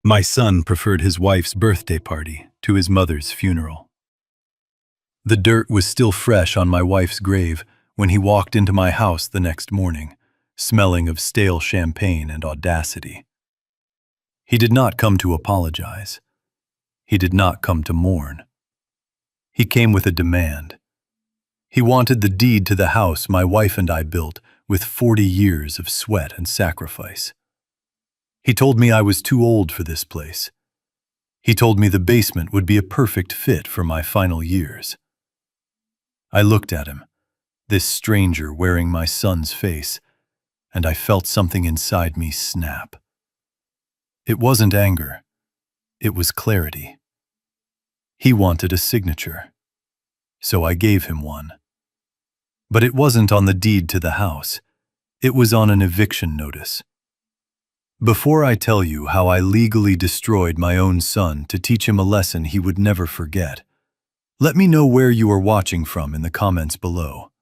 My son preferred his wife's birthday party to his mother's funeral. The dirt was still fresh on my wife's grave when he walked into my house the next morning, smelling of stale champagne and audacity. He did not come to apologize. He did not come to mourn. He came with a demand. He wanted the deed to the house my wife and I built with 40 years of sweat and sacrifice. He told me I was too old for this place. He told me the basement would be a perfect fit for my final years. I looked at him, this stranger wearing my son's face, and I felt something inside me snap. It wasn't anger. It was clarity. He wanted a signature, so I gave him one. But it wasn't on the deed to the house. It was on an eviction notice. Before I tell you how I legally destroyed my own son to teach him a lesson he would never forget, let me know where you are watching from in the comments below.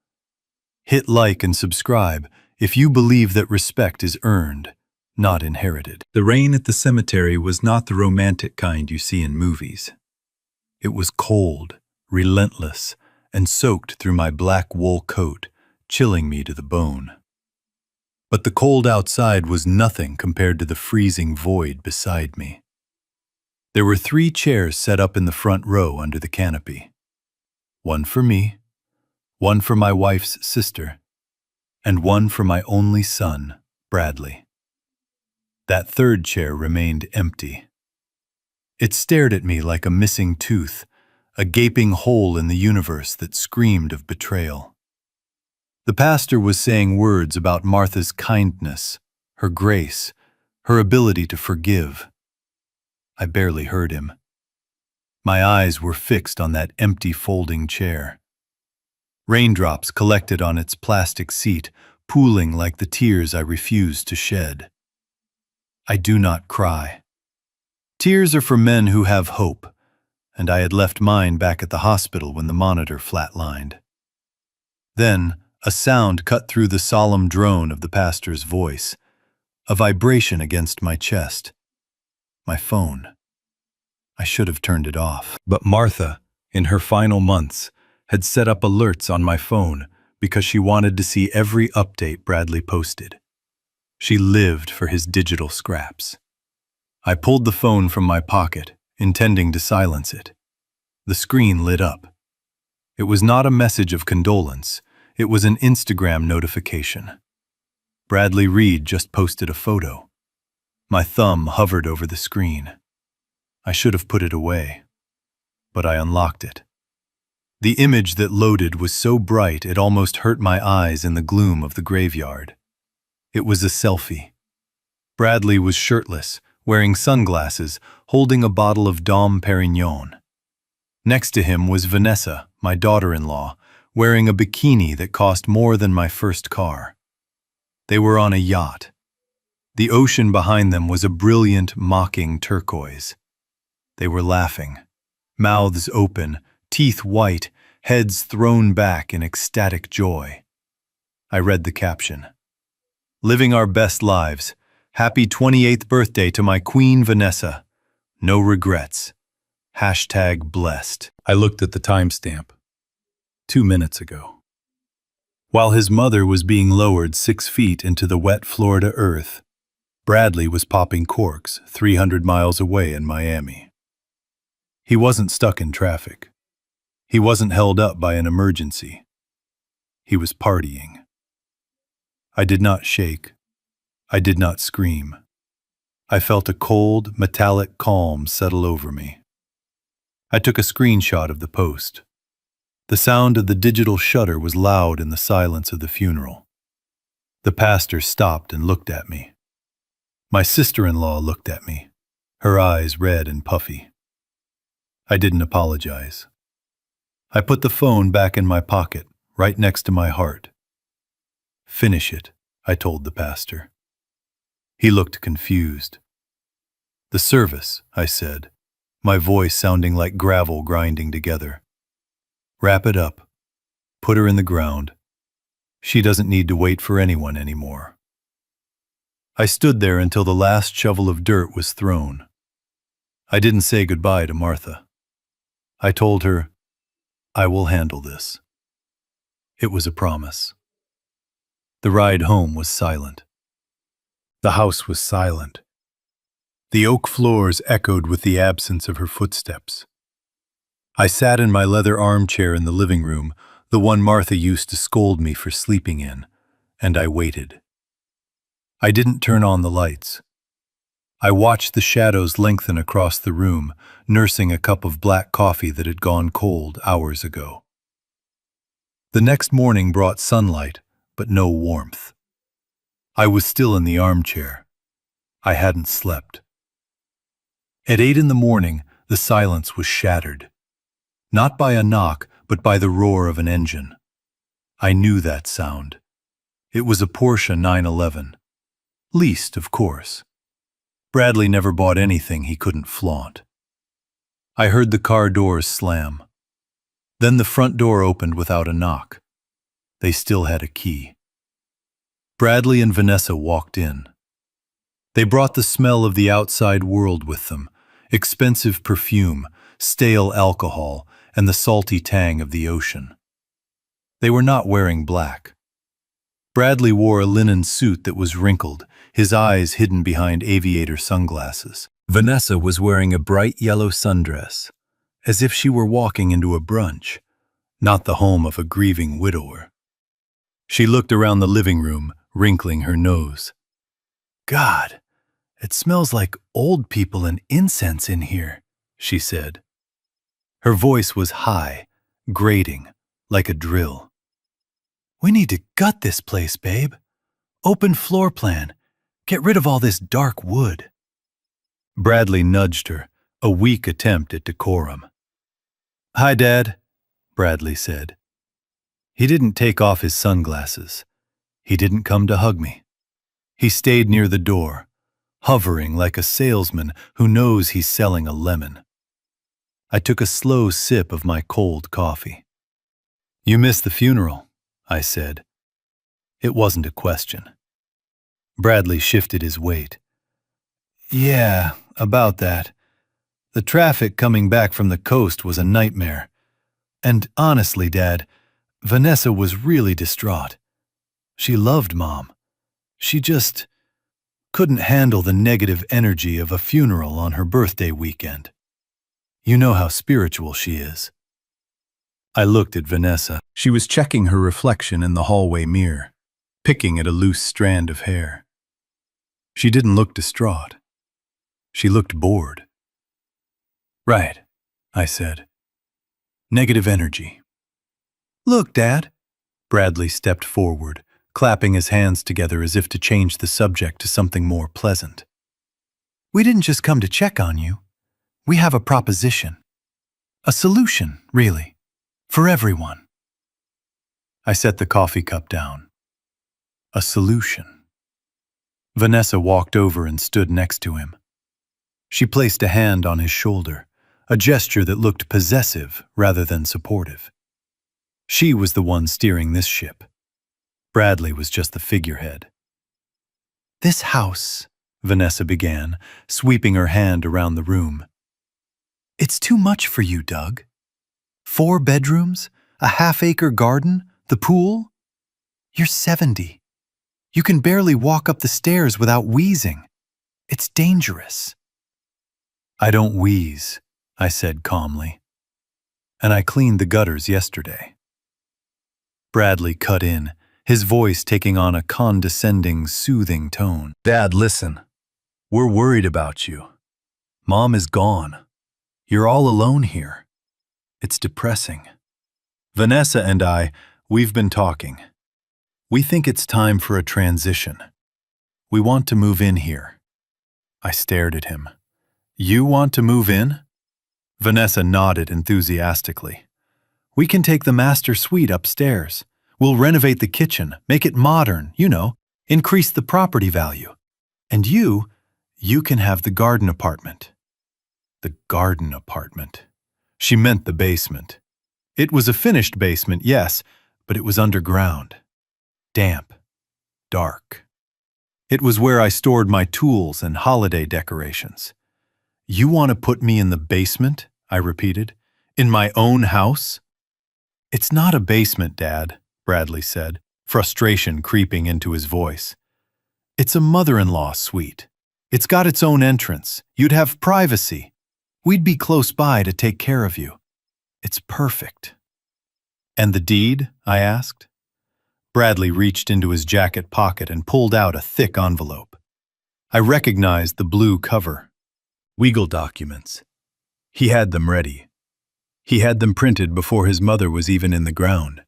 Hit like and subscribe if you believe that respect is earned, not inherited. The rain at the cemetery was not the romantic kind you see in movies. It was cold, relentless, and soaked through my black wool coat, chilling me to the bone. But the cold outside was nothing compared to the freezing void beside me. There were 3 chairs set up in the front row under the canopy. One for me, one for my wife's sister, and one for my only son, Bradley. That 3rd chair remained empty. It stared at me like a missing tooth, a gaping hole in the universe that screamed of betrayal. The pastor was saying words about Martha's kindness, her grace, her ability to forgive. I barely heard him. My eyes were fixed on that empty folding chair. Raindrops collected on its plastic seat, pooling like the tears I refused to shed. I do not cry. Tears are for men who have hope, and I had left mine back at the hospital when the monitor flatlined. Then, a sound cut through the solemn drone of the pastor's voice, a vibration against my chest. My phone. I should have turned it off. But Martha, in her final months, had set up alerts on my phone because she wanted to see every update Bradley posted. She lived for his digital scraps. I pulled the phone from my pocket, intending to silence it. The screen lit up. It was not a message of condolence. It was an Instagram notification. Bradley Reed just posted a photo. My thumb hovered over the screen. I should have put it away, but I unlocked it. The image that loaded was so bright it almost hurt my eyes in the gloom of the graveyard. It was a selfie. Bradley was shirtless, wearing sunglasses, holding a bottle of Dom Perignon. Next to him was Vanessa, my daughter-in-law, wearing a bikini that cost more than my first car. They were on a yacht. The ocean behind them was a brilliant, mocking turquoise. They were laughing, mouths open, teeth white, heads thrown back in ecstatic joy. I read the caption. "Living our best lives. Happy 28th birthday to my queen Vanessa. No regrets. #blessed." I looked at the timestamp. 2 minutes ago. While his mother was being lowered 6 feet into the wet Florida earth, Bradley was popping corks 300 miles away in Miami. He wasn't stuck in traffic. He wasn't held up by an emergency. He was partying. I did not shake. I did not scream. I felt a cold, metallic calm settle over me. I took a screenshot of the post. The sound of the digital shutter was loud in the silence of the funeral. The pastor stopped and looked at me. My sister-in-law looked at me, her eyes red and puffy. I didn't apologize. I put the phone back in my pocket, right next to my heart. "Finish it," I told the pastor. He looked confused. "The service," I said, my voice sounding like gravel grinding together. "Wrap it up. Put her in the ground. She doesn't need to wait for anyone anymore." I stood there until the last shovel of dirt was thrown. I didn't say goodbye to Martha. I told her, I will handle this. It was a promise. The ride home was silent. The house was silent. The oak floors echoed with the absence of her footsteps. I sat in my leather armchair in the living room, the one Martha used to scold me for sleeping in, and I waited. I didn't turn on the lights. I watched the shadows lengthen across the room, nursing a cup of black coffee that had gone cold hours ago. The next morning brought sunlight, but no warmth. I was still in the armchair. I hadn't slept. At 8 in the morning, the silence was shattered. Not by a knock, but by the roar of an engine. I knew that sound. It was a Porsche 911. Leased, of course. Bradley never bought anything he couldn't flaunt. I heard the car doors slam. Then the front door opened without a knock. They still had a key. Bradley and Vanessa walked in. They brought the smell of the outside world with them, expensive perfume, stale alcohol, and the salty tang of the ocean. They were not wearing black. Bradley wore a linen suit that was wrinkled, his eyes hidden behind aviator sunglasses. Vanessa was wearing a bright yellow sundress, as if she were walking into a brunch, not the home of a grieving widower. She looked around the living room, wrinkling her nose. "God, it smells like old people and incense in here," she said. Her voice was high, grating, like a drill. "We need to gut this place, babe. Open floor plan. Get rid of all this dark wood." Bradley nudged her, a weak attempt at decorum. "Hi, Dad," Bradley said. He didn't take off his sunglasses. He didn't come to hug me. He stayed near the door, hovering like a salesman who knows he's selling a lemon. I took a slow sip of my cold coffee. "You missed the funeral," I said. It wasn't a question. Bradley shifted his weight. "Yeah, about that. The traffic coming back from the coast was a nightmare. And honestly, Dad, Vanessa was really distraught. She loved Mom. She just couldn't handle the negative energy of a funeral on her birthday weekend. You know how spiritual she is." I looked at Vanessa. She was checking her reflection in the hallway mirror, picking at a loose strand of hair. She didn't look distraught. She looked bored. "Right," I said. "Negative energy." "Look, Dad." Bradley stepped forward, clapping his hands together as if to change the subject to something more pleasant. "We didn't just come to check on you. We have a proposition. A solution, really, for everyone." I set the coffee cup down. A solution. Vanessa walked over and stood next to him. She placed a hand on his shoulder, a gesture that looked possessive rather than supportive. She was the one steering this ship. Bradley was just the figurehead. "This house," Vanessa began, sweeping her hand around the room. "It's too much for you, Doug. 4 bedrooms, a half-acre garden, the pool. You're 70. You can barely walk up the stairs without wheezing. It's dangerous." "I don't wheeze," I said calmly. "And I cleaned the gutters yesterday." Bradley cut in, his voice taking on a condescending, soothing tone. "Dad, listen. We're worried about you. Mom is gone. You're all alone here. It's depressing. Vanessa and we've been talking. We think it's time for a transition. We want to move in here." I stared at him. "You want to move in?" Vanessa nodded enthusiastically. "We can take the master suite upstairs. We'll renovate the kitchen, make it modern, increase the property value. And you can have the garden apartment." The garden apartment. She meant the basement. It was a finished basement, yes, but it was underground. Damp. Dark. It was where I stored my tools and holiday decorations. You want to put me in the basement? I repeated. In my own house? It's not a basement, Dad, Bradley said, frustration creeping into his voice. It's a mother-in-law suite. It's got its own entrance. You'd have privacy. We'd be close by to take care of you. It's perfect. And the deed? I asked. Bradley reached into his jacket pocket and pulled out a thick envelope. I recognized the blue cover. Legal documents. He had them ready. He had them printed before his mother was even in the ground.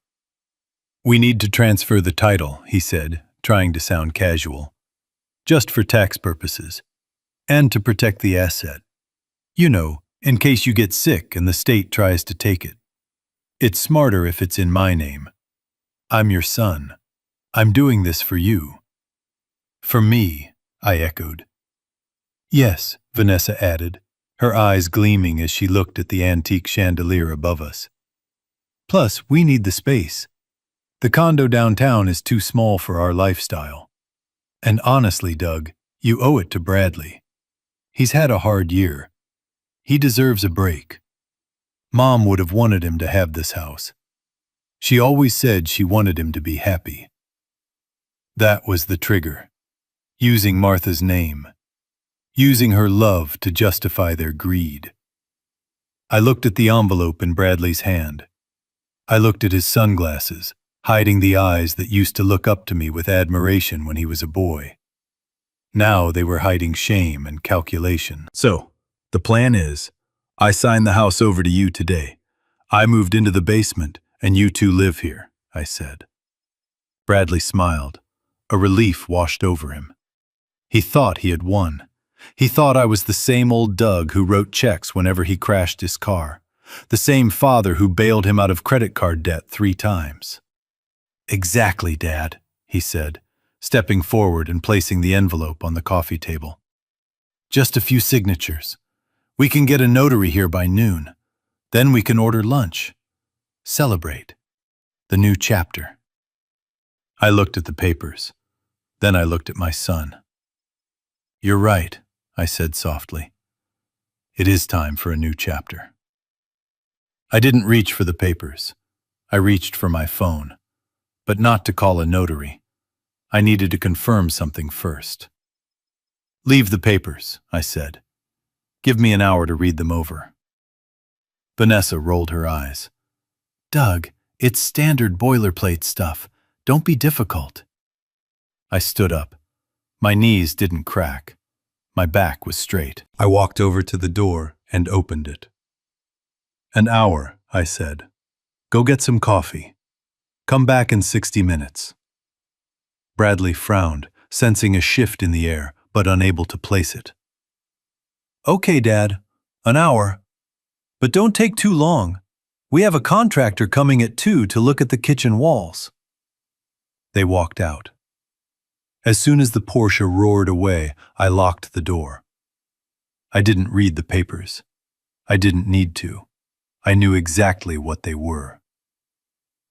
We need to transfer the title, he said, trying to sound casual. Just for tax purposes. And to protect the asset. You know, in case you get sick and the state tries to take it. It's smarter if it's in my name. I'm your son. I'm doing this for you. For me, I echoed. Yes, Vanessa added, her eyes gleaming as she looked at the antique chandelier above us. Plus, we need the space. The condo downtown is too small for our lifestyle. And honestly, Doug, you owe it to Bradley. He's had a hard year. He deserves a break. Mom would have wanted him to have this house. She always said she wanted him to be happy. That was the trigger. Using Martha's name. Using her love to justify their greed. I looked at the envelope in Bradley's hand. I looked at his sunglasses, hiding the eyes that used to look up to me with admiration when he was a boy. Now they were hiding shame and calculation. So, the plan is, I sign the house over to you today. I moved into the basement, and you two live here, I said. Bradley smiled. A relief washed over him. He thought he had won. He thought I was the same old Doug who wrote checks whenever he crashed his car. The same father who bailed him out of credit card debt 3 times. Exactly, Dad, he said, stepping forward and placing the envelope on the coffee table. Just a few signatures. We can get a notary here by noon. Then we can order lunch. Celebrate. The new chapter. I looked at the papers. Then I looked at my son. You're right, I said softly. It is time for a new chapter. I didn't reach for the papers. I reached for my phone. But not to call a notary. I needed to confirm something first. Leave the papers, I said. Give me an hour to read them over. Vanessa rolled her eyes. Doug, it's standard boilerplate stuff. Don't be difficult. I stood up. My knees didn't crack. My back was straight. I walked over to the door and opened it. An hour, I said. Go get some coffee. Come back in 60 minutes. Bradley frowned, sensing a shift in the air, but unable to place it. Okay, Dad. An hour. But don't take too long. We have a contractor coming at 2 to look at the kitchen walls. They walked out. As soon as the Porsche roared away, I locked the door. I didn't read the papers. I didn't need to. I knew exactly what they were.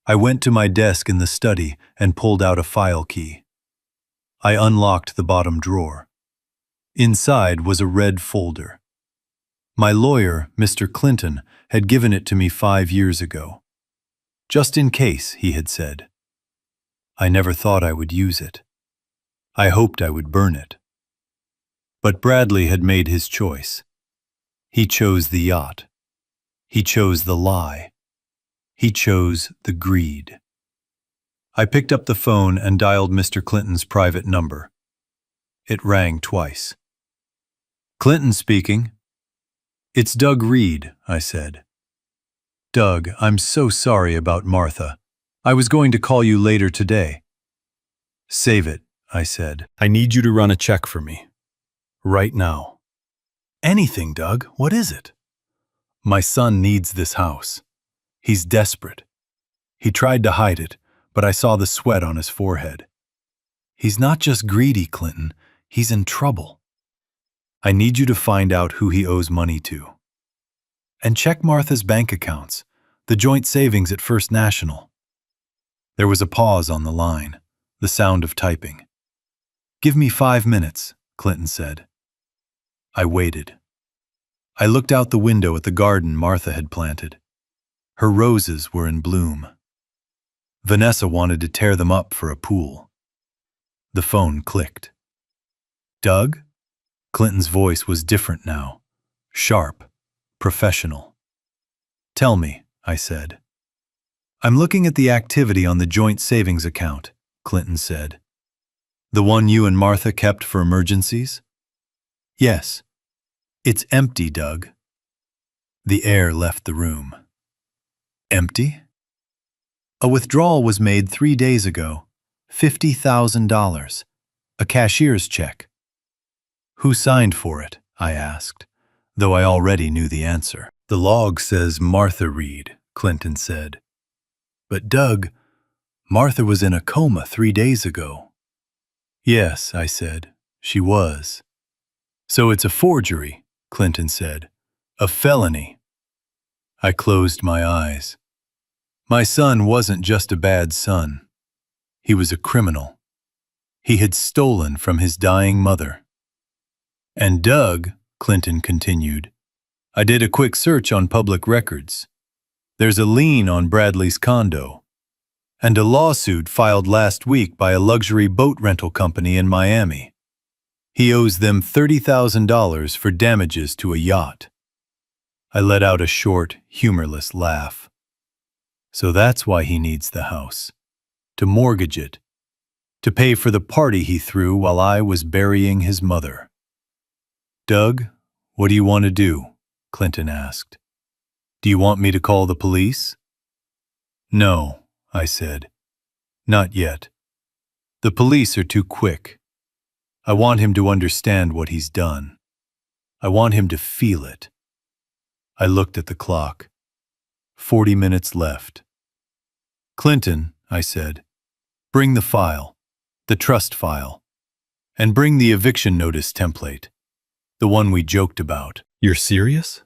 I went to my desk in the study and pulled out a file key. I unlocked the bottom drawer. Inside was a red folder. My lawyer, Mr. Clinton, had given it to me 5 years ago. Just in case, he had said. I never thought I would use it. I hoped I would burn it. But Bradley had made his choice. He chose the yacht. He chose the lie. He chose the greed. I picked up the phone and dialed Mr. Clinton's private number. It rang twice. Clinton speaking. It's Doug Reed, I said. Doug, I'm so sorry about Martha. I was going to call you later today. Save it, I said. I need you to run a check for me. Right now. Anything, Doug. What is it? My son needs this house. He's desperate. He tried to hide it, but I saw the sweat on his forehead. He's not just greedy, Clinton. He's in trouble. I need you to find out who he owes money to. And check Martha's bank accounts, the joint savings at First National. There was a pause on the line, the sound of typing. Give me 5 minutes, Clinton said. I waited. I looked out the window at the garden Martha had planted. Her roses were in bloom. Vanessa wanted to tear them up for a pool. The phone clicked. "Doug?" Clinton's voice was different now. Sharp, professional. "Tell me," I said. "I'm looking at the activity on the joint savings account," Clinton said. "The one you and Martha kept for emergencies?" "Yes." "It's empty, Doug." The air left the room. "Empty?" "A withdrawal was made 3 days ago. $50,000. A cashier's check." "Who signed for it?" I asked, though I already knew the answer. "The log says Martha Reed," Clinton said. "But Doug, Martha was in a coma 3 days ago." "Yes," I said, "she was." "So it's a forgery," Clinton said. "A felony." I closed my eyes. My son wasn't just a bad son. He was a criminal. He had stolen from his dying mother. "And Doug," Clinton continued, "I did a quick search on public records. There's a lien on Bradley's condo, and a lawsuit filed last week by a luxury boat rental company in Miami. He owes them $30,000 for damages to a yacht." I let out a short, humorless laugh. "So that's why he needs the house. To mortgage it. To pay for the party he threw while I was burying his mother." "Doug, what do you want to do?" Clinton asked. "Do you want me to call the police?" "No," I said. "Not yet. The police are too quick. I want him to understand what he's done. I want him to feel it." I looked at the clock. 40 minutes left. "Clinton," I said, "bring the file, the trust file, and bring the eviction notice template, the one we joked about." "You're serious?"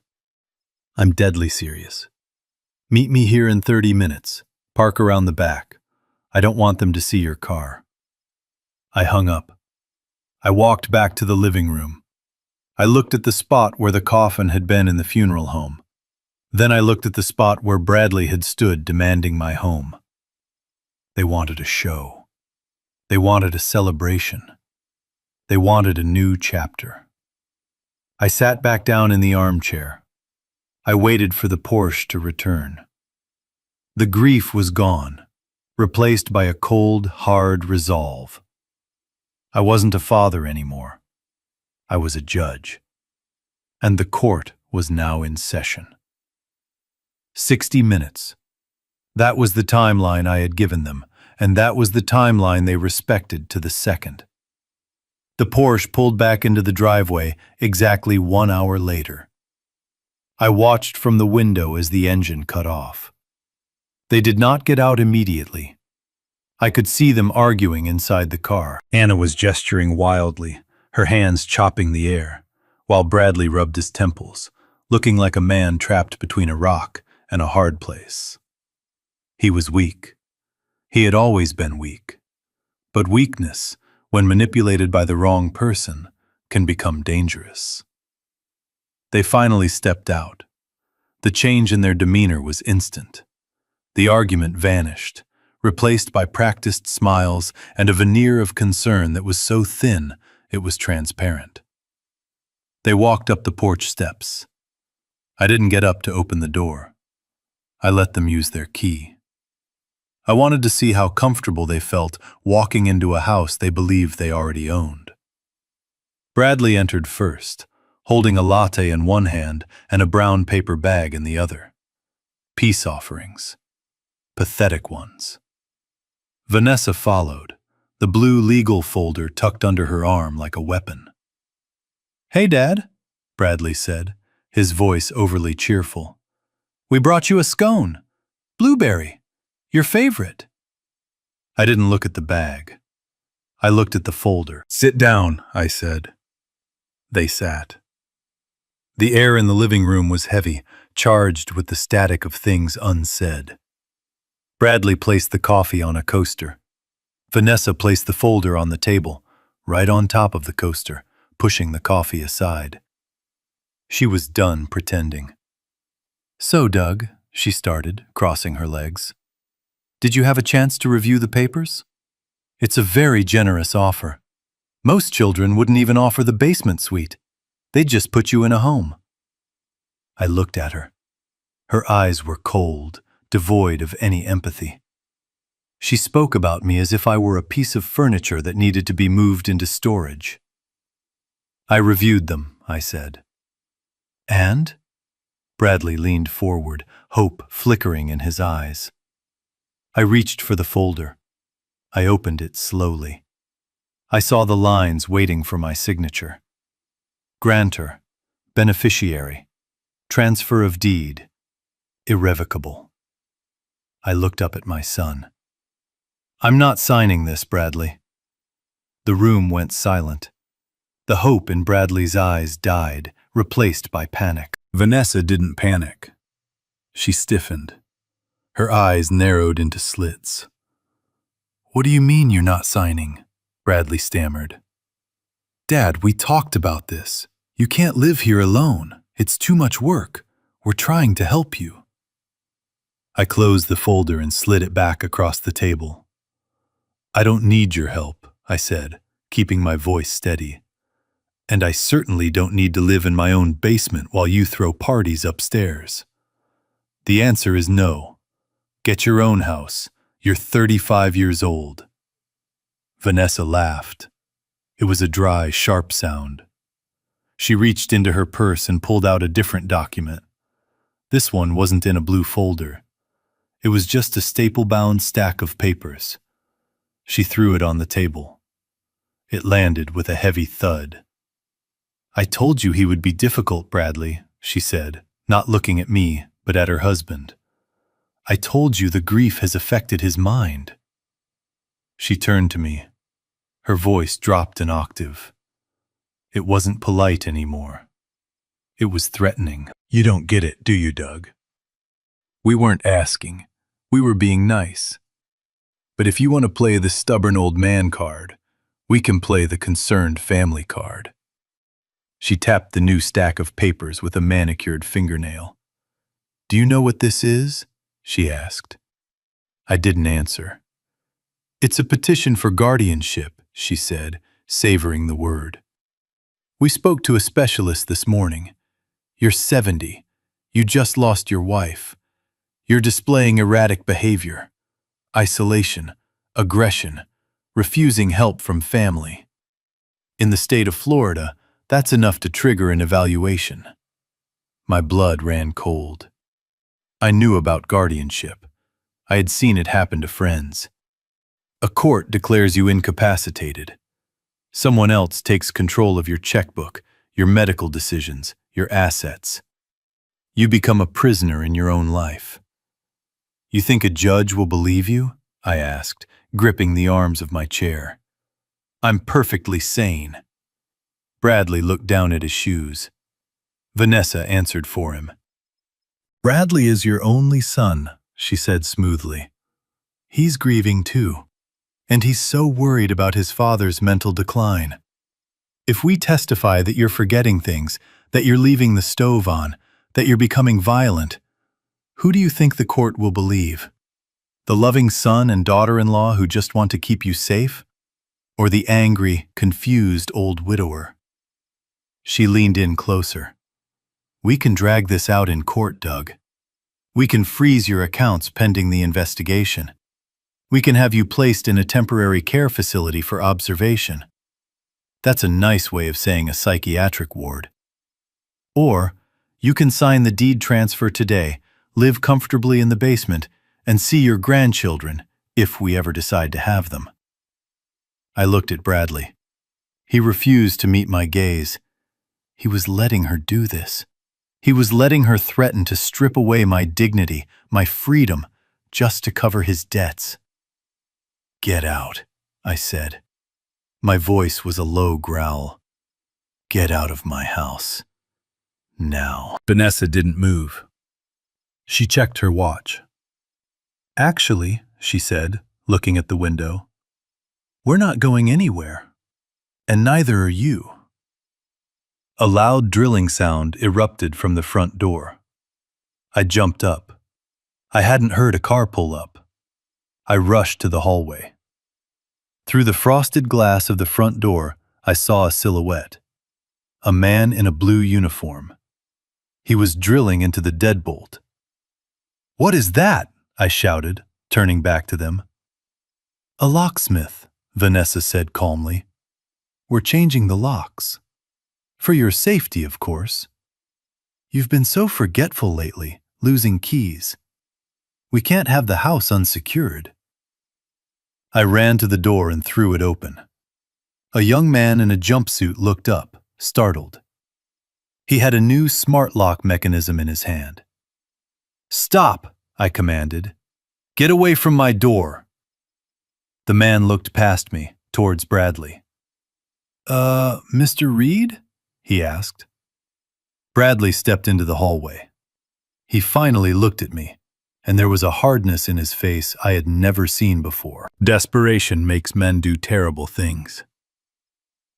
"I'm deadly serious. Meet me here in 30 minutes. Park around the back. I don't want them to see your car." I hung up. I walked back to the living room. I looked at the spot where the coffin had been in the funeral home. Then I looked at the spot where Bradley had stood demanding my home. They wanted a show. They wanted a celebration. They wanted a new chapter. I sat back down in the armchair. I waited for the Porsche to return. The grief was gone, replaced by a cold, hard resolve. I wasn't a father anymore. I was a judge. And the court was now in session. 60 minutes. That was the timeline I had given them, and that was the timeline they respected to the second. The Porsche pulled back into the driveway exactly 1 hour later. I watched from the window as the engine cut off. They did not get out immediately. I could see them arguing inside the car. Anna was gesturing wildly, her hands chopping the air, while Bradley rubbed his temples, looking like a man trapped between a rock and a hard place. He was weak. He had always been weak. But weakness, when manipulated by the wrong person, can become dangerous. They finally stepped out. The change in their demeanor was instant. The argument vanished, replaced by practiced smiles and a veneer of concern that was so thin it was transparent. They walked up the porch steps. I didn't get up to open the door. I let them use their key. I wanted to see how comfortable they felt walking into a house they believed they already owned. Bradley entered first, holding a latte in one hand and a brown paper bag in the other. Peace offerings. Pathetic ones. Vanessa followed, the blue legal folder tucked under her arm like a weapon. "Hey, Dad," Bradley said, his voice overly cheerful. "We brought you a scone. Blueberry. Your favorite." I didn't look at the bag. I looked at the folder. "Sit down," I said. They sat. The air in the living room was heavy, charged with the static of things unsaid. Bradley placed the coffee on a coaster. Vanessa placed the folder on the table, right on top of the coaster, pushing the coffee aside. She was done pretending. "So, Doug," she started, crossing her legs, "did you have a chance to review the papers? It's a very generous offer. Most children wouldn't even offer the basement suite. They'd just put you in a home." I looked at her. Her eyes were cold, devoid of any empathy. She spoke about me as if I were a piece of furniture that needed to be moved into storage. "I reviewed them," I said. "And?" Bradley leaned forward, hope flickering in his eyes. I reached for the folder. I opened it slowly. I saw the lines waiting for my signature. Grantor, beneficiary, transfer of deed, irrevocable. I looked up at my son. "I'm not signing this, Bradley." The room went silent. The hope in Bradley's eyes died, replaced by panic. Vanessa didn't panic. She stiffened. Her eyes narrowed into slits. "What do you mean you're not signing?" Bradley stammered. "Dad, we talked about this. You can't live here alone. It's too much work. We're trying to help you." I closed the folder and slid it back across the table. "I don't need your help," I said, keeping my voice steady. "And I certainly don't need to live in my own basement while you throw parties upstairs. The answer is no. Get your own house. You're 35 years old." Vanessa laughed. It was a dry, sharp sound. She reached into her purse and pulled out a different document. This one wasn't in a blue folder. It was just a staple-bound stack of papers. She threw it on the table. It landed with a heavy thud. "I told you he would be difficult, Bradley," she said, not looking at me, but at her husband. "I told you the grief has affected his mind." She turned to me. Her voice dropped an octave. It wasn't polite anymore. It was threatening. "You don't get it, do you, Doug? We weren't asking. We were being nice. But if you want to play the stubborn old man card, we can play the concerned family card." She tapped the new stack of papers with a manicured fingernail. "Do you know what this is?" she asked. I didn't answer. "It's a petition for guardianship," she said, savoring the word. "We spoke to a specialist this morning. You're 70. You just lost your wife. You're displaying erratic behavior, isolation, aggression, refusing help from family. In the state of Florida, that's enough to trigger an evaluation." My blood ran cold. I knew about guardianship. I had seen it happen to friends. A court declares you incapacitated. Someone else takes control of your checkbook, your medical decisions, your assets. You become a prisoner in your own life. "You think a judge will believe you?" I asked, gripping the arms of my chair. "I'm perfectly sane." Bradley looked down at his shoes. Vanessa answered for him. "Bradley is your only son," she said smoothly. "He's grieving too, and he's so worried about his father's mental decline. If we testify that you're forgetting things, that you're leaving the stove on, that you're becoming violent, who do you think the court will believe? The loving son and daughter-in-law who just want to keep you safe? Or the angry, confused old widower?" She leaned in closer. "We can drag this out in court, Doug. We can freeze your accounts pending the investigation. We can have you placed in a temporary care facility for observation. That's a nice way of saying a psychiatric ward. Or you can sign the deed transfer today, live comfortably in the basement, and see your grandchildren, if we ever decide to have them." I looked at Bradley. He refused to meet my gaze. He was letting her do this. He was letting her threaten to strip away my dignity, my freedom, just to cover his debts. "Get out," I said. My voice was a low growl. "Get out of my house. Now." Vanessa didn't move. She checked her watch. "Actually," she said, looking at the window, "we're not going anywhere. And neither are you." A loud drilling sound erupted from the front door. I jumped up. I hadn't heard a car pull up. I rushed to the hallway. Through the frosted glass of the front door, I saw a silhouette. A man in a blue uniform. He was drilling into the deadbolt. "What is that?" I shouted, turning back to them. "A locksmith," Vanessa said calmly. "We're changing the locks. For your safety, of course. You've been so forgetful lately, losing keys. We can't have the house unsecured." I ran to the door and threw it open. A young man in a jumpsuit looked up, startled. He had a new smart lock mechanism in his hand. "Stop!" I commanded. "Get away from my door." The man looked past me, towards Bradley. Mr. Reed?" he asked. Bradley stepped into the hallway. He finally looked at me, and there was a hardness in his face I had never seen before. Desperation makes men do terrible things.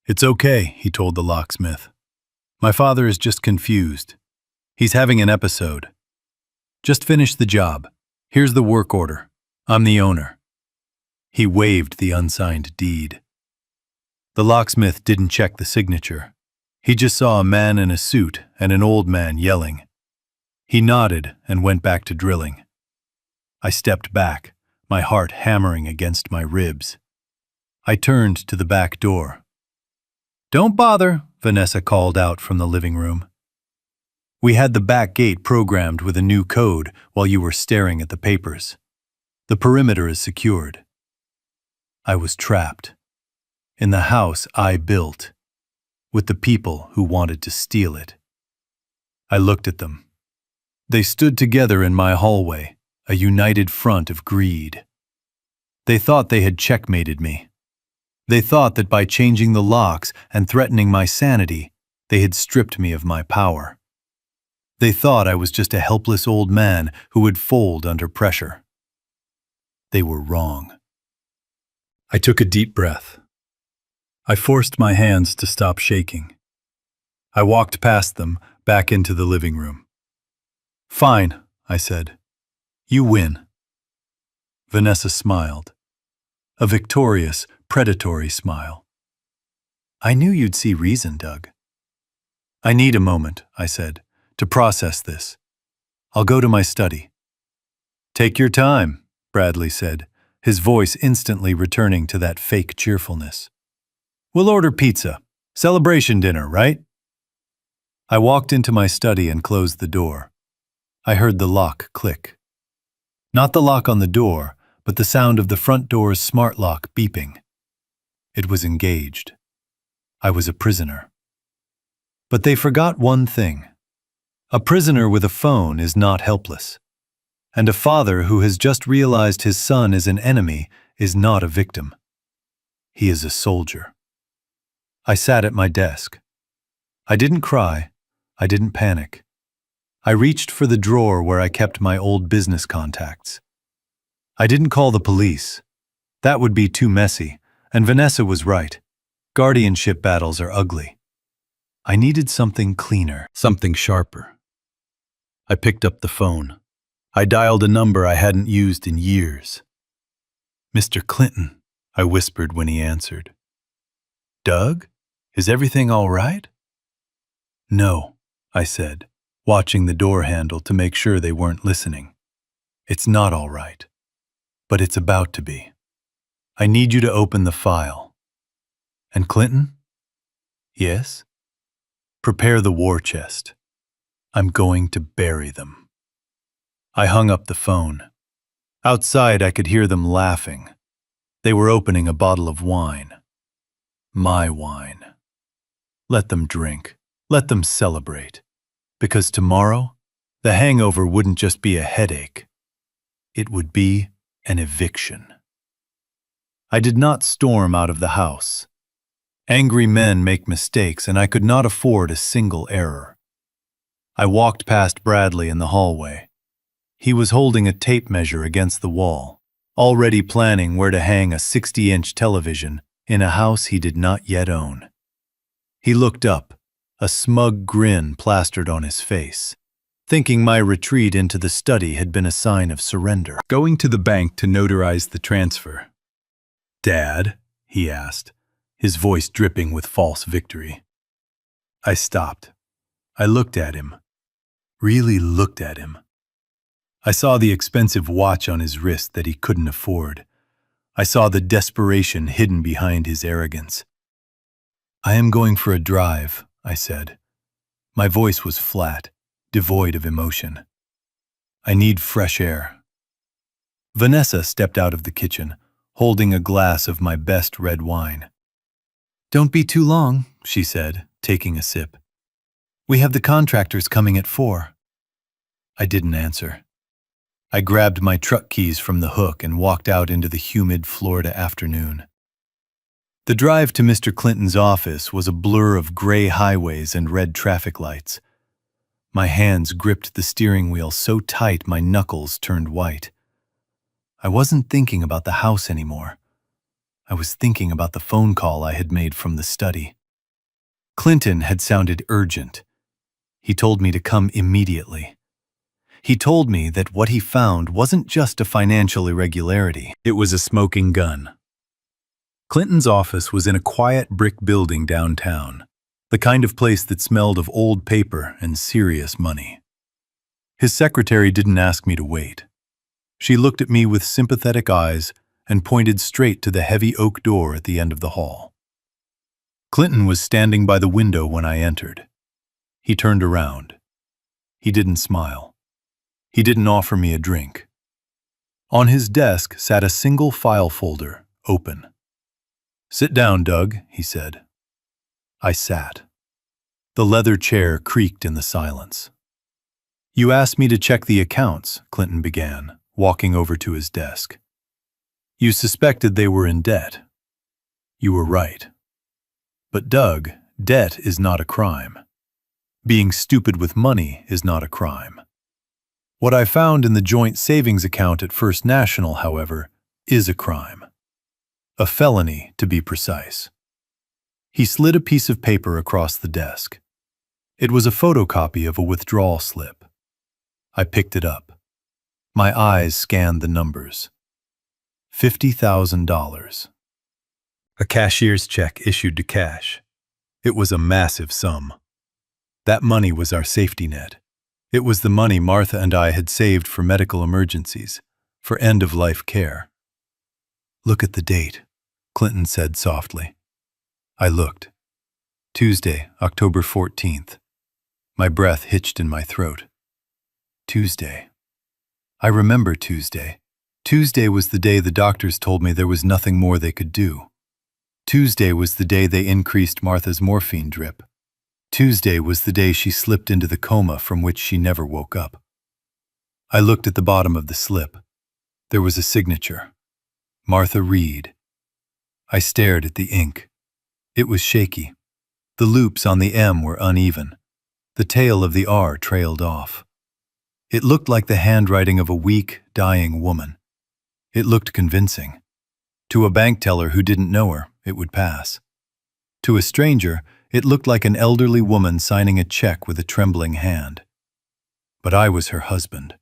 "It's okay," he told the locksmith. "My father is just confused. He's having an episode. Just finish the job. Here's the work order. I'm the owner." He waved the unsigned deed. The locksmith didn't check the signature. He just saw a man in a suit and an old man yelling. He nodded and went back to drilling. I stepped back, my heart hammering against my ribs. I turned to the back door. "Don't bother," Vanessa called out from the living room. "We had the back gate programmed with a new code while you were staring at the papers. The perimeter is secured." I was trapped. In the house I built, with the people who wanted to steal it. I looked at them. They stood together in my hallway, a united front of greed. They thought they had checkmated me. They thought that by changing the locks and threatening my sanity, they had stripped me of my power. They thought I was just a helpless old man who would fold under pressure. They were wrong. I took a deep breath. I forced my hands to stop shaking. I walked past them, back into the living room. "Fine," I said. "You win." Vanessa smiled. A victorious, predatory smile. "I knew you'd see reason, Doug." "I need a moment," I said, "to process this. I'll go to my study." "Take your time," Bradley said, his voice instantly returning to that fake cheerfulness. "We'll order pizza. Celebration dinner, right?" I walked into my study and closed the door. I heard the lock click. Not the lock on the door, but the sound of the front door's smart lock beeping. It was engaged. I was a prisoner. But they forgot one thing. A prisoner with a phone is not helpless. And a father who has just realized his son is an enemy is not a victim. He is a soldier. I sat at my desk. I didn't cry. I didn't panic. I reached for the drawer where I kept my old business contacts. I didn't call the police. That would be too messy, and Vanessa was right. Guardianship battles are ugly. I needed something cleaner, something sharper. I picked up the phone. I dialed a number I hadn't used in years. "Mr. Clinton," I whispered when he answered. "Doug, is everything all right?" "No," I said, watching the door handle to make sure they weren't listening. "It's not all right, but it's about to be. I need you to open the file." "And Clinton?" "Yes?" "Prepare the war chest. I'm going to bury them." I hung up the phone. Outside, I could hear them laughing. They were opening a bottle of wine. My wine. Let them drink. Let them celebrate. Because tomorrow, the hangover wouldn't just be a headache. It would be an eviction. I did not storm out of the house. Angry men make mistakes, and I could not afford a single error. I walked past Bradley in the hallway. He was holding a tape measure against the wall, already planning where to hang a 60-inch television in a house he did not yet own. He looked up, a smug grin plastered on his face, thinking my retreat into the study had been a sign of surrender. Going to the bank to notarize the transfer. "Dad?" he asked, his voice dripping with false victory. I stopped. I looked at him. Really looked at him. I saw the expensive watch on his wrist that he couldn't afford. I saw the desperation hidden behind his arrogance. "I am going for a drive," I said. My voice was flat, devoid of emotion. "I need fresh air." Vanessa stepped out of the kitchen, holding a glass of my best red wine. "Don't be too long," she said, taking a sip. "We have the contractors coming at 4. I didn't answer. I grabbed my truck keys from the hook and walked out into the humid Florida afternoon. The drive to Mr. Clinton's office was a blur of gray highways and red traffic lights. My hands gripped the steering wheel so tight my knuckles turned white. I wasn't thinking about the house anymore. I was thinking about the phone call I had made from the study. Clinton had sounded urgent. He told me to come immediately. He told me that what he found wasn't just a financial irregularity, it was a smoking gun. Clinton's office was in a quiet brick building downtown, the kind of place that smelled of old paper and serious money. His secretary didn't ask me to wait. She looked at me with sympathetic eyes and pointed straight to the heavy oak door at the end of the hall. Clinton was standing by the window when I entered. He turned around. He didn't smile. He didn't offer me a drink. On his desk sat a single file folder, open. "Sit down, Doug," he said. I sat. The leather chair creaked in the silence. "You asked me to check the accounts," Clinton began, walking over to his desk. "You suspected they were in debt. You were right. But Doug, debt is not a crime. Being stupid with money is not a crime. What I found in the joint savings account at First National, however, is a crime. A felony, to be precise." He slid a piece of paper across the desk. It was a photocopy of a withdrawal slip. I picked it up. My eyes scanned the numbers. $50,000. A cashier's check issued to cash. It was a massive sum. That money was our safety net. It was the money Martha and I had saved for medical emergencies, for end-of-life care. "Look at the date," Clinton said softly. I looked. Tuesday, October 14th. My breath hitched in my throat. Tuesday. I remember Tuesday. Tuesday was the day the doctors told me there was nothing more they could do. Tuesday was the day they increased Martha's morphine drip. Tuesday was the day she slipped into the coma from which she never woke up. I looked at the bottom of the slip. There was a signature. Martha Reed. I stared at the ink. It was shaky. The loops on the M were uneven. The tail of the R trailed off. It looked like the handwriting of a weak, dying woman. It looked convincing. To a bank teller who didn't know her, it would pass. To a stranger, it looked like an elderly woman signing a check with a trembling hand. But I was her husband.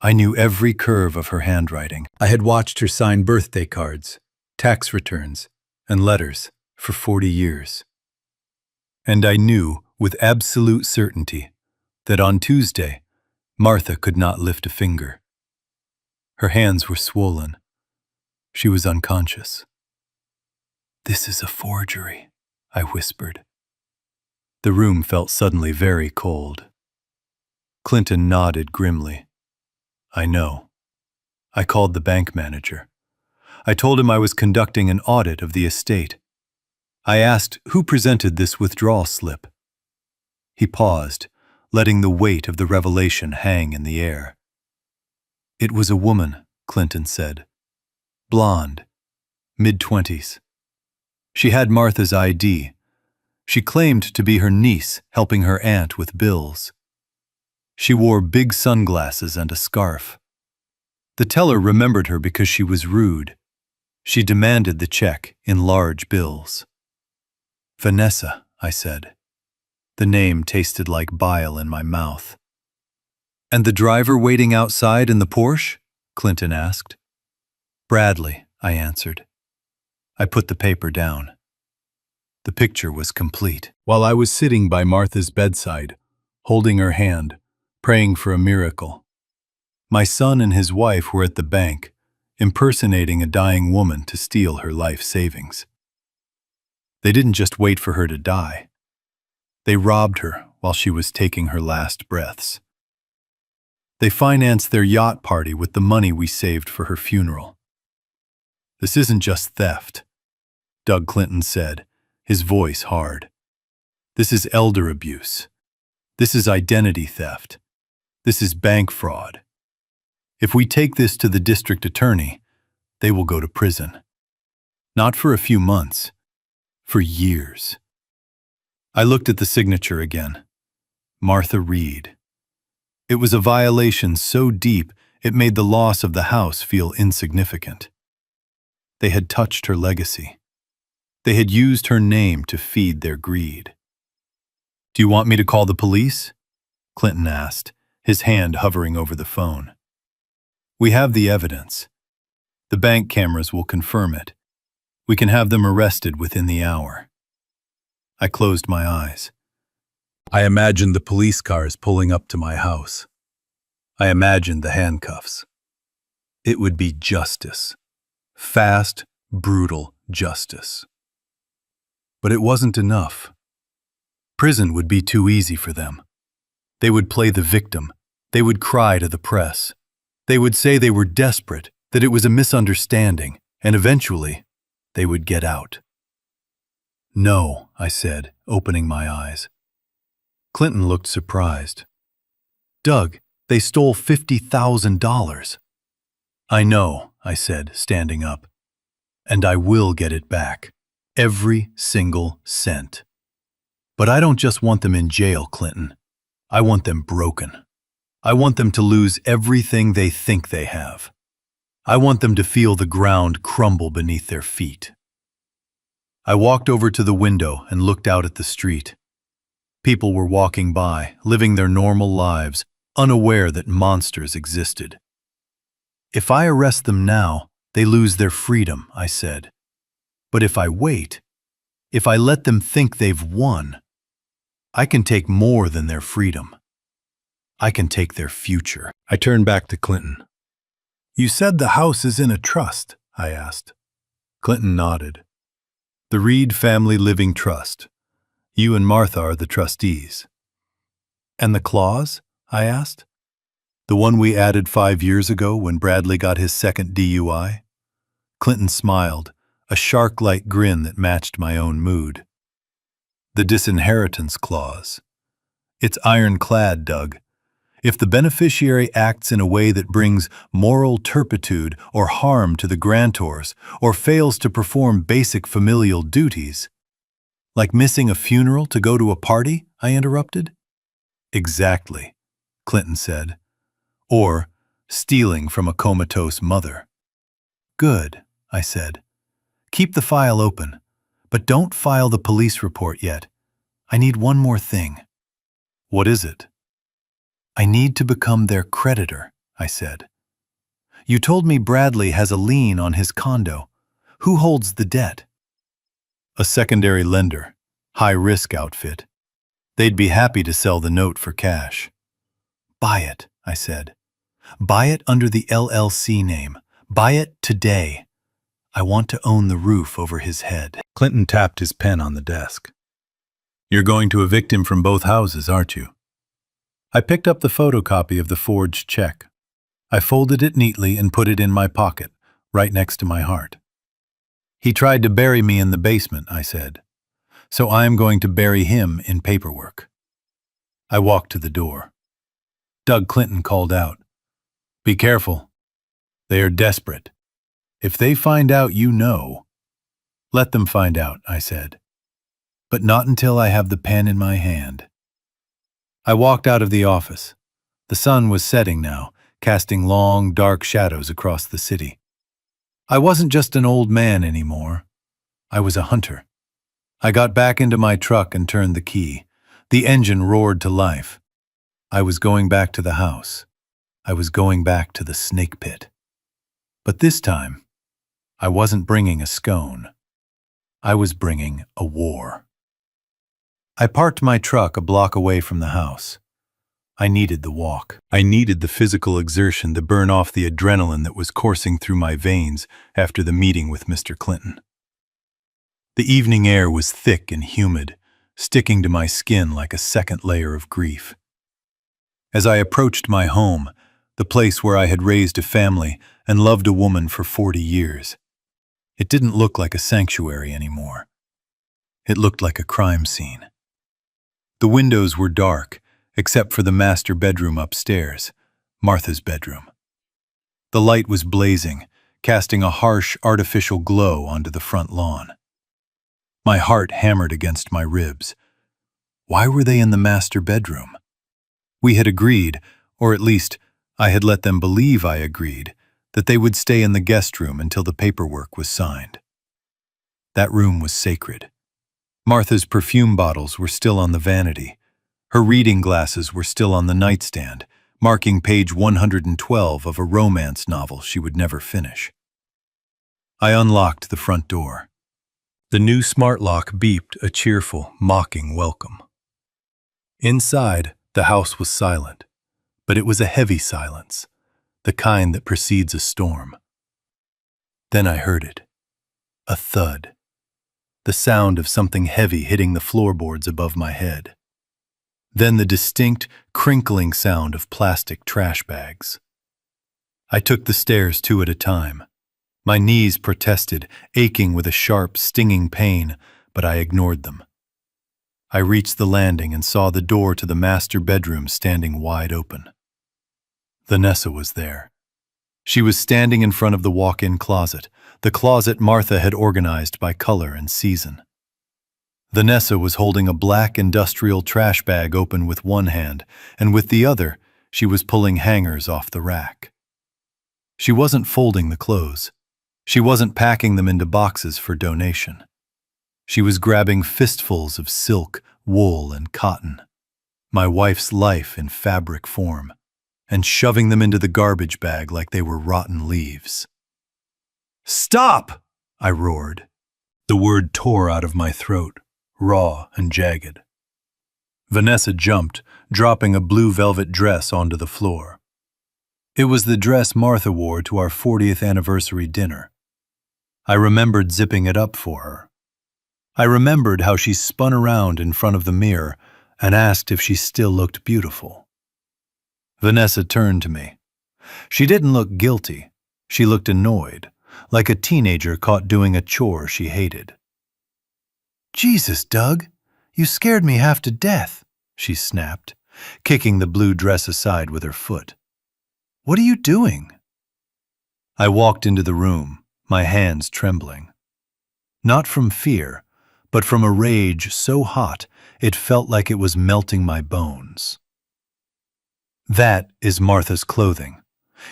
I knew every curve of her handwriting. I had watched her sign birthday cards, tax returns, and letters for 40 years. And I knew with absolute certainty that on Tuesday, Martha could not lift a finger. Her hands were swollen. She was unconscious. "This is a forgery," I whispered. The room felt suddenly very cold. Clinton nodded grimly. "I know." I called the bank manager. I told him I was conducting an audit of the estate. I asked who presented this withdrawal slip. He paused, letting the weight of the revelation hang in the air. "It was a woman," Clinton said. "Blonde, mid-20s. She had Martha's ID. She claimed to be her niece helping her aunt with bills. She wore big sunglasses and a scarf. The teller remembered her because she was rude. She demanded the check in large bills." "Vanessa," I said. The name tasted like bile in my mouth. "And the driver waiting outside in the Porsche?" Clinton asked. "Bradley," I answered. I put the paper down. The picture was complete. While I was sitting by Martha's bedside, holding her hand, praying for a miracle, my son and his wife were at the bank, impersonating a dying woman to steal her life savings. They didn't just wait for her to die. They robbed her while she was taking her last breaths. They financed their yacht party with the money we saved for her funeral. "This isn't just theft," Doug Clinton said, his voice hard. "This is elder abuse. This is identity theft. This is bank fraud. If we take this to the district attorney, they will go to prison. Not for a few months, for years." I looked at the signature again. Martha Reed. It was a violation so deep it made the loss of the house feel insignificant. They had touched her legacy. They had used her name to feed their greed. "Do you want me to call the police?" Clinton asked, his hand hovering over the phone. "We have the evidence. The bank cameras will confirm it. We can have them arrested within the hour." I closed my eyes. I imagined the police cars pulling up to my house. I imagined the handcuffs. It would be justice. Fast, brutal justice. But it wasn't enough. Prison would be too easy for them. They would play the victim. They would cry to the press. They would say they were desperate, that it was a misunderstanding, and eventually, they would get out. "No," I said, opening my eyes. Clinton looked surprised. "Doug, they stole $50,000. "I know," I said, standing up. "And I will get it back. Every single cent. But I don't just want them in jail, Clinton. I want them broken. I want them to lose everything they think they have. I want them to feel the ground crumble beneath their feet." I walked over to the window and looked out at the street. People were walking by, living their normal lives, unaware that monsters existed. "If I arrest them now, they lose their freedom," I said. "But if I wait, if I let them think they've won, I can take more than their freedom. I can take their future." I turned back to Clinton. "You said the house is in a trust," I asked. Clinton nodded. "The Reed Family Living Trust. You and Martha are the trustees." "And the clause?" I asked. "The one we added 5 years ago when Bradley got his second DUI? Clinton smiled, a shark-like grin that matched my own mood. "The disinheritance clause. It's ironclad, Doug. If the beneficiary acts in a way that brings moral turpitude or harm to the grantors, or fails to perform basic familial duties—" "Like missing a funeral to go to a party?" I interrupted. "Exactly," Clinton said. "Or stealing from a comatose mother." "Good," I said. "Keep the file open, but don't file the police report yet. I need one more thing." "What is it?" "I need to become their creditor," I said. "You told me Bradley has a lien on his condo. Who holds the debt?" "A secondary lender, high-risk outfit. They'd be happy to sell the note for cash." "Buy it," I said. "Buy it under the LLC name. Buy it today. I want to own the roof over his head." Clinton tapped his pen on the desk. "You're going to evict him from both houses, aren't you?" I picked up the photocopy of the forged check. I folded it neatly and put it in my pocket, right next to my heart. "He tried to bury me in the basement," I said. "So I am going to bury him in paperwork." I walked to the door. Doug Clinton called out, "Be careful. They are desperate. If they find out you know—" "Let them find out," I said. "But not until I have the pen in my hand." I walked out of the office. The sun was setting now, casting long, dark shadows across the city. I wasn't just an old man anymore. I was a hunter. I got back into my truck and turned the key. The engine roared to life. I was going back to the house. I was going back to the snake pit. But this time, I wasn't bringing a scone. I was bringing a war. I parked my truck a block away from the house. I needed the walk. I needed the physical exertion to burn off the adrenaline that was coursing through my veins after the meeting with Mr. Clinton. The evening air was thick and humid, sticking to my skin like a second layer of grief. As I approached my home, the place where I had raised a family and loved a woman for 40 years, it didn't look like a sanctuary anymore. It looked like a crime scene. The windows were dark, except for the master bedroom upstairs, Martha's bedroom. The light was blazing, casting a harsh, artificial glow onto the front lawn. My heart hammered against my ribs. Why were they in the master bedroom? We had agreed, or at least I had let them believe I agreed, that they would stay in the guest room until the paperwork was signed. That room was sacred. Martha's perfume bottles were still on the vanity. Her reading glasses were still on the nightstand, marking page 112 of a romance novel she would never finish. I unlocked the front door. The new smart lock beeped a cheerful, mocking welcome. Inside, the house was silent, but it was a heavy silence, the kind that precedes a storm. Then I heard it. A thud. The sound of something heavy hitting the floorboards above my head. Then the distinct, crinkling sound of plastic trash bags. I took the stairs 2 at a time. My knees protested, aching with a sharp, stinging pain, but I ignored them. I reached the landing and saw the door to the master bedroom standing wide open. Vanessa was there. She was standing in front of the walk-in closet, the closet Martha had organized by color and season. Vanessa was holding a black industrial trash bag open with one hand, and with the other, she was pulling hangers off the rack. She wasn't folding the clothes. She wasn't packing them into boxes for donation. She was grabbing fistfuls of silk, wool, and cotton, my wife's life in fabric form, and shoving them into the garbage bag like they were rotten leaves. "Stop!" I roared. The word tore out of my throat, raw and jagged. Vanessa jumped, dropping a blue velvet dress onto the floor. It was the dress Martha wore to our 40th anniversary dinner. I remembered zipping it up for her. I remembered how she spun around in front of the mirror and asked if she still looked beautiful. Vanessa turned to me. She didn't look guilty. She looked annoyed, like a teenager caught doing a chore she hated. "Jesus, Doug, you scared me half to death," she snapped, kicking the blue dress aside with her foot. "What are you doing?" I walked into the room, my hands trembling. Not from fear, but from a rage so hot it felt like it was melting my bones. "That is Martha's clothing.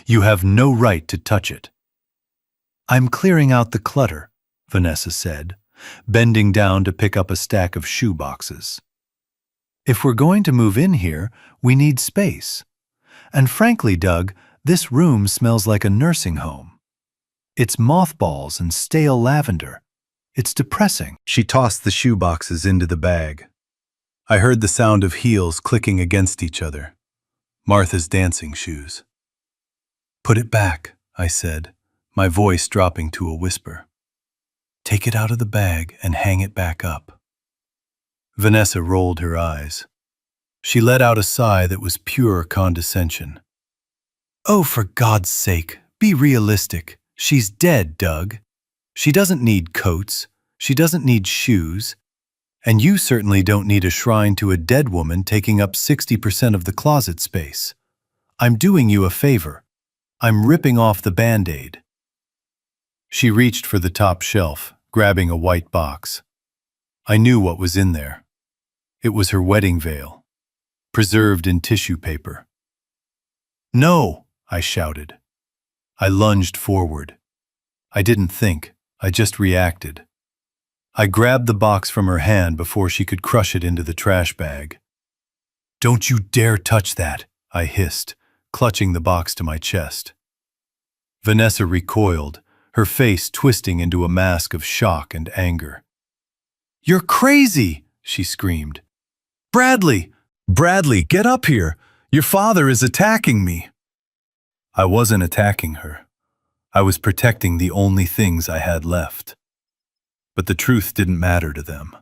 You have no right to touch it." "I'm clearing out the clutter," Vanessa said, bending down to pick up a stack of shoe boxes. "If we're going to move in here, we need space. And frankly, Doug, this room smells like a nursing home. It's mothballs and stale lavender. It's depressing." She tossed the shoe boxes into the bag. I heard the sound of heels clicking against each other. Martha's dancing shoes. "Put it back," I said, my voice dropping to a whisper. "Take it out of the bag and hang it back up." Vanessa rolled her eyes. She let out a sigh that was pure condescension. "Oh, for God's sake, be realistic. She's dead, Doug. She doesn't need coats. She doesn't need shoes. And you certainly don't need a shrine to a dead woman taking up 60% of the closet space. I'm doing you a favor. I'm ripping off the Band-Aid." She reached for the top shelf, grabbing a white box. I knew what was in there. It was her wedding veil, preserved in tissue paper. "No!" I shouted. I lunged forward. I didn't think, I just reacted. I grabbed the box from her hand before she could crush it into the trash bag. "Don't you dare touch that," I hissed, clutching the box to my chest. Vanessa recoiled, her face twisting into a mask of shock and anger. "You're crazy!" she screamed. "Bradley! Bradley, get up here! Your father is attacking me!" I wasn't attacking her. I was protecting the only things I had left. But the truth didn't matter to them.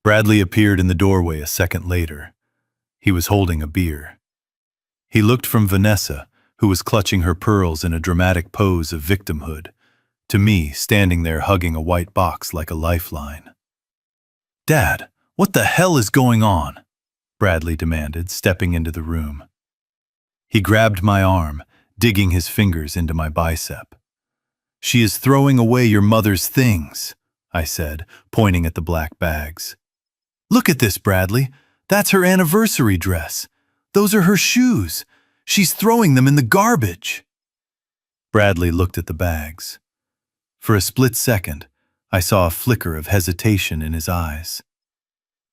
Bradley appeared in the doorway a second later. He was holding a beer. He looked from Vanessa, who was clutching her pearls in a dramatic pose of victimhood, to me standing there hugging a white box like a lifeline. "Dad, what the hell is going on?" Bradley demanded, stepping into the room. He grabbed my arm, digging his fingers into my bicep. "She is throwing away your mother's things," I said, pointing at the black bags. "Look at this, Bradley. That's her anniversary dress. Those are her shoes. She's throwing them in the garbage." Bradley looked at the bags. For a split second, I saw a flicker of hesitation in his eyes.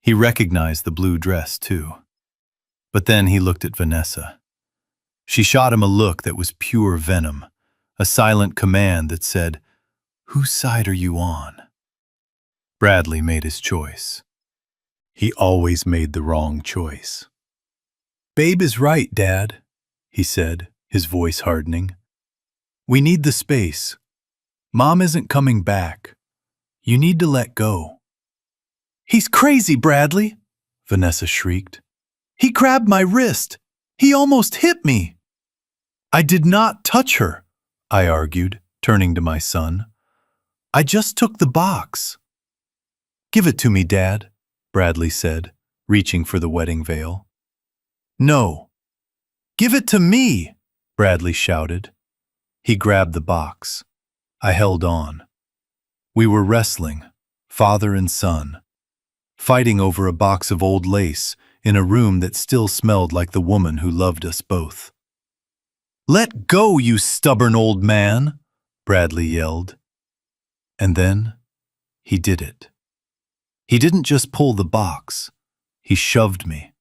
He recognized the blue dress, too. But then he looked at Vanessa. She shot him a look that was pure venom, a silent command that said, "Whose side are you on?" Bradley made his choice. He always made the wrong choice. "Babe is right, Dad," he said, his voice hardening. "We need the space. Mom isn't coming back. You need to let go." "He's crazy, Bradley," Vanessa shrieked. "He grabbed my wrist. He almost hit me." "I did not touch her," I argued, turning to my son. "I just took the box." "Give it to me, Dad," Bradley said, reaching for the wedding veil. "No." "Give it to me," Bradley shouted. He grabbed the box. I held on. We were wrestling, father and son, fighting over a box of old lace in a room that still smelled like the woman who loved us both. "Let go, you stubborn old man," Bradley yelled. And then he did it. He didn't just pull the box. He shoved me.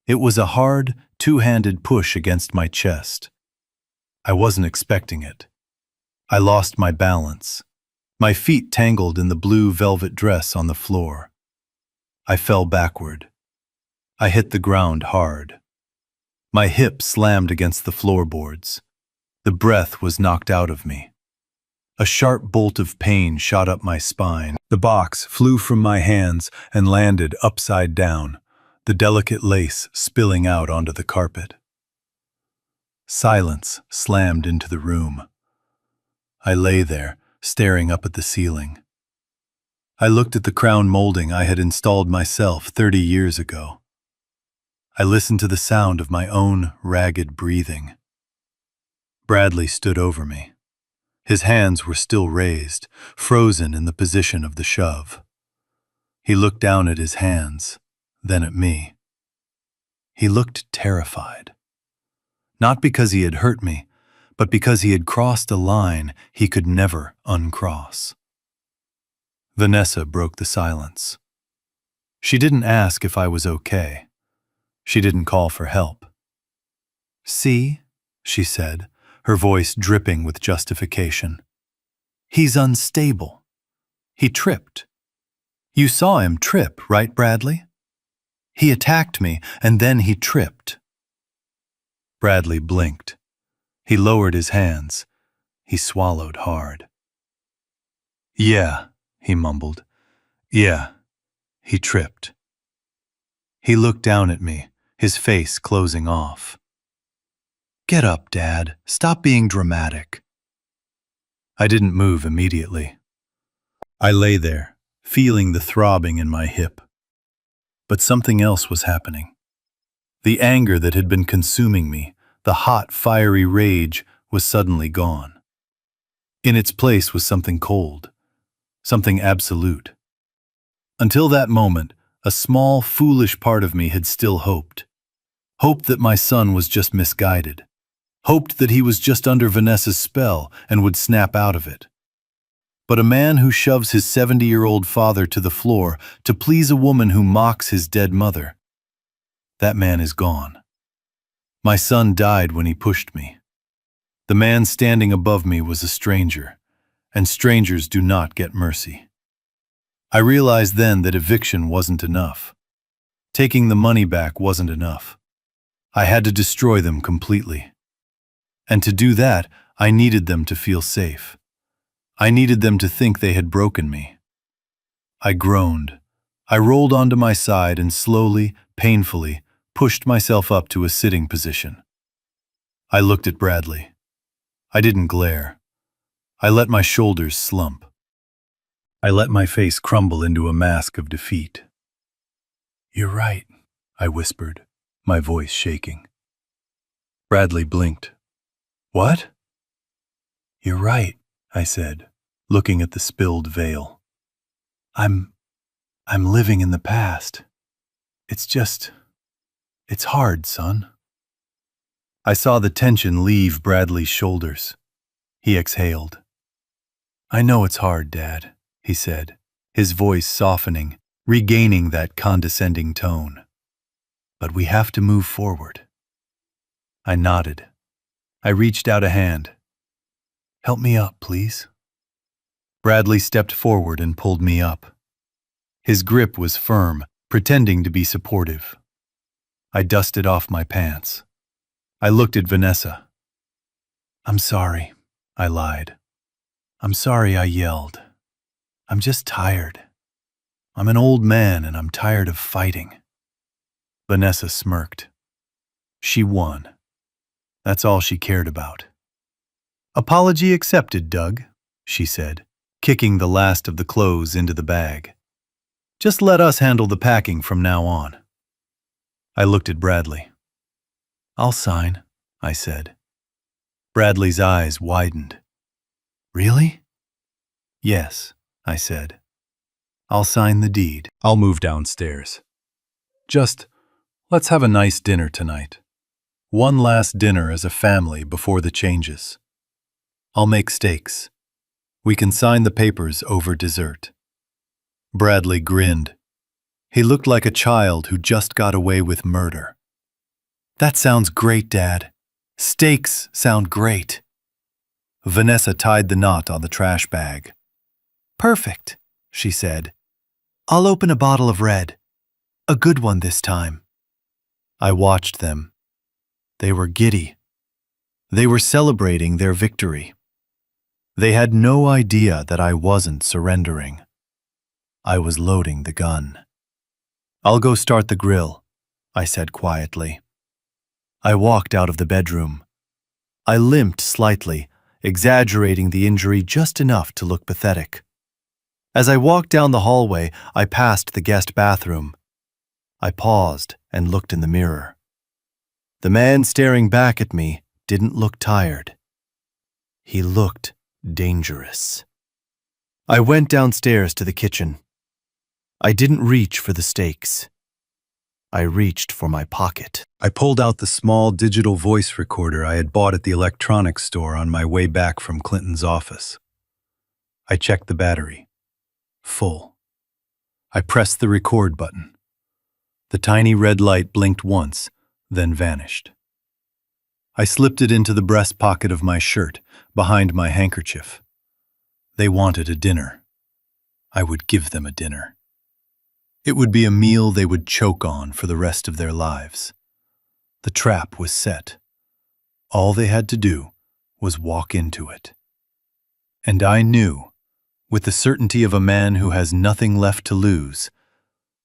It was a hard, two-handed push against my chest. I wasn't expecting it. I lost my balance. My feet tangled in the blue velvet dress on the floor. I fell backward. I hit the ground hard. My hip slammed against the floorboards. The breath was knocked out of me. A sharp bolt of pain shot up my spine. The box flew from my hands and landed upside down, the delicate lace spilling out onto the carpet. Silence slammed into the room. I lay there, staring up at the ceiling. I looked at the crown molding I had installed myself 30 years ago. I listened to the sound of my own ragged breathing. Bradley stood over me. His hands were still raised, frozen in the position of the shove. He looked down at his hands, then at me. He looked terrified. Not because he had hurt me, but because he had crossed a line he could never uncross. Vanessa broke the silence. She didn't ask if I was okay. She didn't call for help. "See," she said, her voice dripping with justification. "He's unstable. He tripped. You saw him trip, right, Bradley? He attacked me, and then he tripped." Bradley blinked. He lowered his hands. He swallowed hard. "Yeah," he mumbled. "Yeah, he tripped." He looked down at me, his face closing off. "Get up, Dad. Stop being dramatic." I didn't move immediately. I lay there, feeling the throbbing in my hip. But something else was happening. The anger that had been consuming me, the hot, fiery rage, was suddenly gone. In its place was something cold, something absolute. Until that moment, a small, foolish part of me had still hoped. Hoped that my son was just misguided. Hoped that he was just under Vanessa's spell and would snap out of it. But a man who shoves his 70-year-old father to the floor to please a woman who mocks his dead mother. That man is gone. My son died when he pushed me. The man standing above me was a stranger, and strangers do not get mercy. I realized then that eviction wasn't enough. Taking the money back wasn't enough. I had to destroy them completely. And to do that, I needed them to feel safe. I needed them to think they had broken me. I groaned. I rolled onto my side and slowly, painfully, pushed myself up to a sitting position. I looked at Bradley. I didn't glare. I let my shoulders slump. I let my face crumble into a mask of defeat. "You're right," I whispered, my voice shaking. Bradley blinked. "What?" "You're right," I said, looking at the spilled veil. I'm living in the past. It's hard, son." I saw the tension leave Bradley's shoulders. He exhaled. "I know it's hard, Dad," he said, his voice softening, regaining that condescending tone. "But we have to move forward." I nodded. I reached out a hand. "Help me up, please." Bradley stepped forward and pulled me up. His grip was firm, pretending to be supportive. I dusted off my pants. I looked at Vanessa. "I'm sorry," I lied. "I'm sorry I yelled. I'm just tired. I'm an old man and I'm tired of fighting." Vanessa smirked. She won. That's all she cared about. "Apology accepted, Doug," she said, kicking the last of the clothes into the bag. "Just let us handle the packing from now on." I looked at Bradley. "I'll sign," I said. Bradley's eyes widened. "Really?" "Yes," I said. "I'll sign the deed." "I'll move downstairs. Just, let's have a nice dinner tonight. One last dinner as a family before the changes. I'll make steaks. We can sign the papers over dessert." Bradley grinned. He looked like a child who just got away with murder. "That sounds great, Dad. Steaks sound great." Vanessa tied the knot on the trash bag. "Perfect," she said. "I'll open a bottle of red. A good one this time." I watched them. They were giddy. They were celebrating their victory. They had no idea that I wasn't surrendering. I was loading the gun. "I'll go start the grill," I said quietly. I walked out of the bedroom. I limped slightly, exaggerating the injury just enough to look pathetic. As I walked down the hallway, I passed the guest bathroom. I paused and looked in the mirror. The man staring back at me didn't look tired. He looked dangerous. I went downstairs to the kitchen. I didn't reach for the steaks. I reached for my pocket. I pulled out the small digital voice recorder I had bought at the electronics store on my way back from Clinton's office. I checked the battery. Full. I pressed the record button. The tiny red light blinked once, then vanished. I slipped it into the breast pocket of my shirt, behind my handkerchief. They wanted a dinner. I would give them a dinner. It would be a meal they would choke on for the rest of their lives. The trap was set. All they had to do was walk into it. And I knew, with the certainty of a man who has nothing left to lose,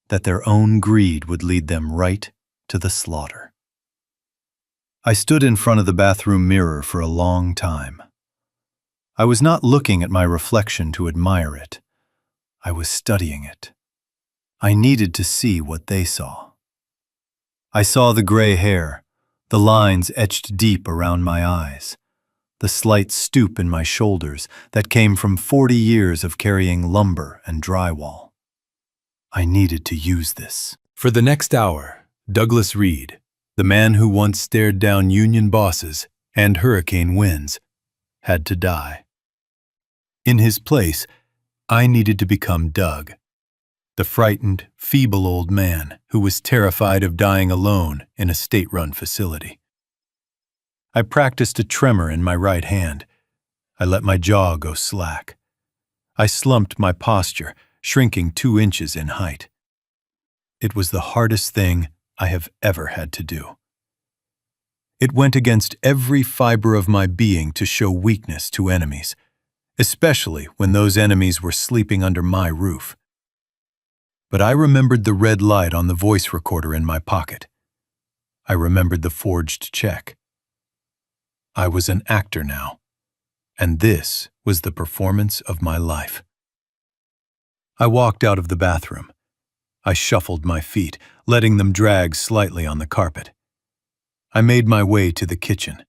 that their own greed would lead them right to the slaughter. I stood in front of the bathroom mirror for a long time. I was not looking at my reflection to admire it. I was studying it. I needed to see what they saw. I saw the gray hair, the lines etched deep around my eyes, the slight stoop in my shoulders that came from 40 years of carrying lumber and drywall. I needed to use this. For the next hour, Douglas Reed, the man who once stared down union bosses and hurricane winds, had to die. In his place, I needed to become Doug. the frightened, feeble old man who was terrified of dying alone in a state-run facility. I practiced a tremor in my right hand. I let my jaw go slack. I slumped my posture, shrinking 2 inches in height. It was the hardest thing I have ever had to do. It went against every fiber of my being to show weakness to enemies, especially when those enemies were sleeping under my roof. But I remembered the red light on the voice recorder in my pocket. I remembered the forged check. I was an actor now, and this was the performance of my life. I walked out of the bathroom. I shuffled my feet, letting them drag slightly on the carpet. I made my way to the kitchen.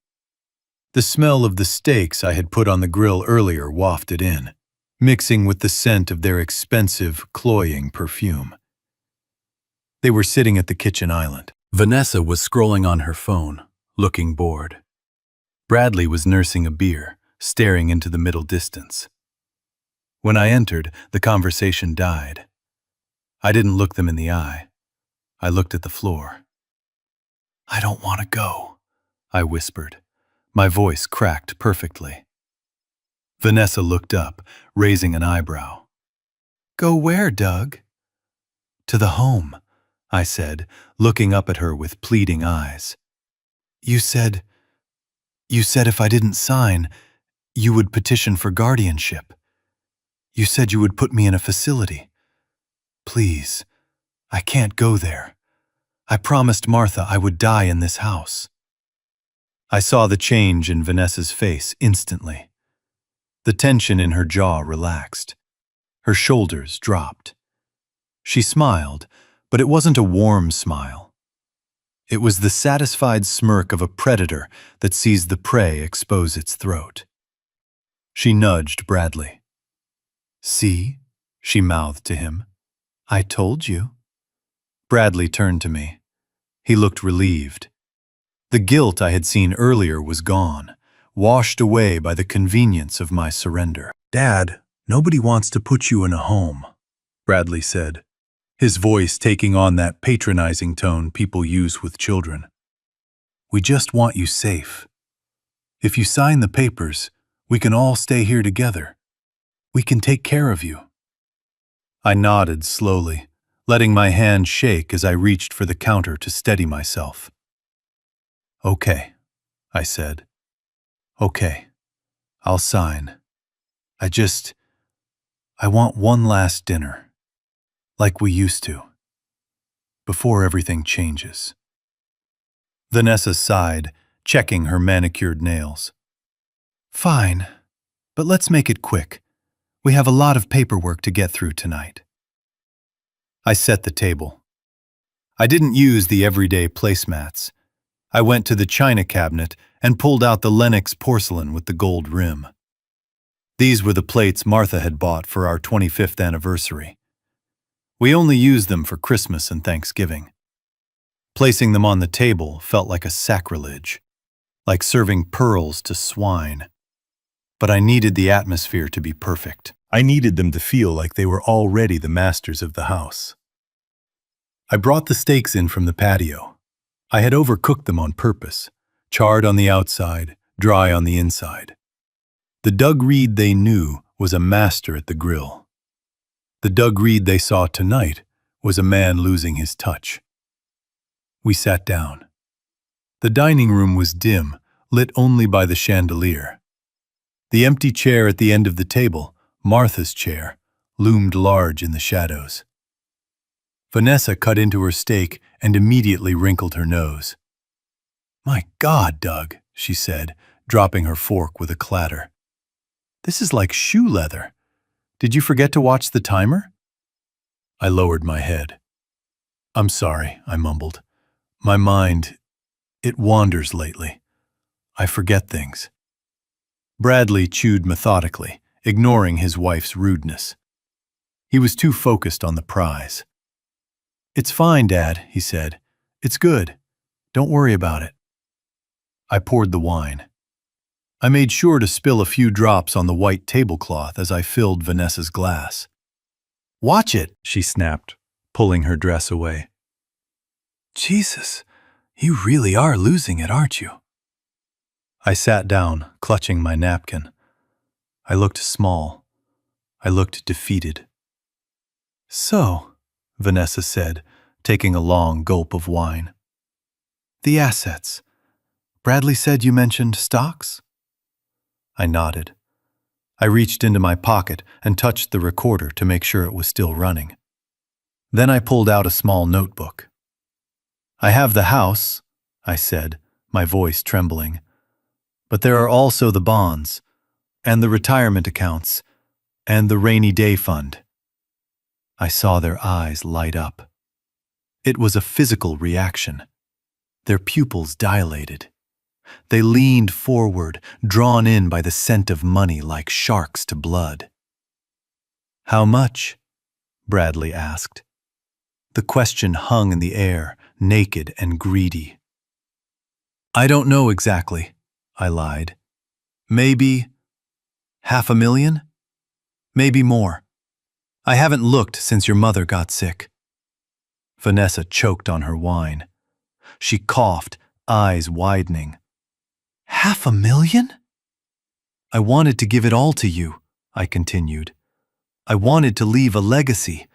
The smell of the steaks I had put on the grill earlier wafted in, mixing with the scent of their expensive, cloying perfume. They were sitting at the kitchen island. Vanessa was scrolling on her phone, looking bored. Bradley was nursing a beer, staring into the middle distance. When I entered, the conversation died. I didn't look them in the eye. I looked at the floor. "I don't want to go," I whispered. My voice cracked perfectly. Vanessa looked up, raising an eyebrow. "Go where, Doug?" "To the home," I said, looking up at her with pleading eyes. You said if I didn't sign, you would petition for guardianship. You said you would put me in a facility. Please, I can't go there. I promised Martha I would die in this house." I saw the change in Vanessa's face instantly. The tension in her jaw relaxed. Her shoulders dropped. She smiled, but it wasn't a warm smile. It was the satisfied smirk of a predator that sees the prey expose its throat. She nudged Bradley. "See?" she mouthed to him. "I told you." Bradley turned to me. He looked relieved. The guilt I had seen earlier was gone, washed away by the convenience of my surrender. "Dad, nobody wants to put you in a home," Bradley said, his voice taking on that patronizing tone people use with children. "We just want you safe. If you sign the papers, we can all stay here together. We can take care of you." I nodded slowly, letting my hand shake as I reached for the counter to steady myself. "Okay," I said. "Okay, I'll sign. I want one last dinner, like we used to, before everything changes." Vanessa sighed, checking her manicured nails. "Fine, but let's make it quick. We have a lot of paperwork to get through tonight." I set the table. I didn't use the everyday placemats. I went to the china cabinet and pulled out the Lenox porcelain with the gold rim. These were the plates Martha had bought for our 25th anniversary. We only used them for Christmas and Thanksgiving. Placing them on the table felt like a sacrilege, like serving pearls to swine. But I needed the atmosphere to be perfect. I needed them to feel like they were already the masters of the house. I brought the steaks in from the patio. I had overcooked them on purpose, charred on the outside, dry on the inside. The Doug Reed they knew was a master at the grill. The Doug Reed they saw tonight was a man losing his touch. We sat down. The dining room was dim, lit only by the chandelier. The empty chair at the end of the table, Martha's chair, loomed large in the shadows. Vanessa cut into her steak and immediately wrinkled her nose. "My God, Doug," she said, dropping her fork with a clatter. "This is like shoe leather. Did you forget to watch the timer?" I lowered my head. "I'm sorry," I mumbled. "My mind, it wanders lately. I forget things." Bradley chewed methodically, ignoring his wife's rudeness. He was too focused on the prize. "It's fine, Dad," he said. "It's good. Don't worry about it." I poured the wine. I made sure to spill a few drops on the white tablecloth as I filled Vanessa's glass. Watch it, she snapped, pulling her dress away. Jesus, you really are losing it, aren't you? I sat down, clutching my napkin. I looked small. I looked defeated. So, Vanessa said, taking a long gulp of wine. The assets. Bradley said you mentioned stocks? I nodded. I reached into my pocket and touched the recorder to make sure it was still running. Then I pulled out a small notebook. I have the house, I said, my voice trembling. But there are also the bonds, and the retirement accounts, and the rainy day fund. I saw their eyes light up. It was a physical reaction. Their pupils dilated. They leaned forward, drawn in by the scent of money like sharks to blood. How much? Bradley asked. The question hung in the air, naked and greedy. I don't know exactly, I lied. Maybe $500,000? Maybe more. I haven't looked since your mother got sick. Vanessa choked on her wine. She coughed, eyes widening. $500,000? I wanted to give it all to you, I continued. I wanted to leave a legacy.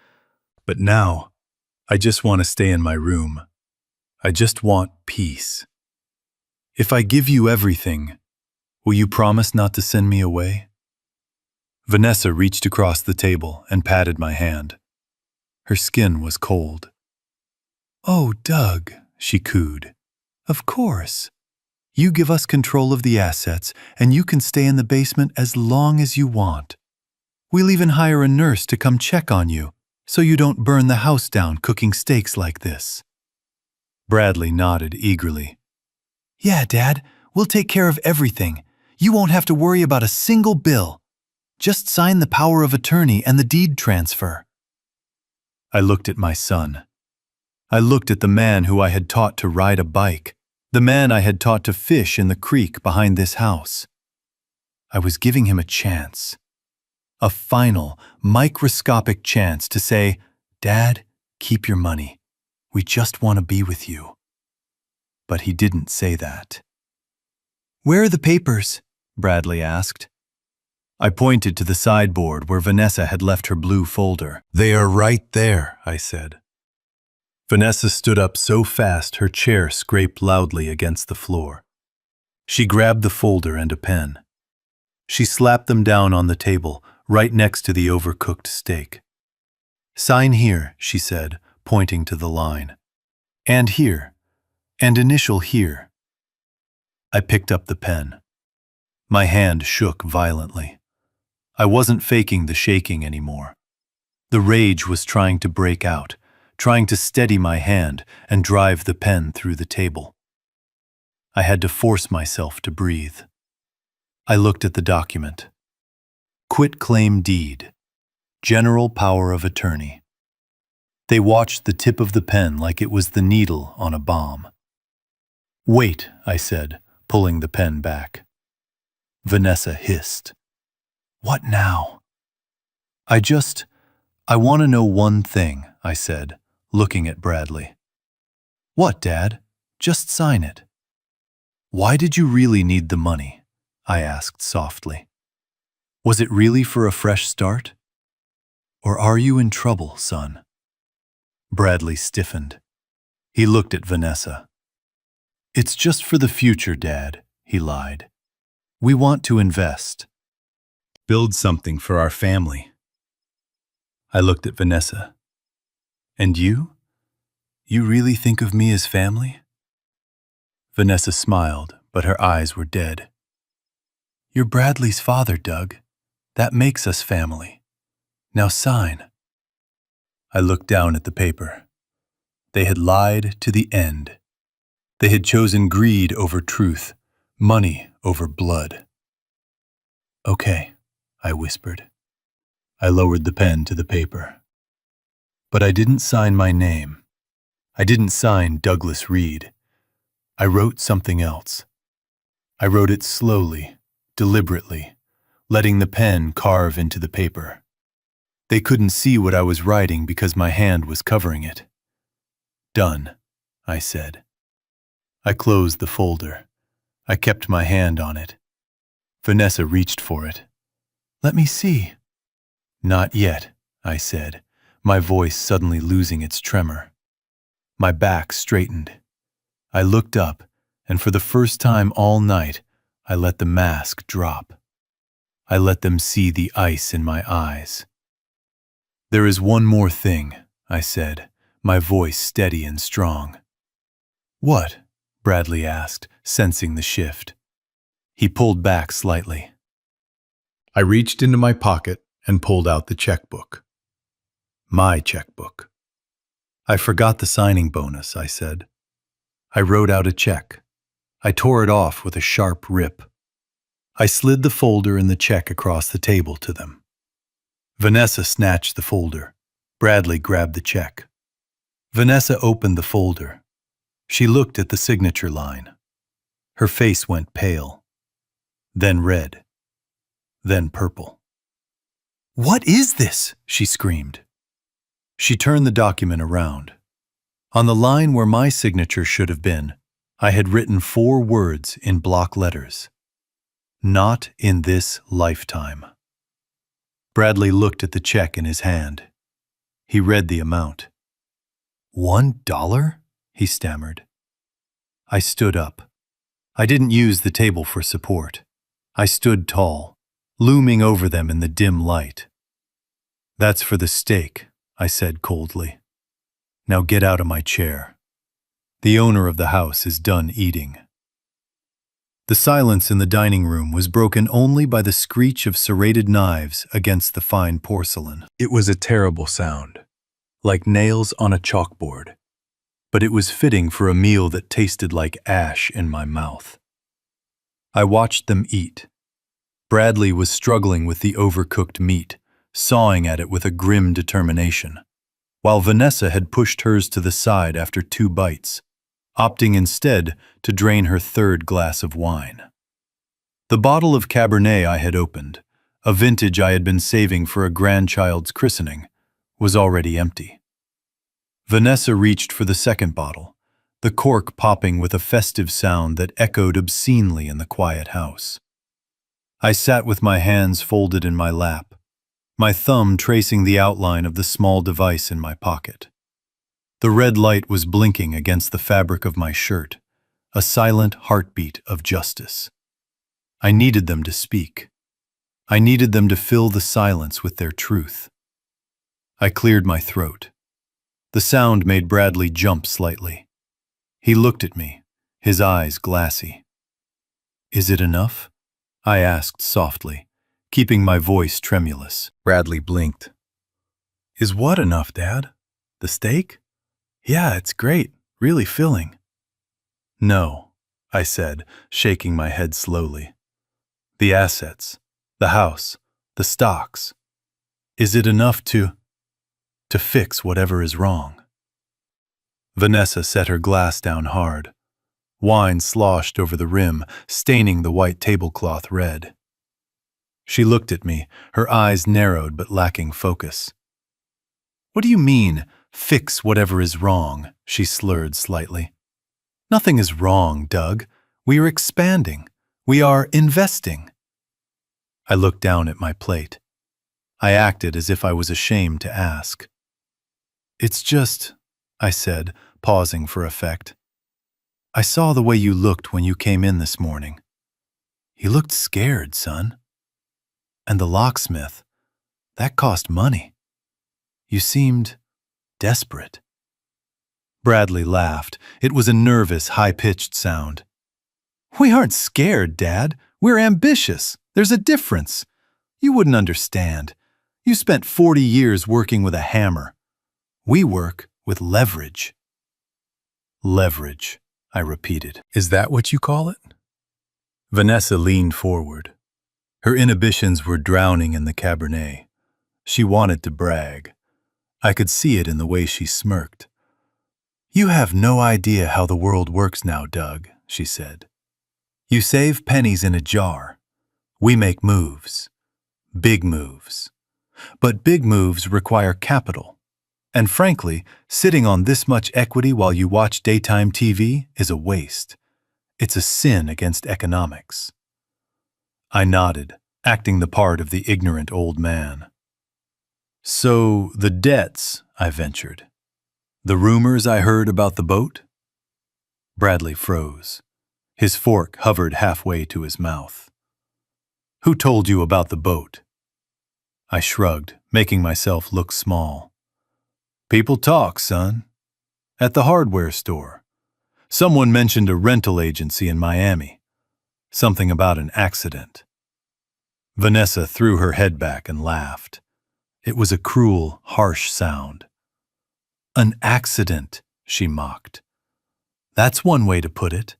But now, I just want to stay in my room. I just want peace. If I give you everything, will you promise not to send me away? Vanessa reached across the table and patted my hand. Her skin was cold. Oh, Doug, she cooed. Of course. You give us control of the assets, and you can stay in the basement as long as you want. We'll even hire a nurse to come check on you, so you don't burn the house down cooking steaks like this. Bradley nodded eagerly. Yeah, Dad, we'll take care of everything. You won't have to worry about a single bill. Just sign the power of attorney and the deed transfer. I looked at my son. I looked at the man who I had taught to ride a bike, the man I had taught to fish in the creek behind this house. I was giving him a chance. A final, microscopic chance to say, Dad, keep your money. We just want to be with you. But he didn't say that. Where are the papers? Bradley asked. I pointed to the sideboard where Vanessa had left her blue folder. They are right there, I said. Vanessa stood up so fast her chair scraped loudly against the floor. She grabbed the folder and a pen. She slapped them down on the table, right next to the overcooked steak. Sign here, she said, pointing to the line. And here. And initial here. I picked up the pen. My hand shook violently. I wasn't faking the shaking anymore. The rage was trying to break out, trying to steady my hand and drive the pen through the table. I had to force myself to breathe. I looked at the document. Quitclaim deed. General power of attorney. They watched the tip of the pen like it was the needle on a bomb. Wait, I said, pulling the pen back. Vanessa hissed. What now? I want to know one thing, I said, looking at Bradley. What, Dad? Just sign it. Why did you really need the money? I asked softly. Was it really for a fresh start? Or are you in trouble, son? Bradley stiffened. He looked at Vanessa. It's just for the future, Dad, he lied. We want to invest. Build something for our family. I looked at Vanessa. And you? You really think of me as family? Vanessa smiled, but her eyes were dead. You're Bradley's father, Doug. That makes us family. Now sign. I looked down at the paper. They had lied to the end. They had chosen greed over truth, money over blood. Okay, I whispered. I lowered the pen to the paper. But I didn't sign my name. I didn't sign Douglas Reed. I wrote something else. I wrote it slowly, deliberately, letting the pen carve into the paper. They couldn't see what I was writing because my hand was covering it. "Done," I said. I closed the folder. I kept my hand on it. Vanessa reached for it. "Let me see." "Not yet," I said, my voice suddenly losing its tremor. My back straightened. I looked up, and for the first time all night, I let the mask drop. I let them see the ice in my eyes. "There is one more thing," I said, my voice steady and strong. "What?" Bradley asked, sensing the shift. He pulled back slightly. I reached into my pocket and pulled out the checkbook. My checkbook. "I forgot the signing bonus," I said. I wrote out a check. I tore it off with a sharp rip. I slid the folder and the check across the table to them. Vanessa snatched the folder. Bradley grabbed the check. Vanessa opened the folder. She looked at the signature line. Her face went pale, then red, then purple. "What is this?" she screamed. She turned the document around. On the line where my signature should have been, I had written 4 words in block letters. "Not in this lifetime." Bradley looked at the check in his hand. He read the amount. $1? He stammered. I stood up. I didn't use the table for support. I stood tall, looming over them in the dim light. "That's for the steak," I said coldly. "Now get out of my chair. The owner of the house is done eating." The silence in the dining room was broken only by the screech of serrated knives against the fine porcelain. It was a terrible sound, like nails on a chalkboard, but it was fitting for a meal that tasted like ash in my mouth. I watched them eat. Bradley was struggling with the overcooked meat, sawing at it with a grim determination, while Vanessa had pushed hers to the side after 2 bites, opting instead to drain her 3rd glass of wine. The bottle of Cabernet I had opened, a vintage I had been saving for a grandchild's christening, was already empty. Vanessa reached for the 2nd bottle, the cork popping with a festive sound that echoed obscenely in the quiet house. I sat with my hands folded in my lap, my thumb tracing the outline of the small device in my pocket. The red light was blinking against the fabric of my shirt, a silent heartbeat of justice. I needed them to speak. I needed them to fill the silence with their truth. I cleared my throat. The sound made Bradley jump slightly. He looked at me, his eyes glassy. "Is it enough?" I asked softly, keeping my voice tremulous. Bradley blinked. "Is what enough, Dad? The steak? Yeah, it's great, really filling." "No," I said, shaking my head slowly. "The assets, the house, the stocks. Is it enough to fix whatever is wrong?" Vanessa set her glass down hard. Wine sloshed over the rim, staining the white tablecloth red. She looked at me, her eyes narrowed but lacking focus. "What do you mean, fix whatever is wrong?" she slurred slightly. "Nothing is wrong, Doug. We are expanding. We are investing." I looked down at my plate. I acted as if I was ashamed to ask. "It's just," I said, pausing for effect. "I saw the way you looked when you came in this morning. You looked scared, son. And the locksmith, that cost money. You seemed desperate." Bradley laughed. It was a nervous, high-pitched sound. "We aren't scared, Dad. We're ambitious. There's a difference. You wouldn't understand. You spent 40 years working with a hammer. We work with leverage." "Leverage," I repeated. "Is that what you call it?" Vanessa leaned forward. Her inhibitions were drowning in the Cabernet. She wanted to brag. I could see it in the way she smirked. "You have no idea how the world works now, Doug," she said. "You save pennies in a jar. We make moves. Big moves. But big moves require capital. And frankly, sitting on this much equity while you watch daytime TV is a waste. It's a sin against economics. I nodded, acting the part of the ignorant old man. So, the debts, I ventured. The rumors I heard about the boat? Bradley froze. His fork hovered halfway to his mouth. Who told you about the boat? I shrugged, making myself look small. People talk, son. At the hardware store. Someone mentioned a rental agency in Miami. Something about an accident. Vanessa threw her head back and laughed. It was a cruel, harsh sound. An accident, she mocked. That's one way to put it.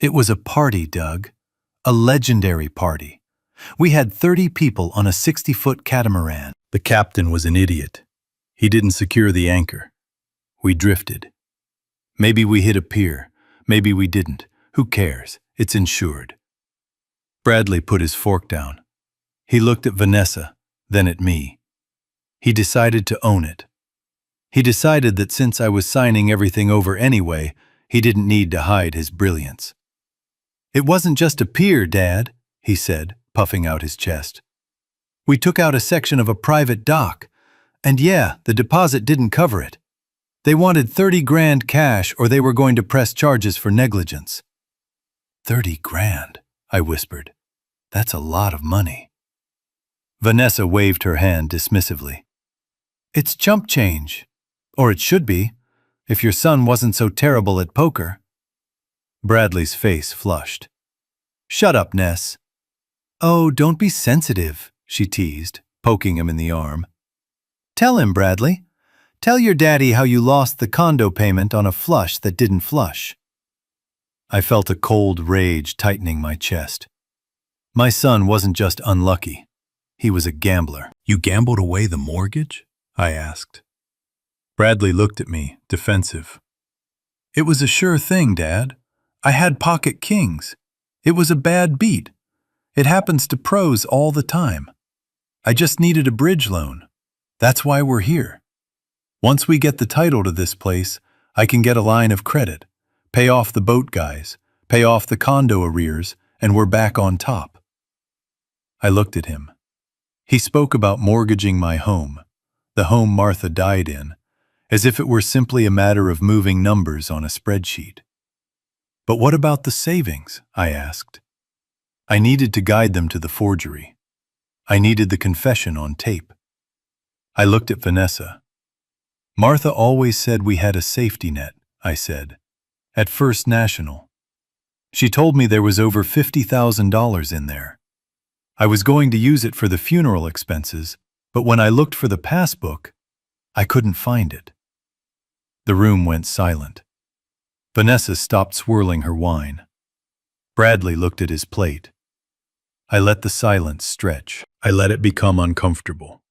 It was a party, Doug. A legendary party. We had 30 people on a 60-foot catamaran. The captain was an idiot. He didn't secure the anchor. We drifted. Maybe we hit a pier. Maybe we didn't. Who cares? It's insured. Bradley put his fork down. He looked at Vanessa, then at me. He decided to own it. He decided that since I was signing everything over anyway, he didn't need to hide his brilliance. It wasn't just a pier, Dad, he said, puffing out his chest. We took out a section of a private dock, and yeah, the deposit didn't cover it. They wanted 30 grand cash or they were going to press charges for negligence. 30 grand, I whispered. That's a lot of money. Vanessa waved her hand dismissively. It's chump change. Or it should be, if your son wasn't so terrible at poker. Bradley's face flushed. Shut up, Ness. Oh, don't be sensitive, she teased, poking him in the arm. Tell him, Bradley. Tell your daddy how you lost the condo payment on a flush that didn't flush. I felt a cold rage tightening my chest. My son wasn't just unlucky. He was a gambler. You gambled away the mortgage? I asked. Bradley looked at me, defensive. It was a sure thing, Dad. I had pocket kings. It was a bad beat. It happens to pros all the time. I just needed a bridge loan. That's why we're here. Once we get the title to this place, I can get a line of credit, pay off the boat guys, pay off the condo arrears, and we're back on top. I looked at him. He spoke about mortgaging my home, the home Martha died in, as if it were simply a matter of moving numbers on a spreadsheet. But what about the savings? I asked. I needed to guide them to the forgery. I needed the confession on tape. I looked at Vanessa. Martha always said we had a safety net, I said, at First National. She told me there was over $50,000 in there. I was going to use it for the funeral expenses, but when I looked for the passbook, I couldn't find it. The room went silent. Vanessa stopped swirling her wine. Bradley looked at his plate. I let the silence stretch. I let it become uncomfortable.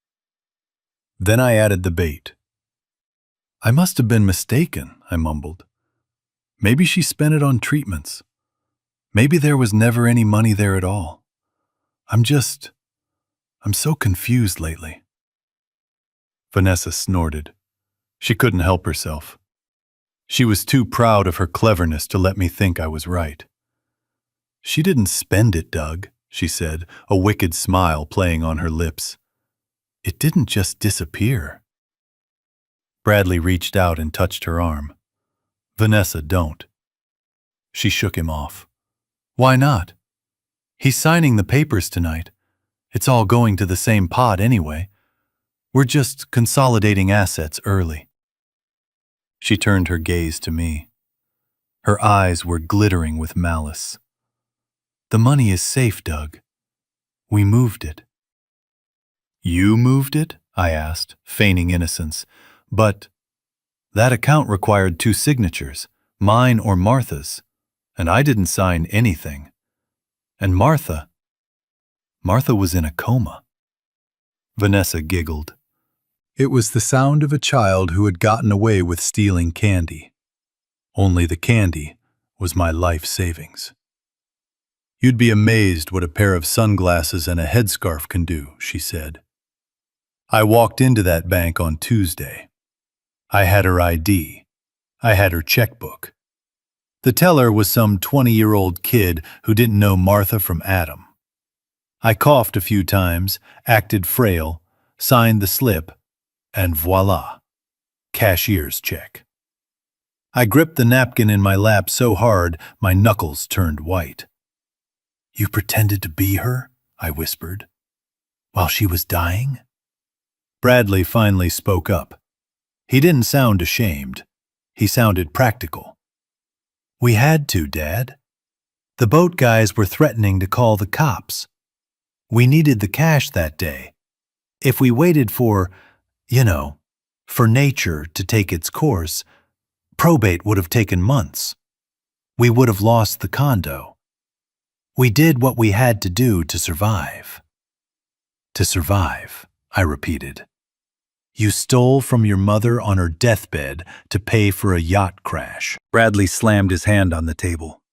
Then I added the bait. I must have been mistaken, I mumbled. Maybe she spent it on treatments. Maybe there was never any money there at all. I'm so confused lately. Vanessa snorted. She couldn't help herself. She was too proud of her cleverness to let me think I was right. She didn't spend it, Doug, she said, a wicked smile playing on her lips. It didn't just disappear. Bradley reached out and touched her arm. Vanessa, don't. She shook him off. Why not? He's signing the papers tonight. It's all going to the same pot anyway. We're just consolidating assets early. She turned her gaze to me. Her eyes were glittering with malice. The money is safe, Doug. We moved it. You moved it? I asked, feigning innocence. But that account required 2 signatures, mine or Martha's, and I didn't sign anything. And Martha was in a coma. Vanessa giggled. It was the sound of a child who had gotten away with stealing candy. Only the candy was my life savings. You'd be amazed what a pair of sunglasses and a headscarf can do, she said. I walked into that bank on Tuesday. I had her ID. I had her checkbook. The teller was some 20-year-old kid who didn't know Martha from Adam. I coughed a few times, acted frail, signed the slip, and voila, cashier's check. I gripped the napkin in my lap so hard my knuckles turned white. "You pretended to be her?" I whispered. "While she was dying?" Bradley finally spoke up. He didn't sound ashamed. He sounded practical. "We had to, Dad. The boat guys were threatening to call the cops. We needed the cash that day. If we waited for nature to take its course, probate would have taken months. We would have lost the condo. We did what we had to do to survive." "To survive," I repeated. "You stole from your mother on her deathbed to pay for a yacht crash." Bradley slammed his hand on the table.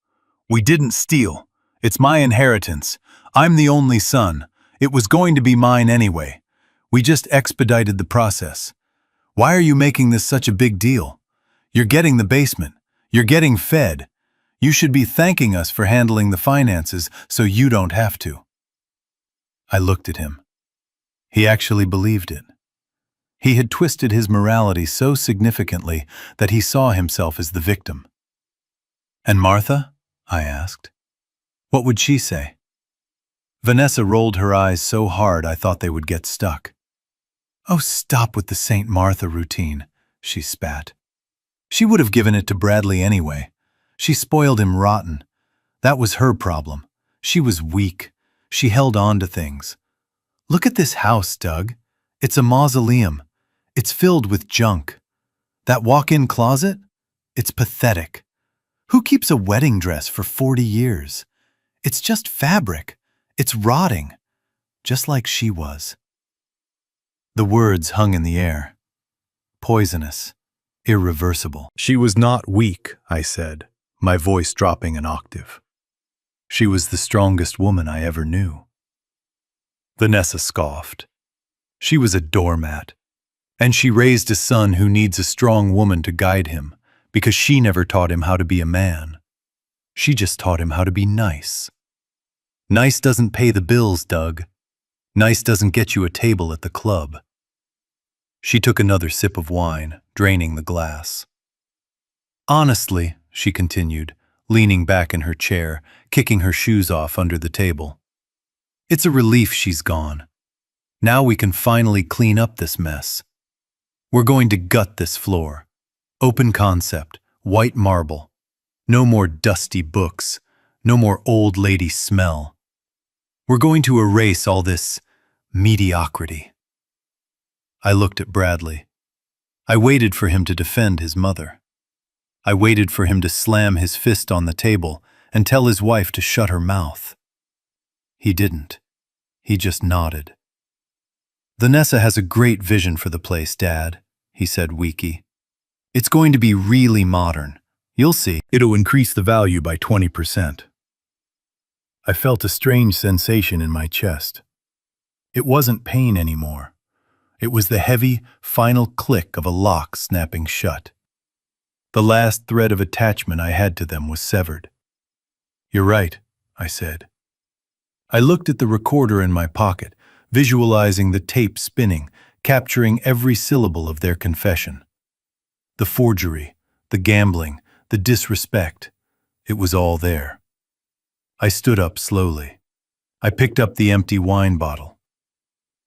"We didn't steal. It's my inheritance. I'm the only son. It was going to be mine anyway. We just expedited the process. Why are you making this such a big deal? You're getting the basement. You're getting fed. You should be thanking us for handling the finances so you don't have to." I looked at him. He actually believed it. He had twisted his morality so significantly that he saw himself as the victim. "And Martha?" I asked. "What would she say?" Vanessa rolled her eyes so hard I thought they would get stuck. "Oh, stop with the St. Martha routine," she spat. "She would have given it to Bradley anyway. She spoiled him rotten. That was her problem. She was weak. She held on to things. Look at this house, Doug. It's a mausoleum. It's filled with junk. That walk-in closet? It's pathetic. Who keeps a wedding dress for 40 years? It's just fabric. It's rotting. Just like she was." The words hung in the air. Poisonous. Irreversible. "She was not weak," I said, my voice dropping an octave. "She was the strongest woman I ever knew." Vanessa scoffed. "She was a doormat. And she raised a son who needs a strong woman to guide him, because she never taught him how to be a man. She just taught him how to be nice. Nice doesn't pay the bills, Doug. Nice doesn't get you a table at the club." She took another sip of wine, draining the glass. "Honestly," she continued, leaning back in her chair, kicking her shoes off under the table, "it's a relief she's gone. Now we can finally clean up this mess. We're going to gut this floor. Open concept, white marble. No more dusty books. No more old lady smell. We're going to erase all this mediocrity." I looked at Bradley. I waited for him to defend his mother. I waited for him to slam his fist on the table and tell his wife to shut her mouth. He didn't. He just nodded. "Vanessa has a great vision for the place, Dad," he said weakly. "It's going to be really modern. You'll see. It'll increase the value by 20%. I felt a strange sensation in my chest. It wasn't pain anymore. It was the heavy, final click of a lock snapping shut. The last thread of attachment I had to them was severed. "You're right," I said. I looked at the recorder in my pocket, visualizing the tape spinning, capturing every syllable of their confession. The forgery, the gambling, the disrespect, it was all there. I stood up slowly. I picked up the empty wine bottle.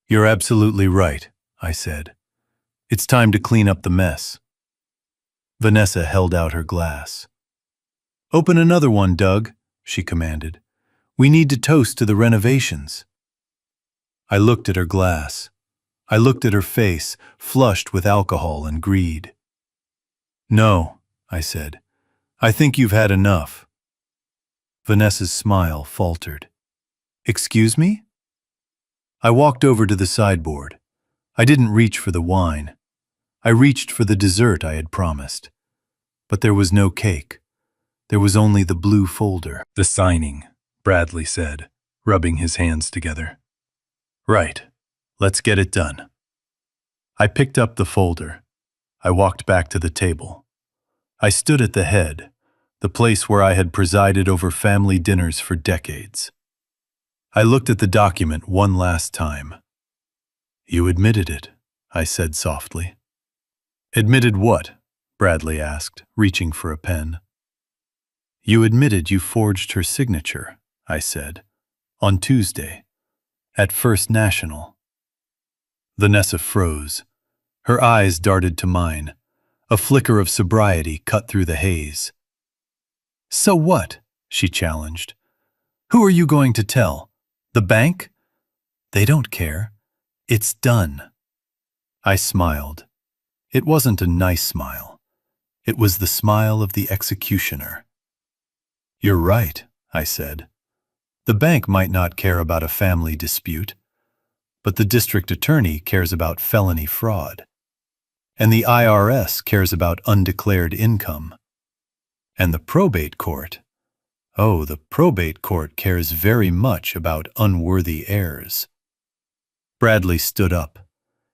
"You're absolutely right," I said. "It's time to clean up the mess." Vanessa held out her glass. "Open another one, Doug," she commanded. "We need to toast to the renovations." I looked at her glass. I looked at her face, flushed with alcohol and greed. "No," I said. "I think you've had enough." Vanessa's smile faltered. "Excuse me?" I walked over to the sideboard. I didn't reach for the wine. I reached for the dessert I had promised. But there was no cake. There was only the blue folder. "The signing," Bradley said, rubbing his hands together. "Right. Let's get it done." I picked up the folder. I walked back to the table. I stood at the head, the place where I had presided over family dinners for decades. I looked at the document one last time. "You admitted it," I said softly. "Admitted what?" Bradley asked, reaching for a pen. "You admitted you forged her signature," I said, "on Tuesday, at First National." Vanessa froze. Her eyes darted to mine. A flicker of sobriety cut through the haze. "So what?" she challenged. "Who are you going to tell? The bank? They don't care. It's done." I smiled. It wasn't a nice smile. It was the smile of the executioner. "You're right," I said. "The bank might not care about a family dispute, but the district attorney cares about felony fraud. And the IRS cares about undeclared income. And the probate court, oh, the probate court cares very much about unworthy heirs." Bradley stood up.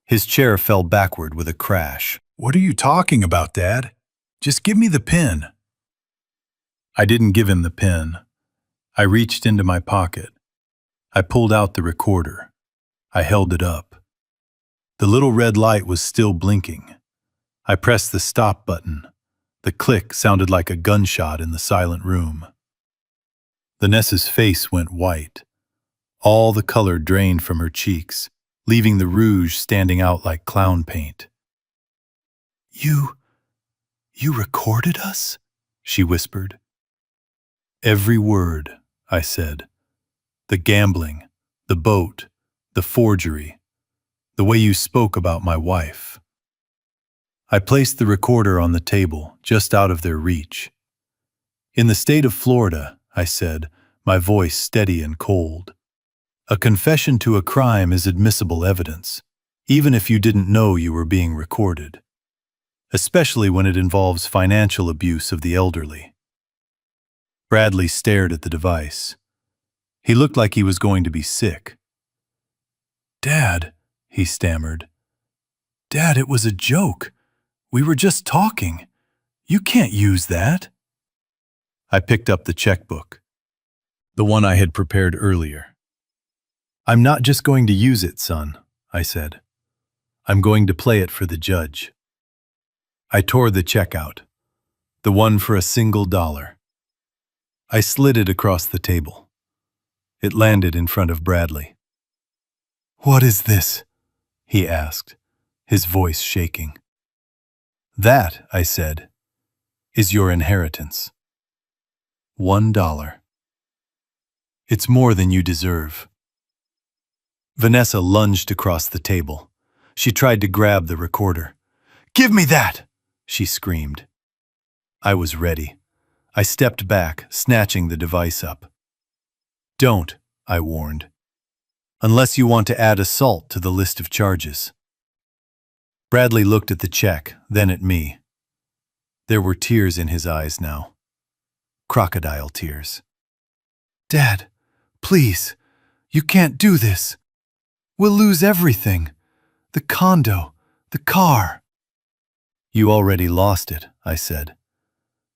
His chair fell backward with a crash. "What are you talking about, Dad? Just give me the pen." I didn't give him the pen. I reached into my pocket. I pulled out the recorder. I held it up. The little red light was still blinking. I pressed the stop button. The click sounded like a gunshot in the silent room. Vanessa's face went white. All the color drained from her cheeks, leaving the rouge standing out like clown paint. You recorded us?" she whispered. "Every word," I said. "The gambling, the boat, the forgery, the way you spoke about my wife." I placed the recorder on the table, just out of their reach. "In the state of Florida," I said, my voice steady and cold, "a confession to a crime is admissible evidence, even if you didn't know you were being recorded, especially when it involves financial abuse of the elderly." Bradley stared at the device. He looked like he was going to be sick. "Dad," he stammered. "Dad, it was a joke. We were just talking. You can't use that." I picked up the checkbook, the one I had prepared earlier. "I'm not just going to use it, son," I said. "I'm going to play it for the judge." I tore the check out, the one for $1. I slid it across the table. It landed in front of Bradley. "What is this?" he asked, his voice shaking. "That," I said, "is your inheritance. $1. It's more than you deserve." Vanessa lunged across the table. She tried to grab the recorder. "Give me that!" she screamed. I was ready. I stepped back, snatching the device up. "Don't," I warned, "unless you want to add assault to the list of charges." Bradley looked at the check, then at me. There were tears in his eyes now. Crocodile tears. "Dad, please, you can't do this. We'll lose everything. The condo, the car." "You already lost it," I said.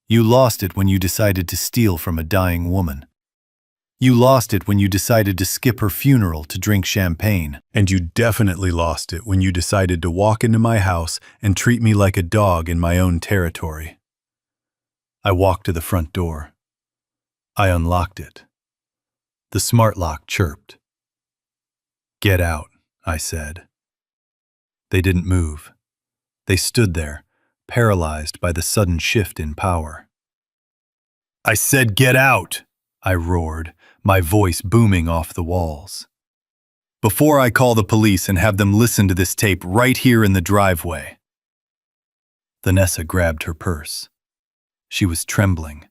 "You lost it when you decided to steal from a dying woman. You lost it when you decided to skip her funeral to drink champagne. And you definitely lost it when you decided to walk into my house and treat me like a dog in my own territory." I walked to the front door. I unlocked it. The smart lock chirped. "Get out," I said. They didn't move. They stood there, paralyzed by the sudden shift in power. "I said get out!" I roared, my voice booming off the walls. "Before I call the police and have them listen to this tape right here in the driveway." Vanessa grabbed her purse. She was trembling.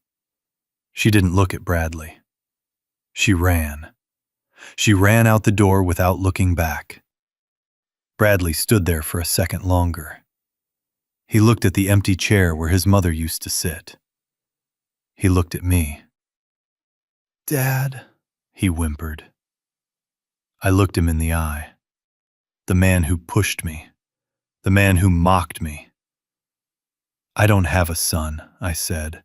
She didn't look at Bradley. She ran. She ran out the door without looking back. Bradley stood there for a second longer. He looked at the empty chair where his mother used to sit. He looked at me. "Dad," he whimpered. I looked him in the eye. The man who pushed me. the man who mocked me. "I don't have a son," I said.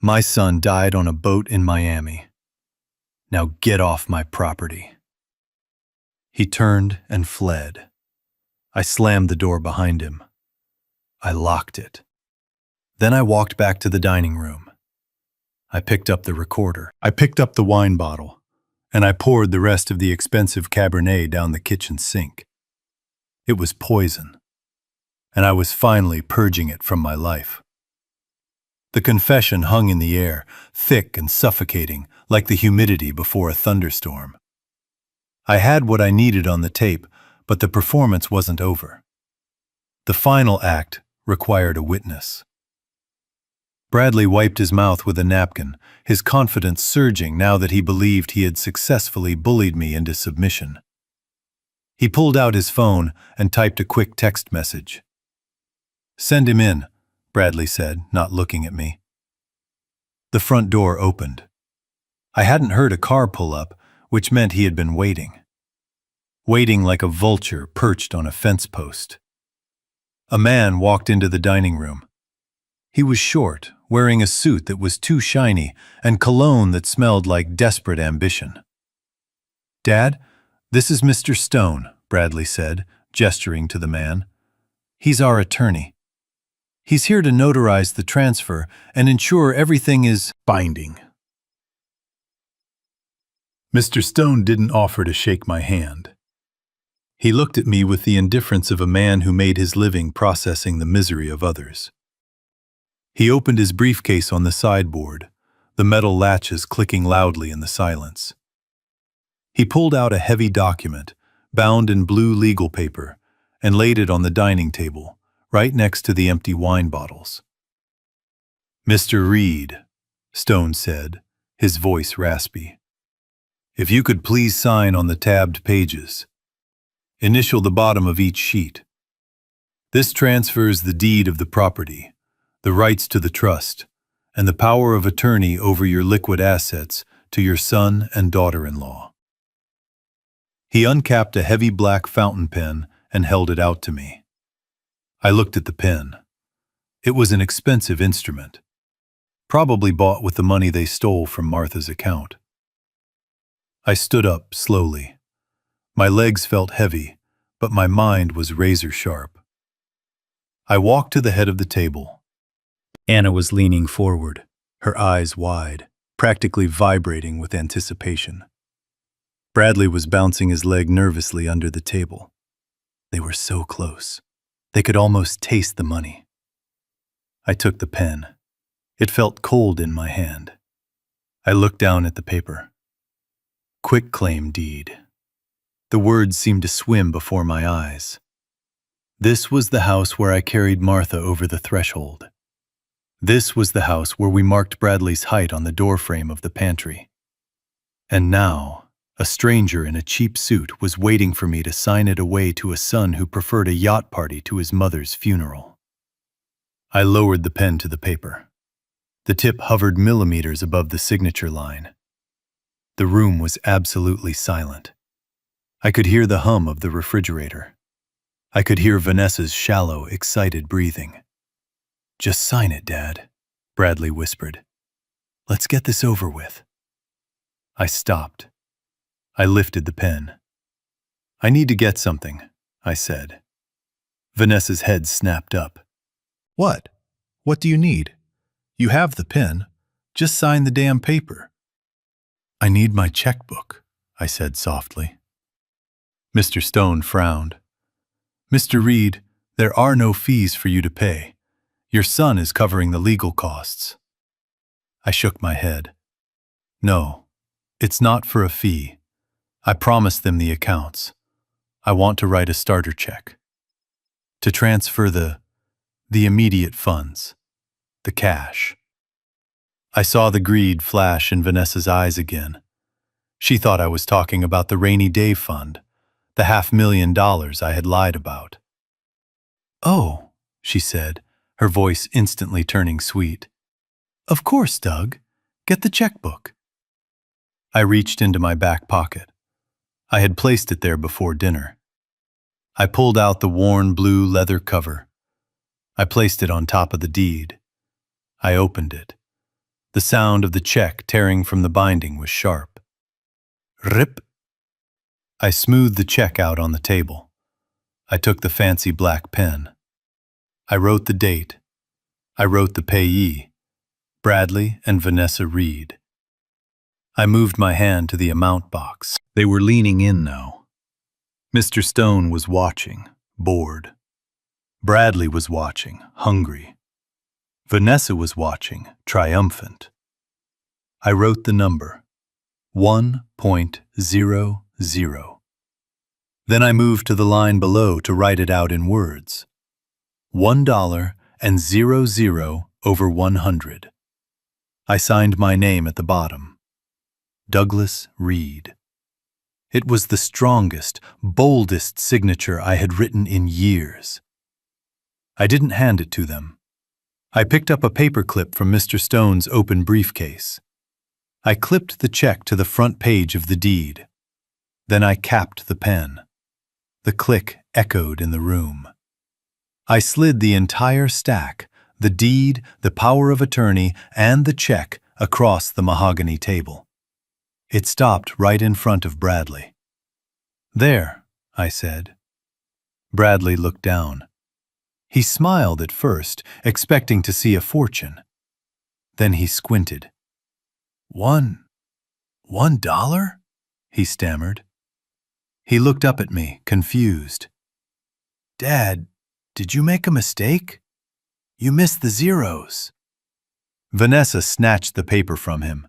"My son died on a boat in Miami. Now get off my property." He turned and fled. I slammed the door behind him. I locked it. Then I walked back to the dining room. I picked up the recorder. I picked up the wine bottle, and I poured the rest of the expensive Cabernet down the kitchen sink. It was poison, and I was finally purging it from my life. The confession hung in the air, thick and suffocating, like the humidity before a thunderstorm. I had what I needed on the tape, but the performance wasn't over. The final act required a witness. Bradley wiped his mouth with a napkin, his confidence surging now that he believed he had successfully bullied me into submission. He pulled out his phone and typed a quick text message. "Send him in," Bradley said, not looking at me. The front door opened. I hadn't heard a car pull up, which meant he had been waiting. Waiting like a vulture perched on a fence post. A man walked into the dining room. He was short, wearing a suit that was too shiny and cologne that smelled like desperate ambition. "Dad, this is Mr. Stone," Bradley said, gesturing to the man. "He's our attorney. He's here to notarize the transfer and ensure everything is binding." Mr. Stone didn't offer to shake my hand. He looked at me with the indifference of a man who made his living processing the misery of others. He opened his briefcase on the sideboard, the metal latches clicking loudly in the silence. He pulled out a heavy document, bound in blue legal paper, and laid it on the dining table, right next to the empty wine bottles. "Mr. Reed," Stone said, his voice raspy, "if you could please sign on the tabbed pages. Initial the bottom of each sheet. This transfers the deed of the property, the rights to the trust, and the power of attorney over your liquid assets to your son and daughter-in-law." He uncapped a heavy black fountain pen and held it out to me. I looked at the pen. It was an expensive instrument, probably bought with the money they stole from Martha's account. I stood up slowly. My legs felt heavy, but my mind was razor sharp. I walked to the head of the table. Anna was leaning forward, her eyes wide, practically vibrating with anticipation. Bradley was bouncing his leg nervously under the table. They were so close. They could almost taste the money. I took the pen. It felt cold in my hand. I looked down at the paper. Quitclaim deed. The words seemed to swim before my eyes. This was the house where I carried Martha over the threshold. This was the house where we marked Bradley's height on the doorframe of the pantry. And now, a stranger in a cheap suit was waiting for me to sign it away to a son who preferred a yacht party to his mother's funeral. I lowered the pen to the paper. The tip hovered millimeters above the signature line. The room was absolutely silent. I could hear the hum of the refrigerator. I could hear Vanessa's shallow, excited breathing. "Just sign it, Dad," Bradley whispered. "Let's get this over with." I stopped. I lifted the pen. "I need to get something," I said. Vanessa's head snapped up. "What? What do you need? You have the pen. Just sign the damn paper." "I need my checkbook," I said softly. Mr. Stone frowned. "Mr. Reed, there are no fees for you to pay. Your son is covering the legal costs." I shook my head. "No, it's not for a fee. I promised them the accounts. I want to write a starter check. To transfer the immediate funds, the cash." I saw the greed flash in Vanessa's eyes again. She thought I was talking about the rainy day fund, the $500,000 I had lied about. "Oh," she said, her voice instantly turning sweet. "Of course, Doug. Get the checkbook." I reached into my back pocket. I had placed it there before dinner. I pulled out the worn blue leather cover. I placed it on top of the deed. I opened it. The sound of the check tearing from the binding was sharp. Rip! I smoothed the check out on the table. I took the fancy black pen. I wrote the date. I wrote the payee, Bradley and Vanessa Reed. I moved my hand to the amount box. They were leaning in now. Mr. Stone was watching, bored. Bradley was watching, hungry. Vanessa was watching, triumphant. I wrote the number, 1.00. Then I moved to the line below to write it out in words. $1.00 over 100. I signed my name at the bottom. Douglas Reed. It was the strongest, boldest signature I had written in years. I didn't hand it to them. I picked up a paperclip from Mr. Stone's open briefcase. I clipped the check to the front page of the deed. Then I capped the pen. The click echoed in the room. I slid the entire stack, the deed, the power of attorney, and the check across the mahogany table. It stopped right in front of Bradley. "There," I said. Bradley looked down. He smiled at first, expecting to see a fortune. Then he squinted. $1? He stammered. He looked up at me, confused. "Dad, did you make a mistake? You missed the zeros." Vanessa snatched the paper from him.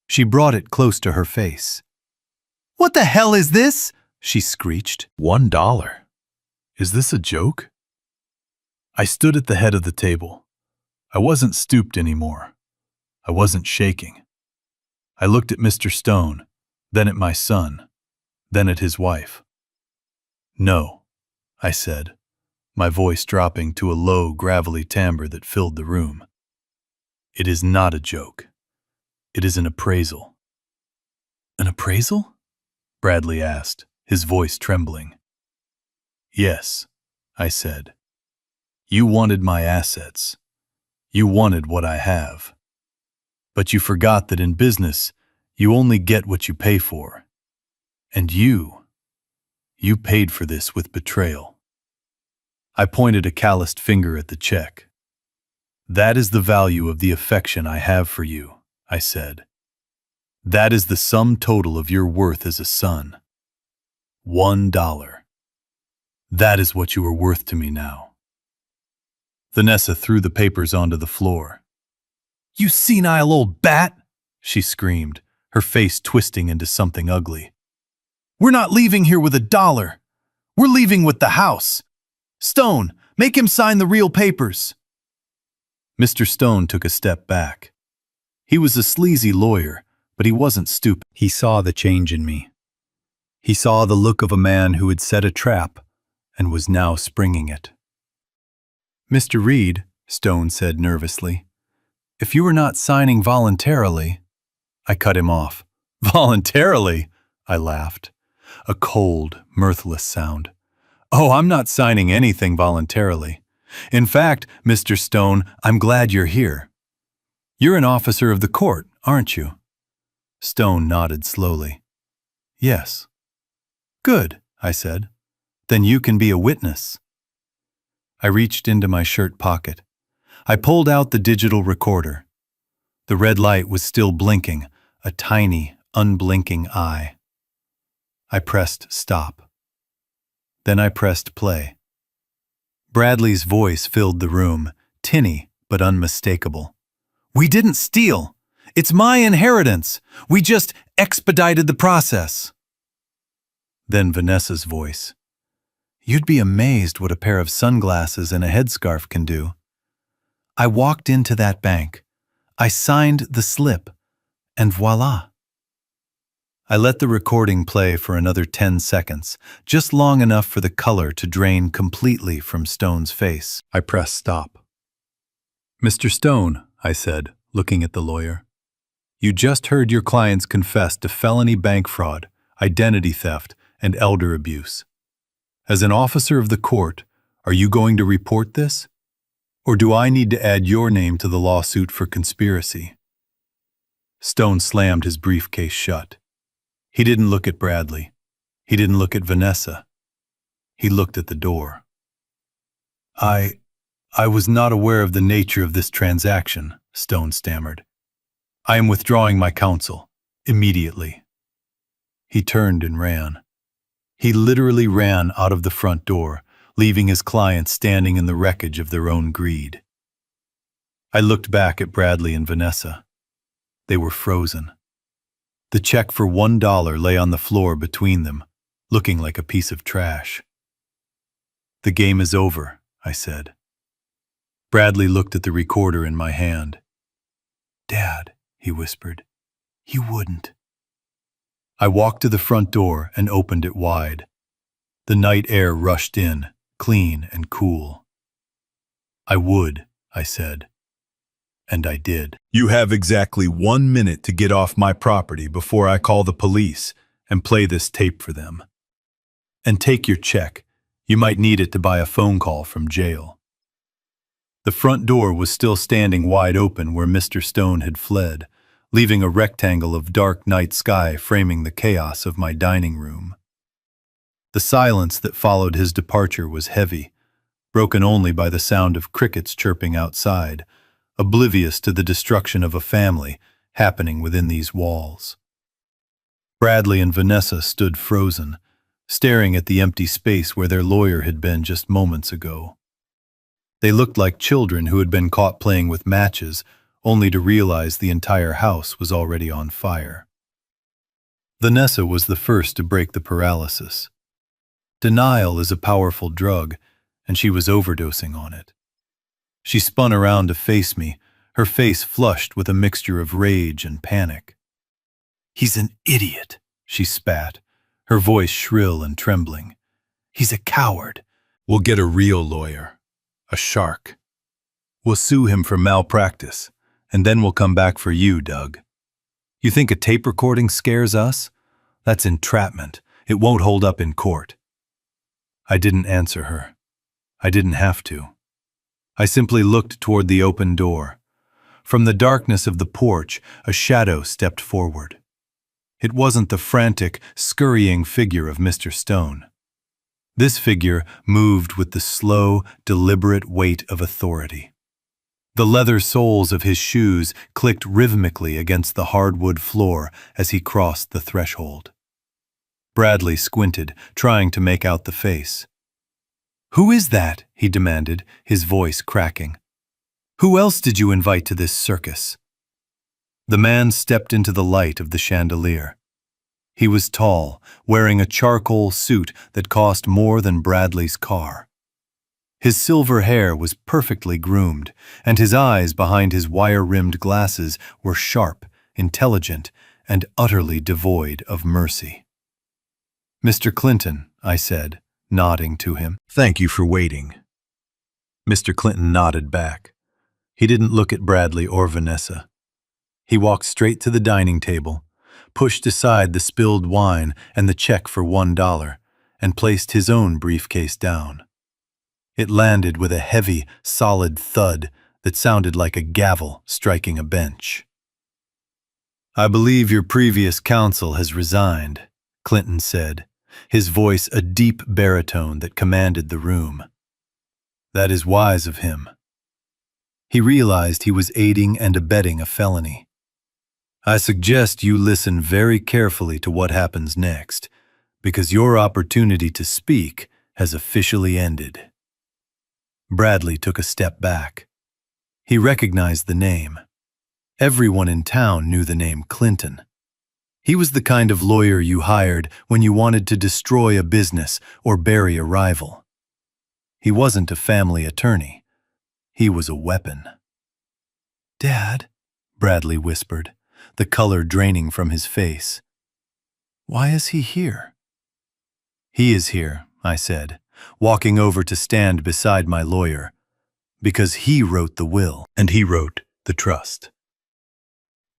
She brought it close to her face. "What the hell is this?" she screeched. $1. Is this a joke? I stood at the head of the table. I wasn't stooped anymore. I wasn't shaking. I looked at Mr. Stone, then at my son, then at his wife. "No," I said, my voice dropping to a low, gravelly timbre that filled the room. "It is not a joke. It is an appraisal." "An appraisal?" Bradley asked, his voice trembling. "Yes," I said. "You wanted my assets. You wanted what I have. But you forgot that in business, you only get what you pay for. And you paid for this with betrayal." I pointed a calloused finger at the check. "That is the value of the affection I have for you," I said. "That is the sum total of your worth as a son. $1. That is what you are worth to me now." Vanessa threw the papers onto the floor. "You senile old bat!" she screamed, her face twisting into something ugly. "We're not leaving here with $1. We're leaving with the house. Stone, make him sign the real papers." Mr. Stone took a step back. He was a sleazy lawyer, but he wasn't stupid. He saw the change in me. He saw the look of a man who had set a trap and was now springing it. "Mr. Reed," Stone said nervously, "if you were not signing voluntarily—" I cut him off. "Voluntarily?" I laughed. A cold, mirthless sound. "Oh, I'm not signing anything voluntarily. In fact, Mr. Stone, I'm glad you're here. You're an officer of the court, aren't you?" Stone nodded slowly. "Yes." "Good," I said. "Then you can be a witness." I reached into my shirt pocket. I pulled out the digital recorder. The red light was still blinking, a tiny, unblinking eye. I pressed stop. Then I pressed play. Bradley's voice filled the room, tinny but unmistakable. "We didn't steal. It's my inheritance. We just expedited the process." Then Vanessa's voice. "You'd be amazed what a pair of sunglasses and a headscarf can do. I walked into that bank. I signed the slip, and voila." I let the recording play for another 10 seconds, just long enough for the color to drain completely from Stone's face. I pressed stop. "Mr. Stone," I said, looking at the lawyer, "you just heard your clients confess to felony bank fraud, identity theft, and elder abuse. As an officer of the court, are you going to report this? Or do I need to add your name to the lawsuit for conspiracy? Stone slammed his briefcase shut. He didn't look at Bradley. He didn't look at Vanessa. He looked at the door. I was not aware of the nature of this transaction, Stone stammered. I am withdrawing my counsel, immediately. He turned and ran. He literally ran out of the front door, leaving his clients standing in the wreckage of their own greed. I looked back at Bradley and Vanessa. They were frozen. The check for $1 lay on the floor between them, looking like a piece of trash. The game is over, I said. Bradley looked at the recorder in my hand. Dad, he whispered, you wouldn't. I walked to the front door and opened it wide. The night air rushed in, clean and cool. I would, I said. And I did. You have exactly 1 minute to get off my property before I call the police and play this tape for them. And take your check. You might need it to buy a phone call from jail. The front door was still standing wide open where Mr. Stone had fled, leaving a rectangle of dark night sky framing the chaos of my dining room. The silence that followed his departure was heavy, broken only by the sound of crickets chirping outside, oblivious to the destruction of a family happening within these walls. Bradley and Vanessa stood frozen, staring at the empty space where their lawyer had been just moments ago. They looked like children who had been caught playing with matches, only to realize the entire house was already on fire. Vanessa was the first to break the paralysis. Denial is a powerful drug, and she was overdosing on it. She spun around to face me, her face flushed with a mixture of rage and panic. He's an idiot, she spat, her voice shrill and trembling. He's a coward. We'll get a real lawyer. A shark. We'll sue him for malpractice, and then we'll come back for you, Doug. You think a tape recording scares us? That's entrapment. It won't hold up in court. I didn't answer her. I didn't have to. I simply looked toward the open door. From the darkness of the porch, a shadow stepped forward. It wasn't the frantic, scurrying figure of Mr. Stone. This figure moved with the slow, deliberate weight of authority. The leather soles of his shoes clicked rhythmically against the hardwood floor as he crossed the threshold. Bradley squinted, trying to make out the face. "Who is that?" he demanded, his voice cracking. "Who else did you invite to this circus?" The man stepped into the light of the chandelier. He was tall, wearing a charcoal suit that cost more than Bradley's car. His silver hair was perfectly groomed, and his eyes behind his wire-rimmed glasses were sharp, intelligent, and utterly devoid of mercy. "Mr. Clinton," I said, nodding to him. "Thank you for waiting." Mr. Clinton nodded back. He didn't look at Bradley or Vanessa. He walked straight to the dining table, pushed aside the spilled wine and the check for $1, and placed his own briefcase down. It landed with a heavy, solid thud that sounded like a gavel striking a bench. "I believe your previous counsel has resigned," Clinton said, his voice a deep baritone that commanded the room. "That is wise of him." He realized he was aiding and abetting a felony. "I suggest you listen very carefully to what happens next, because your opportunity to speak has officially ended." Bradley took a step back. He recognized the name. Everyone in town knew the name Clinton. He was the kind of lawyer you hired when you wanted to destroy a business or bury a rival. He wasn't a family attorney. He was a weapon. "Dad," Bradley whispered, the color draining from his face. "Why is he here?" "He is here," I said, walking over to stand beside my lawyer, "because he wrote the will, and he wrote the trust."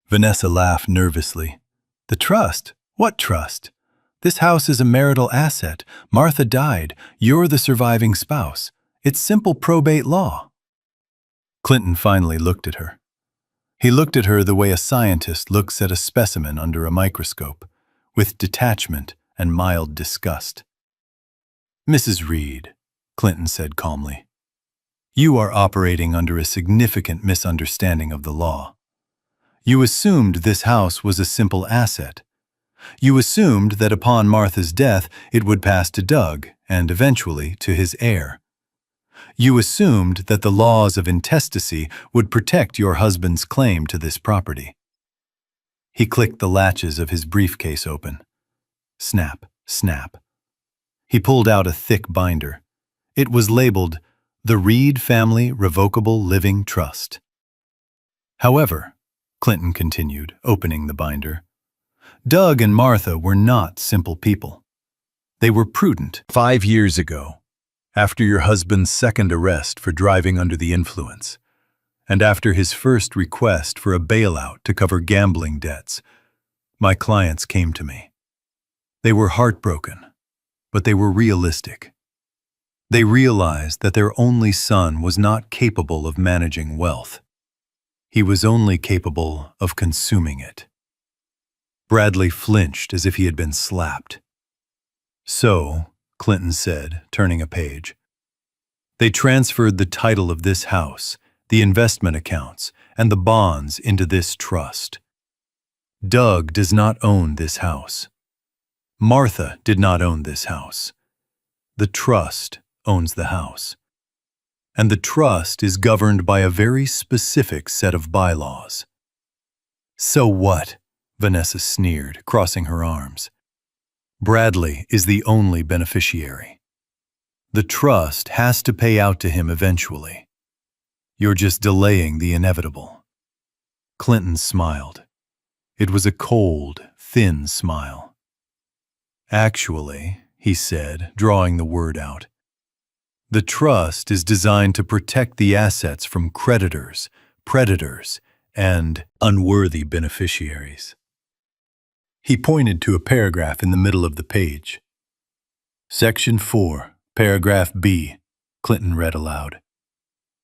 Vanessa laughed nervously. "The trust? What trust?" This house is a marital asset. Martha died. You're the surviving spouse. It's simple probate law. Clinton finally looked at her. He looked at her the way a scientist looks at a specimen under a microscope, with detachment and mild disgust. Mrs. Reed, Clinton said calmly, you are operating under a significant misunderstanding of the law. You assumed this house was a simple asset. You assumed that upon Martha's death it would pass to Doug and eventually to his heir. You assumed that the laws of intestacy would protect your husband's claim to this property. He clicked the latches of his briefcase open. Snap, snap. He pulled out a thick binder. It was labeled, The Reed Family Revocable Living Trust. However, Clinton continued, opening the binder, Doug and Martha were not simple people. They were prudent. 5 years ago, after your husband's second arrest for driving under the influence, and after his first request for a bailout to cover gambling debts, my clients came to me. They were heartbroken, but they were realistic. They realized that their only son was not capable of managing wealth. He was only capable of consuming it. Bradley flinched as if he had been slapped. So, Clinton said, turning a page, they transferred the title of this house, the investment accounts, and the bonds into this trust. Doug does not own this house. Martha did not own this house. The trust owns the house. And the trust is governed by a very specific set of bylaws. So what? Vanessa sneered, crossing her arms. Bradley is the only beneficiary. The trust has to pay out to him eventually. You're just delaying the inevitable. Clinton smiled. It was a cold, thin smile. Actually, he said, drawing the word out, the trust is designed to protect the assets from creditors, predators, and unworthy beneficiaries. He pointed to a paragraph in the middle of the page. Section 4, paragraph B, Clinton read aloud.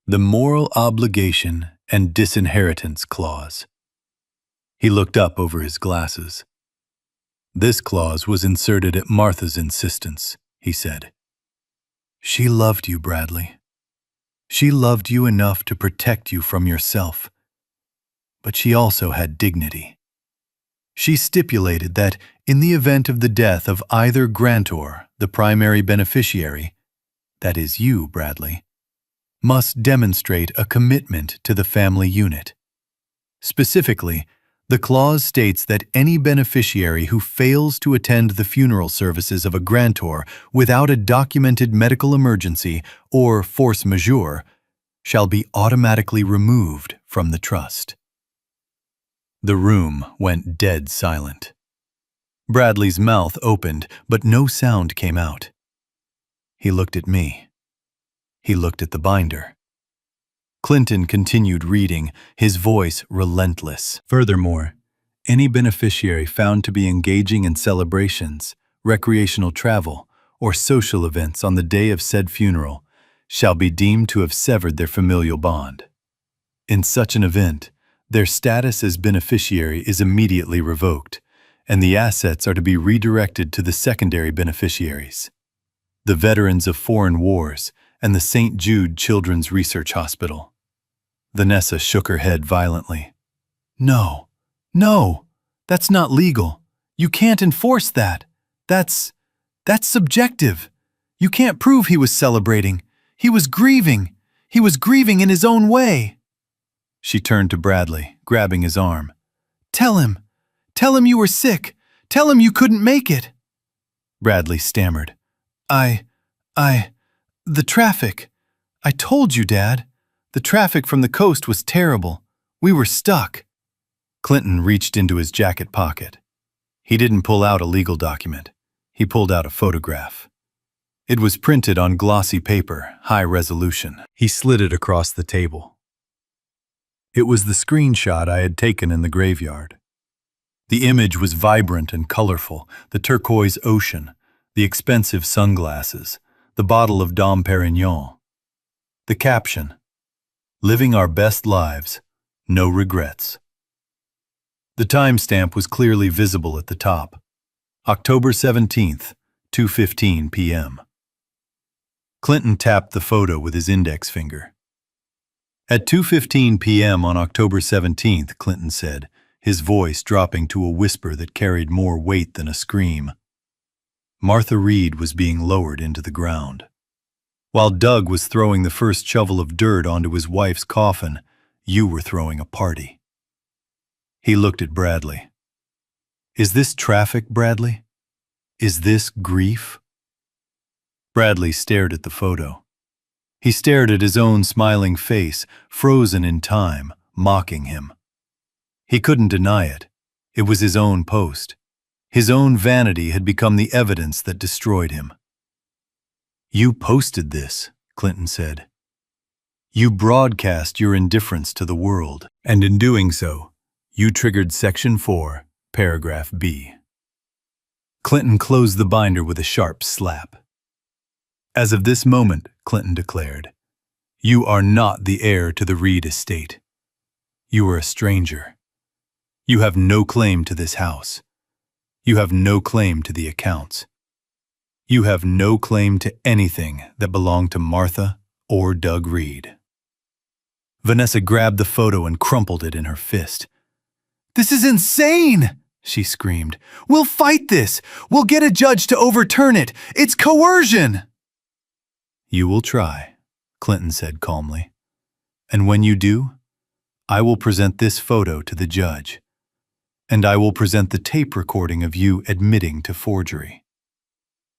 The moral obligation and disinheritance clause. He looked up over his glasses. This clause was inserted at Martha's insistence, he said. She loved you, Bradley. She loved you enough to protect you from yourself. But she also had dignity. She stipulated that, in the event of the death of either grantor, the primary beneficiary, that is you, Bradley, must demonstrate a commitment to the family unit. Specifically, the clause states that any beneficiary who fails to attend the funeral services of a grantor without a documented medical emergency or force majeure shall be automatically removed from the trust. The room went dead silent. Bradley's mouth opened, but no sound came out. He looked at me. He looked at the binder. Clinton continued reading, his voice relentless. Furthermore, any beneficiary found to be engaging in celebrations, recreational travel, or social events on the day of said funeral shall be deemed to have severed their familial bond. In such an event, their status as beneficiary is immediately revoked, and the assets are to be redirected to the secondary beneficiaries, the veterans of foreign wars and the St. Jude Children's Research Hospital. Vanessa shook her head violently. No, that's not legal. You can't enforce that. That's subjective. You can't prove he was celebrating. He was grieving. He was grieving in his own way. She turned to Bradley, grabbing his arm. Tell him you were sick. Tell him you couldn't make it. Bradley stammered. The traffic. I told you, Dad. The traffic from the coast was terrible. We were stuck. Clinton reached into his jacket pocket. He didn't pull out a legal document. He pulled out a photograph. It was printed on glossy paper, high resolution. He slid it across the table. It was the screenshot I had taken in the graveyard. The image was vibrant and colorful, the turquoise ocean, the expensive sunglasses, the bottle of Dom Perignon. The caption, "Living our best lives, no regrets." The timestamp was clearly visible at the top. October 17th, 2:15 p.m. Clinton tapped the photo with his index finger. At 2:15 p.m. on October 17th, Clinton said, his voice dropping to a whisper that carried more weight than a scream, Martha Reed was being lowered into the ground. While Doug was throwing the first shovel of dirt onto his wife's coffin, you were throwing a party. He looked at Bradley. Is this traffic, Bradley? Is this grief? Bradley stared at the photo. He stared at his own smiling face, frozen in time, mocking him. He couldn't deny it. It was his own post. His own vanity had become the evidence that destroyed him. You posted this, Clinton said. You broadcast your indifference to the world, and in doing so, you triggered Section 4, Paragraph B. Clinton closed the binder with a sharp slap. As of this moment, Clinton declared, you are not the heir to the Reed estate. You are a stranger. You have no claim to this house. You have no claim to the accounts. You have no claim to anything that belonged to Martha or Doug Reed. Vanessa grabbed the photo and crumpled it in her fist. This is insane, she screamed. We'll fight this. We'll get a judge to overturn it. It's coercion. You will try, Clinton said calmly. And when you do, I will present this photo to the judge. And I will present the tape recording of you admitting to forgery.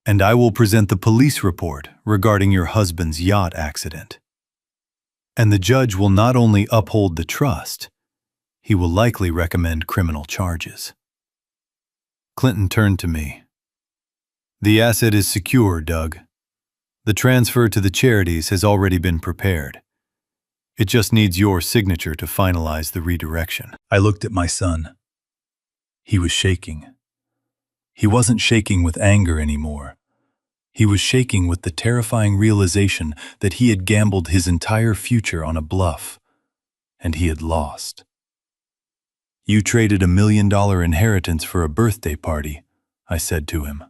And I will present the police report regarding your husband's yacht accident. And the judge will not only uphold the trust, he will likely recommend criminal charges. Clinton turned to me. The asset is secure, Doug. The transfer to the charities has already been prepared. It just needs your signature to finalize the redirection. I looked at my son. He was shaking. He wasn't shaking with anger anymore. He was shaking with the terrifying realization that he had gambled his entire future on a bluff, and he had lost. You traded $1 million inheritance for a birthday party, I said to him.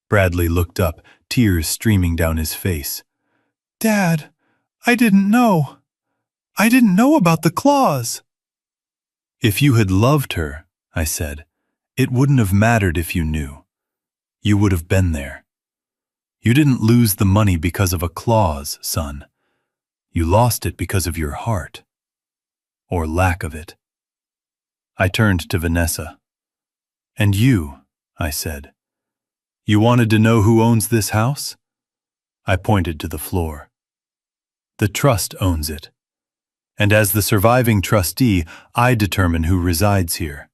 Bradley looked up, tears streaming down his face. Dad, I didn't know. I didn't know about the clause. If you had loved her, I said, it wouldn't have mattered if you knew. You would have been there. You didn't lose the money because of a clause, son. You lost it because of your heart. Or lack of it. I turned to Vanessa. And you, I said. You wanted to know who owns this house? I pointed to the floor. The trust owns it. And as the surviving trustee, I determine who resides here.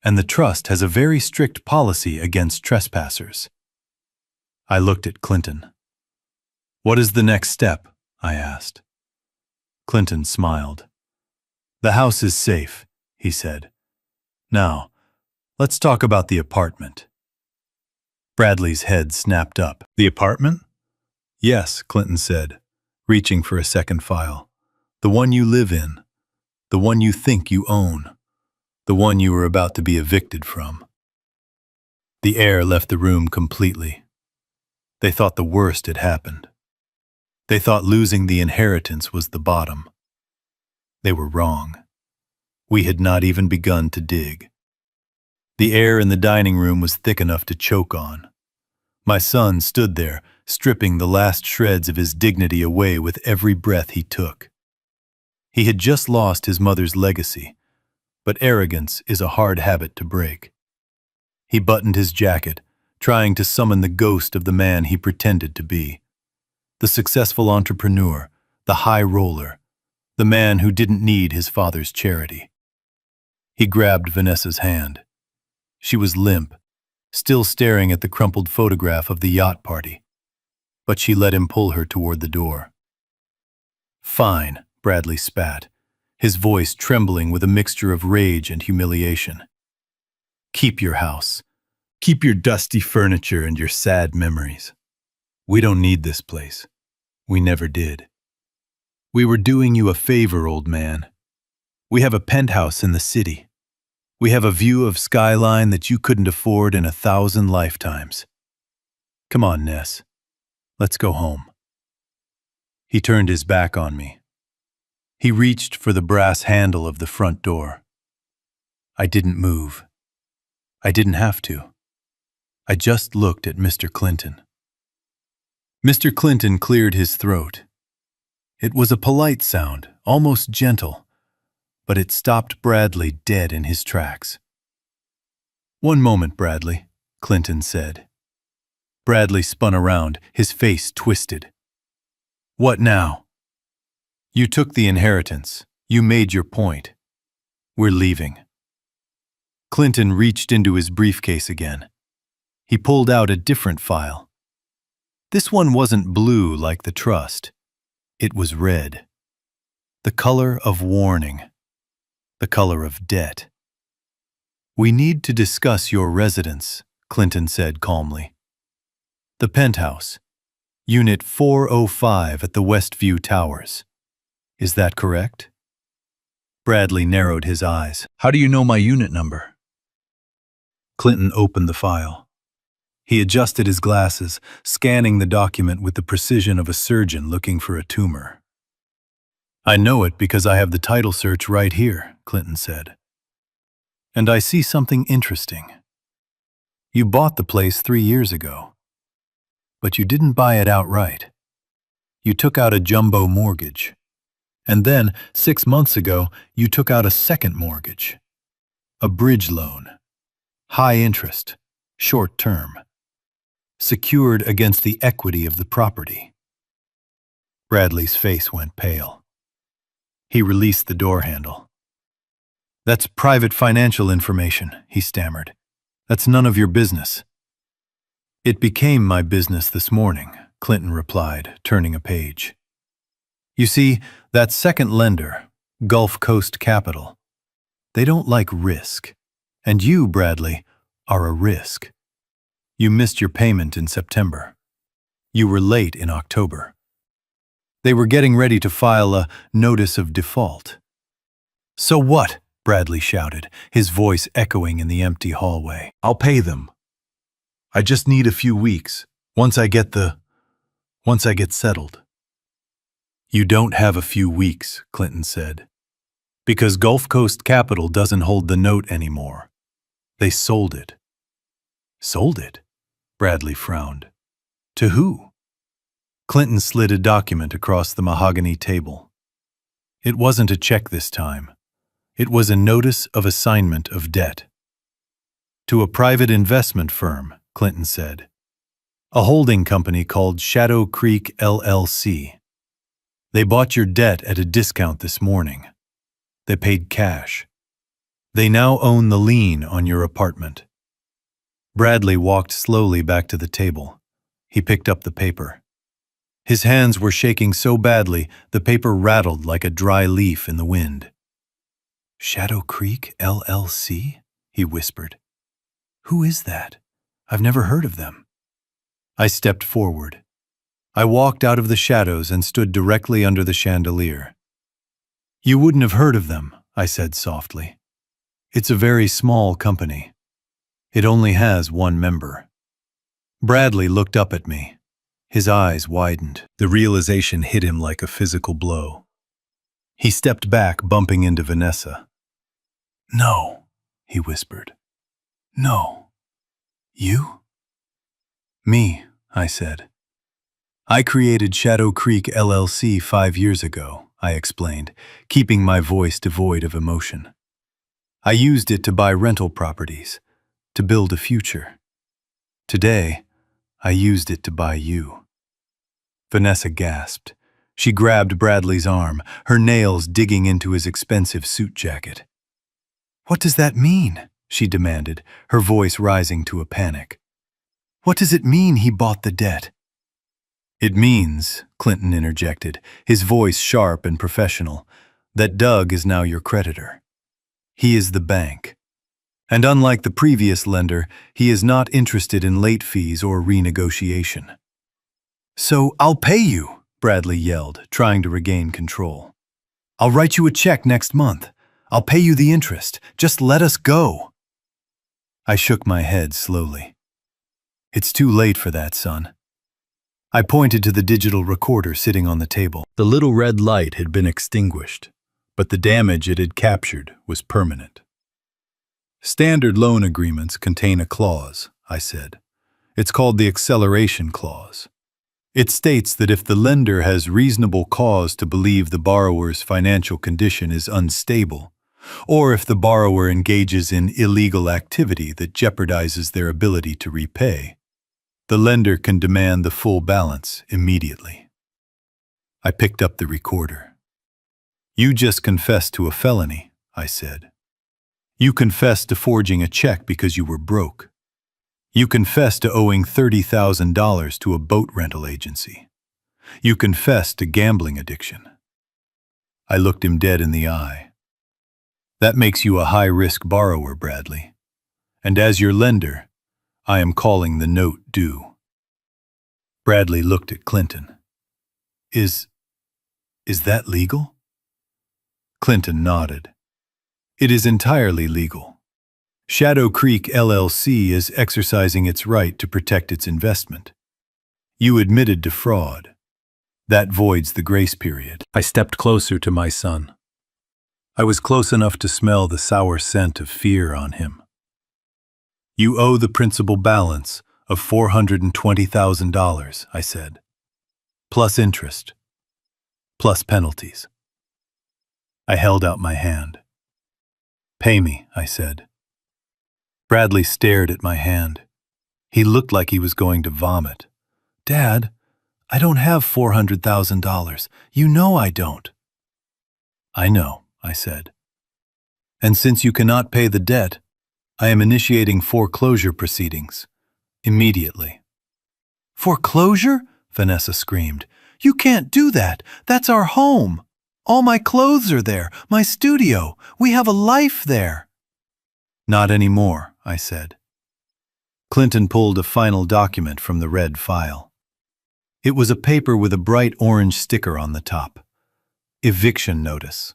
And the trust has a very strict policy against trespassers. I looked at Clinton. What is the next step? I asked. Clinton smiled. The house is safe, he said. Now, let's talk about the apartment. Bradley's head snapped up. The apartment? Yes, Clinton said, reaching for a second file. The one you live in. The one you think you own. The one you were about to be evicted from. The air left the room completely. They thought the worst had happened. They thought losing the inheritance was the bottom. They were wrong. We had not even begun to dig. The air in the dining room was thick enough to choke on. My son stood there, stripping the last shreds of his dignity away with every breath he took. He had just lost his mother's legacy, but arrogance is a hard habit to break. He buttoned his jacket, trying to summon the ghost of the man he pretended to be. The successful entrepreneur, the high roller, the man who didn't need his father's charity. He grabbed Vanessa's hand. She was limp, still staring at the crumpled photograph of the yacht party, but she let him pull her toward the door. Fine, Bradley spat, his voice trembling with a mixture of rage and humiliation. Keep your house. Keep your dusty furniture and your sad memories. We don't need this place. We never did. We were doing you a favor, old man. We have a penthouse in the city. We have a view of skyline that you couldn't afford in 1,000 lifetimes. Come on, Ness. Let's go home. He turned his back on me. He reached for the brass handle of the front door. I didn't move. I didn't have to. I just looked at Mr. Clinton. Mr. Clinton cleared his throat. It was a polite sound, almost gentle, but it stopped Bradley dead in his tracks. "One moment, Bradley," Clinton said. Bradley spun around, his face twisted. "What now?" "You took the inheritance. You made your point. We're leaving." Clinton reached into his briefcase again. He pulled out a different file. This one wasn't blue like the trust. It was red. The color of warning. The color of debt. "We need to discuss your residence," Clinton said calmly. "The penthouse. Unit 405 at the Westview Towers. Is that correct?" Bradley narrowed his eyes. "How do you know my unit number?" Clinton opened the file. He adjusted his glasses, scanning the document with the precision of a surgeon looking for a tumor. "I know it because I have the title search right here," Clinton said. "And I see something interesting. You bought the place 3 years ago. But you didn't buy it outright. You took out a jumbo mortgage. And then, 6 months ago, you took out a second mortgage. A bridge loan. High interest. Short term. Secured against the equity of the property." Bradley's face went pale. He released the door handle. "That's private financial information," he stammered. "That's none of your business." "It became my business this morning," Clinton replied, turning a page. "You see, that second lender, Gulf Coast Capital, they don't like risk. And you, Bradley, are a risk. You missed your payment in September. You were late in October. They were getting ready to file a notice of default." "So what?" Bradley shouted, his voice echoing in the empty hallway. "I'll pay them. I just need a few weeks, once I get settled." "You don't have a few weeks," Clinton said, "because Gulf Coast Capital doesn't hold the note anymore. They sold it." "Sold it?" Bradley frowned. "To who?" Clinton slid a document across the mahogany table. It wasn't a check this time. It was a notice of assignment of debt. "To a private investment firm," Clinton said. "A holding company called Shadow Creek LLC. They bought your debt at a discount this morning. They paid cash. They now own the lien on your apartment." Bradley walked slowly back to the table. He picked up the paper. His hands were shaking so badly, the paper rattled like a dry leaf in the wind. "Shadow Creek LLC?" he whispered. "Who is that? I've never heard of them." I stepped forward. I walked out of the shadows and stood directly under the chandelier. "You wouldn't have heard of them," I said softly. "It's a very small company. It only has one member." Bradley looked up at me. His eyes widened. The realization hit him like a physical blow. He stepped back, bumping into Vanessa. "No," he whispered. "No. You?" "Me," I said. "I created Shadow Creek LLC 5 years ago," I explained, keeping my voice devoid of emotion. "I used it to buy rental properties, to build a future. Today, I used it to buy you." Vanessa gasped. She grabbed Bradley's arm, her nails digging into his expensive suit jacket. "What does that mean?" she demanded, her voice rising to a panic. "What does it mean he bought the debt?" "It means," Clinton interjected, his voice sharp and professional, "that Doug is now your creditor. He is the bank. And unlike the previous lender, he is not interested in late fees or renegotiation. "So I'll pay you," Bradley yelled, trying to regain control. "I'll write you a check next month. I'll pay you the interest. Just let us go." I shook my head slowly. "It's too late for that, son." I pointed to the digital recorder sitting on the table. The little red light had been extinguished, but the damage it had captured was permanent. "Standard loan agreements contain a clause," I said. "It's called the acceleration clause. It states that if the lender has reasonable cause to believe the borrower's financial condition is unstable, or if the borrower engages in illegal activity that jeopardizes their ability to repay, the lender can demand the full balance immediately." I picked up the recorder. "You just confessed to a felony," I said. "You confessed to forging a check because you were broke. You confessed to owing $30,000 to a boat rental agency. You confessed to gambling addiction." I looked him dead in the eye. "That makes you a high-risk borrower, Bradley. And as your lender, I am calling the note due." Bradley looked at Clinton. Is that legal?" Clinton nodded. "It is entirely legal. Shadow Creek LLC is exercising its right to protect its investment. You admitted to fraud. That voids the grace period." I stepped closer to my son. I was close enough to smell the sour scent of fear on him. "You owe the principal balance of $420,000, I said, plus interest, plus penalties." I held out my hand. "Pay me," I said. Bradley stared at my hand. He looked like he was going to vomit. "Dad, I don't have $400,000. You know I don't." "I know," I said. "And since you cannot pay the debt, I am initiating foreclosure proceedings. Immediately." "Foreclosure?" Vanessa screamed. "You can't do that. That's our home. All my clothes are there, my studio. We have a life there." "Not anymore," I said. Clinton pulled a final document from the red file. It was a paper with a bright orange sticker on the top. Eviction notice.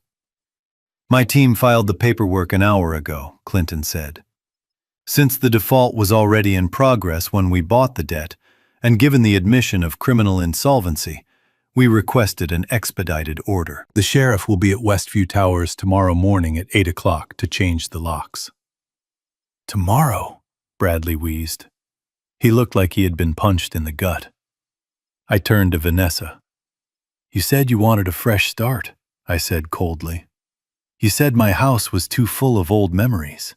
"My team filed the paperwork an hour ago," Clinton said. "Since the default was already in progress when we bought the debt, and given the admission of criminal insolvency, we requested an expedited order. The sheriff will be at Westview Towers tomorrow morning at 8 o'clock to change the locks." "Tomorrow?" Bradley wheezed. He looked like he had been punched in the gut. I turned to Vanessa. "You said you wanted a fresh start," I said coldly. "You said my house was too full of old memories.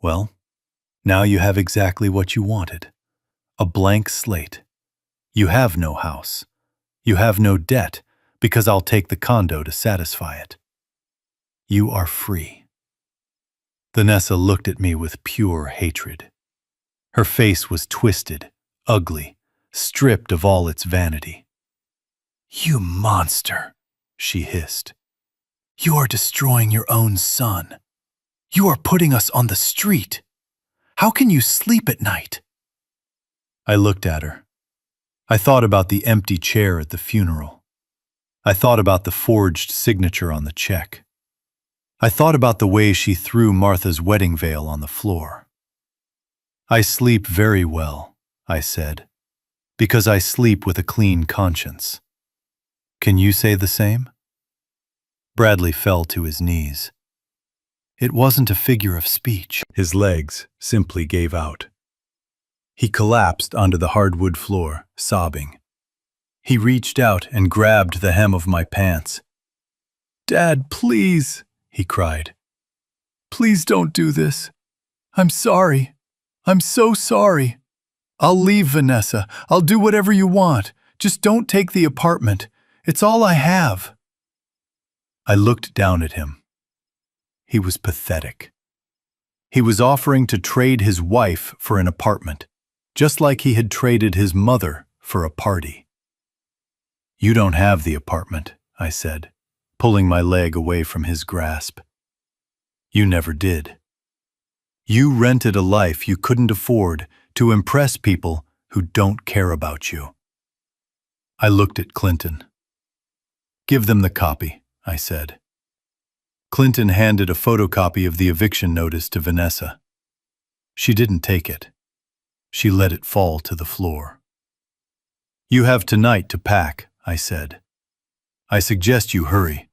Well, now you have exactly what you wanted. A blank slate. You have no house. You have no debt, because I'll take the condo to satisfy it. You are free." Vanessa looked at me with pure hatred. Her face was twisted, ugly, stripped of all its vanity. "You monster," she hissed. "You are destroying your own son. You are putting us on the street. How can you sleep at night?" I looked at her. I thought about the empty chair at the funeral. I thought about the forged signature on the check. I thought about the way she threw Martha's wedding veil on the floor. "I sleep very well," I said, "because I sleep with a clean conscience. Can you say the same?" Bradley fell to his knees. It wasn't a figure of speech. His legs simply gave out. He collapsed onto the hardwood floor, sobbing. He reached out and grabbed the hem of my pants. "Dad, please," he cried. "Please don't do this. I'm sorry. I'm so sorry. I'll leave, Vanessa. I'll do whatever you want. Just don't take the apartment. It's all I have." I looked down at him. He was pathetic. He was offering to trade his wife for an apartment, just like he had traded his mother for a party. "You don't have the apartment," I said, pulling my leg away from his grasp. "You never did." You rented a life you couldn't afford to impress people who don't care about you. I looked at Clinton. Give them the copy, I said. Clinton handed a photocopy of the eviction notice to Vanessa. She didn't take it. She let it fall to the floor. You have tonight to pack, I said. I suggest you hurry.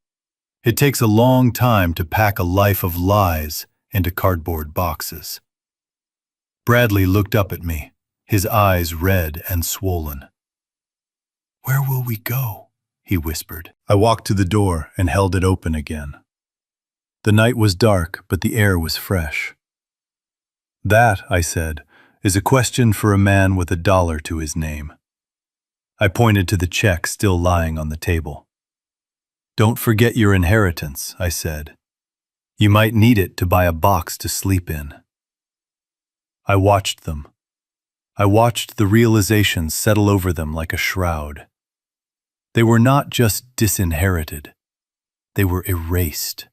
It takes a long time to pack a life of lies into cardboard boxes. Bradley looked up at me, his eyes red and swollen. Where will we go? He whispered. I walked to the door and held it open again. The night was dark, but the air was fresh. That, I said, is a question for a man with $1 to his name. I pointed to the check still lying on the table. Don't forget your inheritance, I said. You might need it to buy a box to sleep in. I watched them. I watched the realization settle over them like a shroud. They were not just disinherited. They were erased.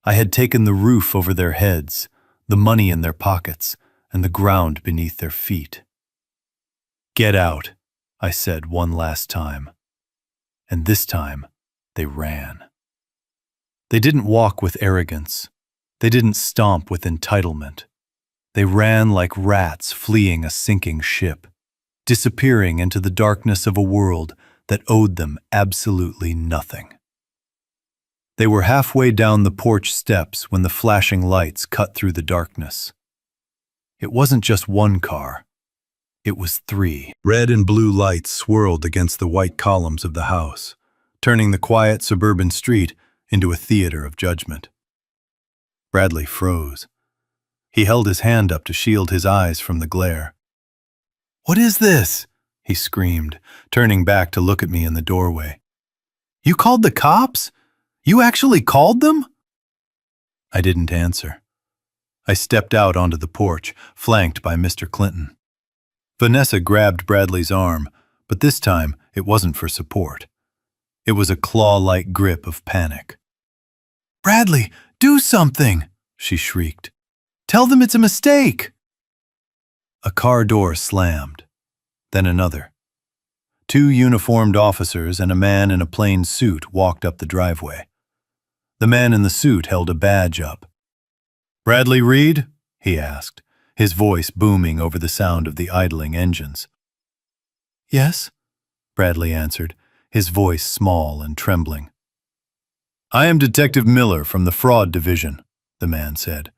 I had taken the roof over their heads, the money in their pockets, and the ground beneath their feet. Get out, I said one last time. And this time, they ran. They didn't walk with arrogance. They didn't stomp with entitlement. They ran like rats fleeing a sinking ship, disappearing into the darkness of a world that owed them absolutely nothing. They were halfway down the porch steps when the flashing lights cut through the darkness. It wasn't just one car. It was 3. Red and blue lights swirled against the white columns of the house, turning the quiet suburban street into a theater of judgment. Bradley froze. He held his hand up to shield his eyes from the glare. What is this? He screamed, turning back to look at me in the doorway. You called the cops? You actually called them? I didn't answer. I stepped out onto the porch, flanked by Mr. Clinton. Vanessa grabbed Bradley's arm, but this time it wasn't for support. It was a claw-like grip of panic. Bradley, do something, she shrieked. Tell them it's a mistake. A car door slammed, then another. 2 uniformed officers and a man in a plain suit walked up the driveway. The man in the suit held a badge up. Bradley Reed? He asked, his voice booming over the sound of the idling engines. Yes, Bradley answered, his voice small and trembling. I am Detective Miller from the Fraud Division, the man said.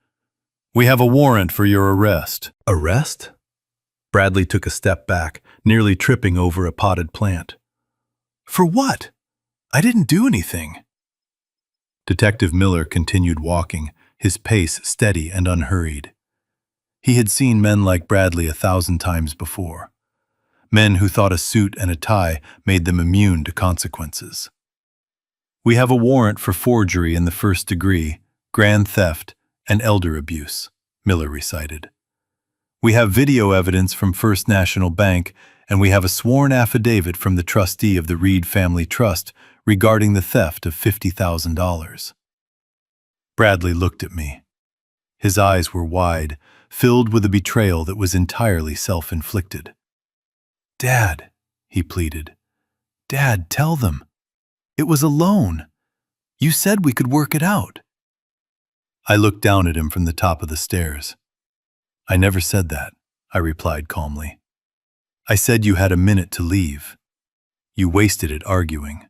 We have a warrant for your arrest. Arrest? Bradley took a step back, nearly tripping over a potted plant. For what? I didn't do anything. Detective Miller continued walking, his pace steady and unhurried. He had seen men like Bradley 1,000 times before. Men who thought a suit and a tie made them immune to consequences. We have a warrant for forgery in the 1st degree, grand theft, and elder abuse, Miller recited. We have video evidence from First National Bank, and we have a sworn affidavit from the trustee of the Reed Family Trust regarding the theft of $50,000. Bradley looked at me. His eyes were wide, filled with a betrayal that was entirely self-inflicted. Dad, he pleaded. Dad, tell them. It was a loan. You said we could work it out. I looked down at him from the top of the stairs. I never said that, I replied calmly. I said you had a minute to leave. You wasted it arguing.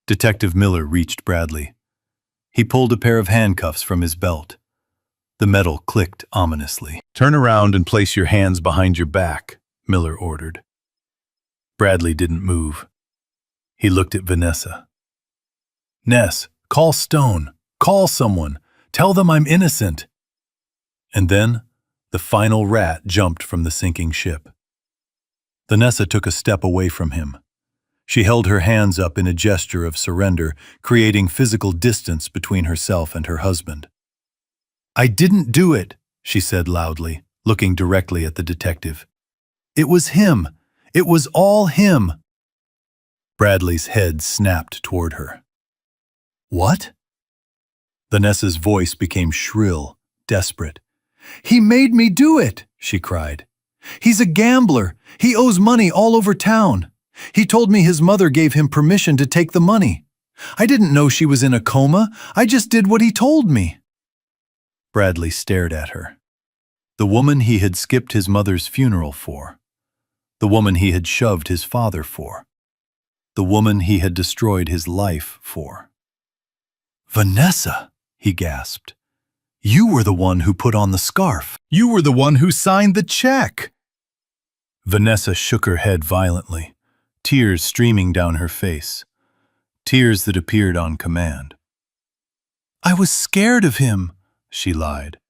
Detective Miller reached Bradley. He pulled a pair of handcuffs from his belt. The metal clicked ominously. Turn around and place your hands behind your back, Miller ordered. Bradley didn't move. He looked at Vanessa. Ness, call Stone. Call someone. Tell them I'm innocent. And then, the final rat jumped from the sinking ship. Vanessa took a step away from him. She held her hands up in a gesture of surrender, creating physical distance between herself and her husband. I didn't do it, she said loudly, looking directly at the detective. It was him. It was all him. Bradley's head snapped toward her. What? Vanessa's voice became shrill, desperate. "He made me do it," she cried. "He's a gambler. He owes money all over town. He told me his mother gave him permission to take the money. I didn't know she was in a coma. I just did what he told me." Bradley stared at her. The woman he had skipped his mother's funeral for. The woman he had shoved his father for. The woman he had destroyed his life for. "Vanessa," he gasped. "You were the one who put on the scarf. You were the one who signed the check." Vanessa shook her head violently, tears streaming down her face, tears that appeared on command. "I was scared of him," she lied.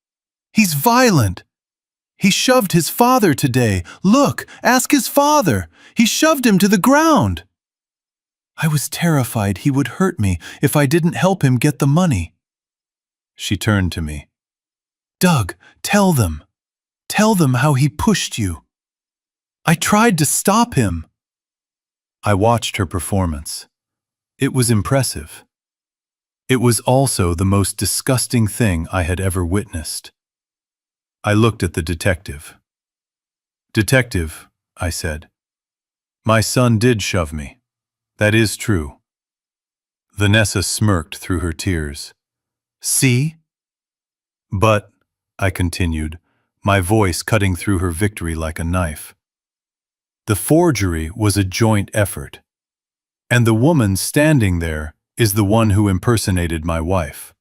"He's violent. He shoved his father today. Look, ask his father. He shoved him to the ground. I was terrified he would hurt me if I didn't help him get the money." She turned to me. "Doug, tell them. Tell them how he pushed you. I tried to stop him." I watched her performance. It was impressive. It was also the most disgusting thing I had ever witnessed. I looked at the detective. "Detective," I said, "my son did shove me. That is true." Vanessa smirked through her tears. "See?" "But," I continued, my voice cutting through her victory like a knife, "the forgery was a joint effort. And the woman standing there is the one who impersonated my wife.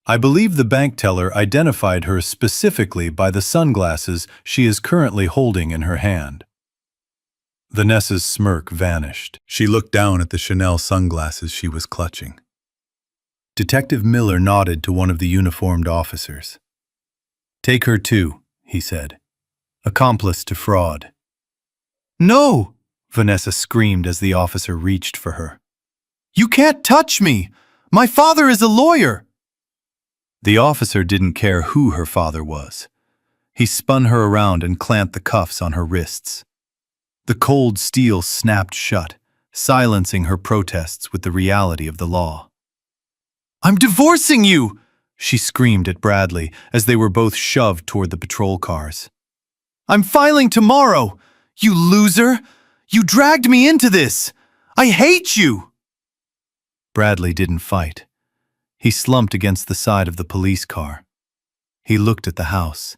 I believe the bank teller identified her specifically by the sunglasses she is currently holding in her hand." Vanessa's smirk vanished. She looked down at the Chanel sunglasses she was clutching. Detective Miller nodded to one of the uniformed officers. "Take her too," he said. "Accomplice to fraud." "No!" Vanessa screamed as the officer reached for her. "You can't touch me! My father is a lawyer!" The officer didn't care who her father was. He spun her around and clamped the cuffs on her wrists. The cold steel snapped shut, silencing her protests with the reality of the law. "I'm divorcing you!" she screamed at Bradley as they were both shoved toward the patrol cars. "I'm filing tomorrow! You loser! You dragged me into this! I hate you!" Bradley didn't fight. He slumped against the side of the police car. He looked at the house.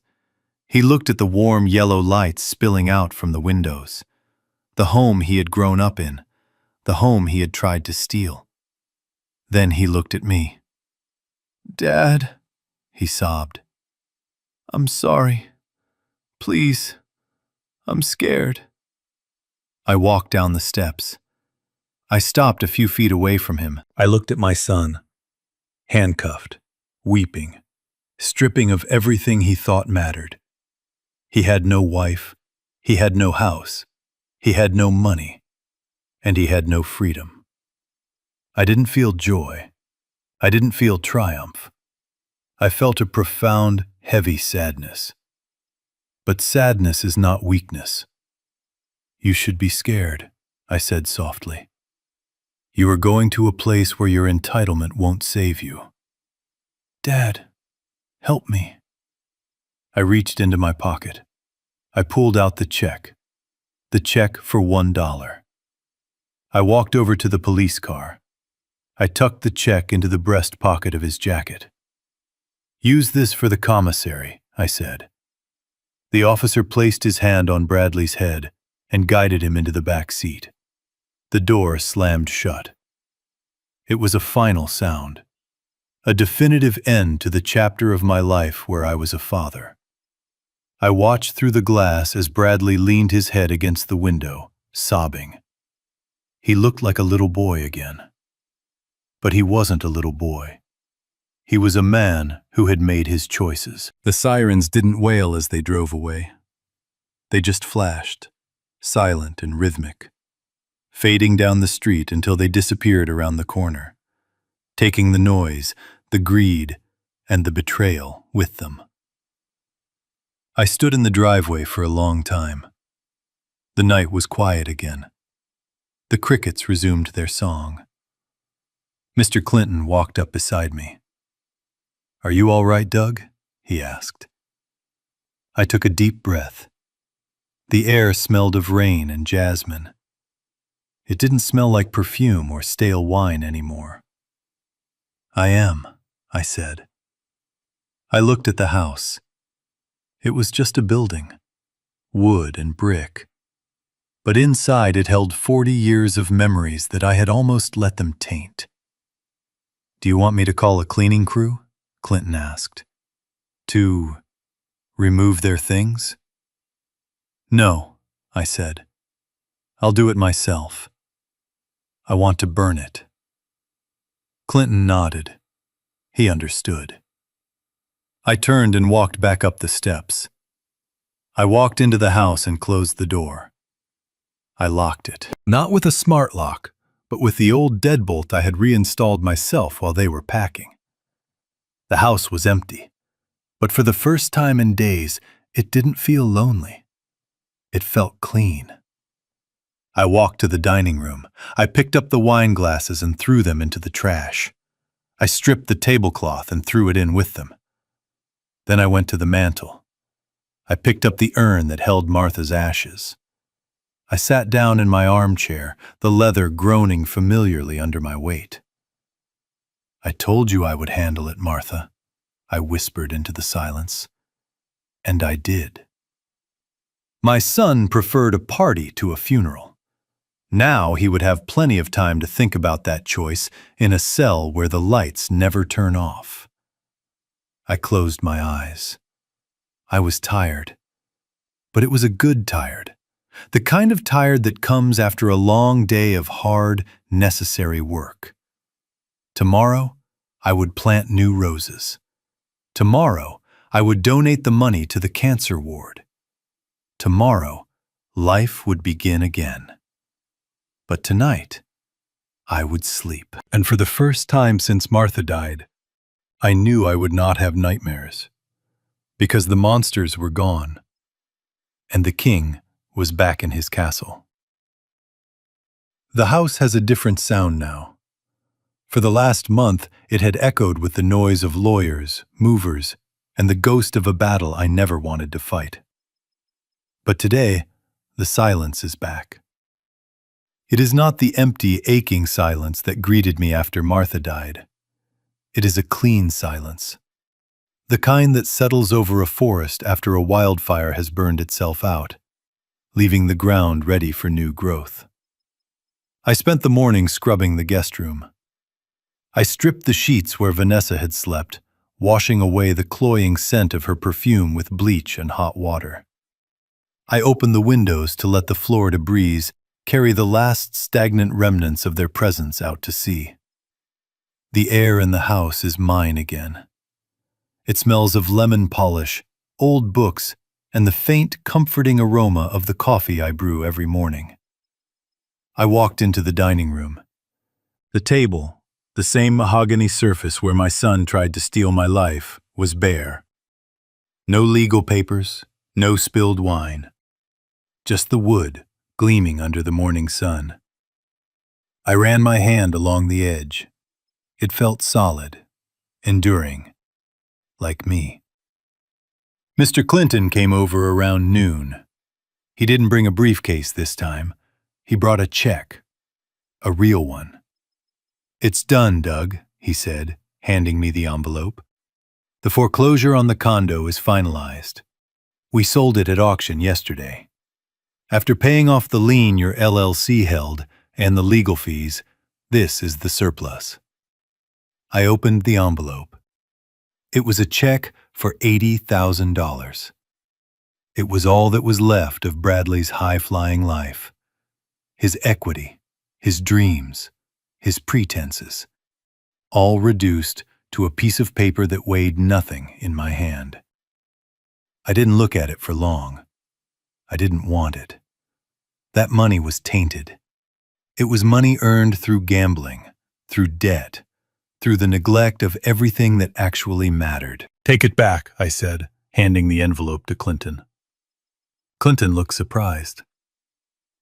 He looked at the warm yellow lights spilling out from the windows. The home he had grown up in. The home he had tried to steal. Then he looked at me. "Dad," he sobbed. "I'm sorry. Please. I'm scared." I walked down the steps. I stopped a few feet away from him. I looked at my son, handcuffed, weeping, stripping of everything he thought mattered. He had no wife, he had no house, he had no money, and he had no freedom. I didn't feel joy. I didn't feel triumph. I felt a profound, heavy sadness. But sadness is not weakness. "You should be scared," I said softly. "You are going to a place where your entitlement won't save you." "Dad, help me." I reached into my pocket. I pulled out the check for $1. I walked over to the police car. I tucked the check into the breast pocket of his jacket. "Use this for the commissary," I said. The officer placed his hand on Bradley's head and guided him into the back seat. The door slammed shut. It was a final sound, a definitive end to the chapter of my life where I was a father. I watched through the glass as Bradley leaned his head against the window, sobbing. He looked like a little boy again. But he wasn't a little boy. He was a man who had made his choices. The sirens didn't wail as they drove away. They just flashed, silent and rhythmic, fading down the street until they disappeared around the corner, taking the noise, the greed, and the betrayal with them. I stood in the driveway for a long time. The night was quiet again. The crickets resumed their song. Mr. Clinton walked up beside me. "Are you all right, Doug?" he asked. I took a deep breath. The air smelled of rain and jasmine. It didn't smell like perfume or stale wine anymore. I am, I said. I looked at the house. It was just a building, wood and brick. But inside it held 40 years of memories that I had almost let them taint. Do you want me to call a cleaning crew? Clinton asked. To remove their things? No, I said. I'll do it myself. I want to burn it. Clinton nodded. He understood. I turned and walked back up the steps. I walked into the house and closed the door. I locked it. Not with a smart lock, but with the old deadbolt I had reinstalled myself while they were packing. The house was empty, but for the first time in days, it didn't feel lonely. It felt clean. I walked to the dining room. I picked up the wine glasses and threw them into the trash. I stripped the tablecloth and threw it in with them. Then I went to the mantel. I picked up the urn that held Martha's ashes. I sat down in my armchair, the leather groaning familiarly under my weight. I told you I would handle it, Martha, I whispered into the silence. And I did. My son preferred a party to a funeral. Now he would have plenty of time to think about that choice in a cell where the lights never turn off. I closed my eyes. I was tired. But it was a good tired. The kind of tired that comes after a long day of hard, necessary work. Tomorrow, I would plant new roses. Tomorrow, I would donate the money to the cancer ward. Tomorrow, life would begin again. But tonight, I would sleep. And for the first time since Martha died, I knew I would not have nightmares, because the monsters were gone, and the king was back in his castle. The house has a different sound now. For the last month, it had echoed with the noise of lawyers, movers, and the ghost of a battle I never wanted to fight. But today, the silence is back. It is not the empty, aching silence that greeted me after Martha died. It is a clean silence. The kind that settles over a forest after a wildfire has burned itself out, leaving the ground ready for new growth. I spent the morning scrubbing the guest room. I stripped the sheets where Vanessa had slept, washing away the cloying scent of her perfume with bleach and hot water. I opened the windows to let the Florida breeze carry the last stagnant remnants of their presence out to sea. The air in the house is mine again. It smells of lemon polish, old books, and the faint, comforting aroma of the coffee I brew every morning. I walked into the dining room. The table, the same mahogany surface where my son tried to steal my life, was bare. No legal papers, no spilled wine. Just the wood, gleaming under the morning sun. I ran my hand along the edge. It felt solid, enduring, like me. Mr. Clinton came over around noon. He didn't bring a briefcase this time. He brought a check, a real one. "It's done, Doug," he said, handing me the envelope. "The foreclosure on the condo is finalized. We sold it at auction yesterday. After paying off the lien your LLC held and the legal fees, this is the surplus." I opened the envelope. It was a check for $80,000. It was all that was left of Bradley's high-flying life. His equity, his dreams, his pretenses, all reduced to a piece of paper that weighed nothing in my hand. I didn't look at it for long. I didn't want it. That money was tainted. It was money earned through gambling, through debt, through the neglect of everything that actually mattered. "Take it back," I said, handing the envelope to Clinton. Clinton looked surprised.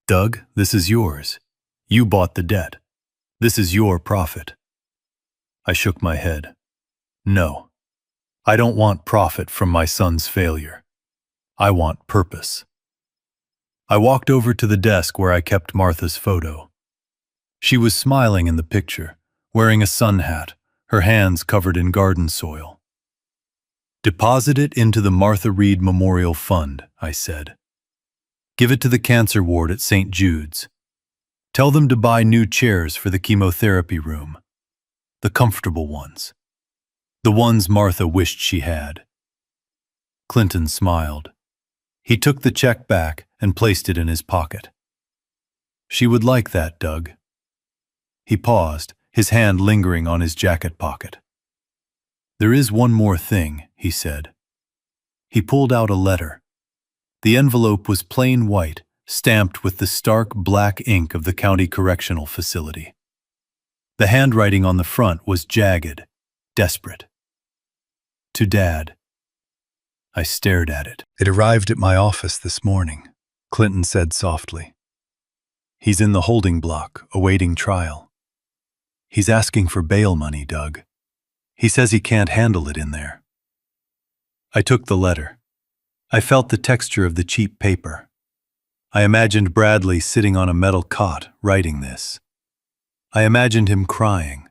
"Doug, this is yours. You bought the debt. This is your profit." I shook my head. "No. I don't want profit from my son's failure. I want purpose. I walked over to the desk where I kept Martha's photo. She was smiling in the picture, wearing a sun hat, her hands covered in garden soil. Deposit it into the Martha Reed Memorial Fund, I said. Give it to the cancer ward at St. Jude's. Tell them to buy new chairs for the chemotherapy room. The comfortable ones. The ones Martha wished she had. Clinton smiled. He took the check back and placed it in his pocket. She would like that, Doug. He paused, his hand lingering on his jacket pocket. There is one more thing, he said. He pulled out a letter. The envelope was plain white, stamped with the stark black ink of the county correctional facility. The handwriting on the front was jagged, desperate. To Dad. I stared at it. It arrived at my office this morning, Clinton said softly. He's in the holding block, awaiting trial. He's asking for bail money, Doug. He says he can't handle it in there. I took the letter. I felt the texture of the cheap paper. I imagined Bradley sitting on a metal cot, writing this. I imagined him crying.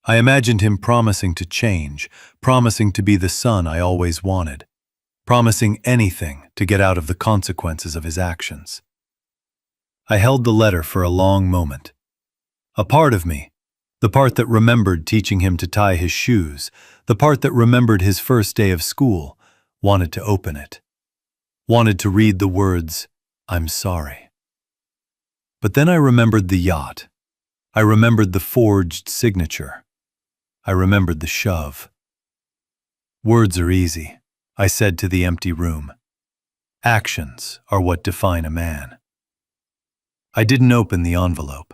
I imagined him promising to change, promising to be the son I always wanted, promising anything to get out of the consequences of his actions. I held the letter for a long moment. A part of me, the part that remembered teaching him to tie his shoes, the part that remembered his first day of school, wanted to open it, wanted to read the words, "I'm sorry." But then I remembered the yacht. I remembered the forged signature. I remembered the shove. Words are easy, I said to the empty room. Actions are what define a man. I didn't open the envelope.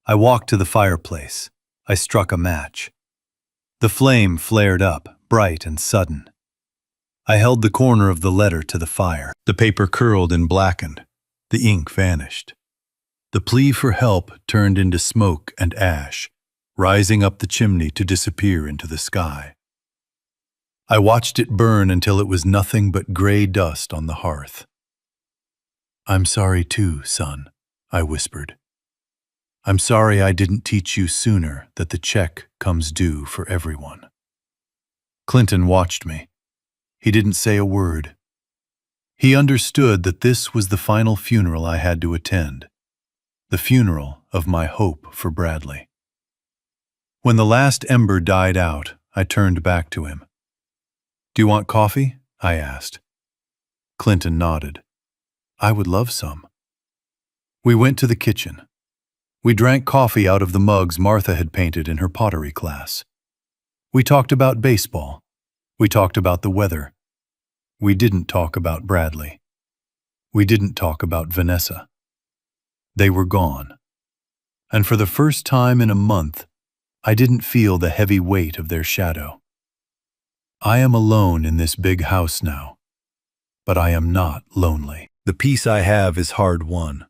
I walked to the fireplace. I struck a match. The flame flared up, bright and sudden. I held the corner of the letter to the fire. The paper curled and blackened. The ink vanished. The plea for help turned into smoke and ash, rising up the chimney to disappear into the sky. I watched it burn until it was nothing but gray dust on the hearth. "I'm sorry too, son," I whispered. "I'm sorry I didn't teach you sooner that the check comes due for everyone." Clinton watched me. He didn't say a word. He understood that this was the final funeral I had to attend, the funeral of my hope for Bradley. When the last ember died out, I turned back to him. "Do you want coffee?" I asked. Clinton nodded. "I would love some." We went to the kitchen. We drank coffee out of the mugs Martha had painted in her pottery class. We talked about baseball. We talked about the weather. We didn't talk about Bradley. We didn't talk about Vanessa. They were gone. And for the first time in a month, I didn't feel the heavy weight of their shadow. I am alone in this big house now, but I am not lonely. The peace I have is hard-won,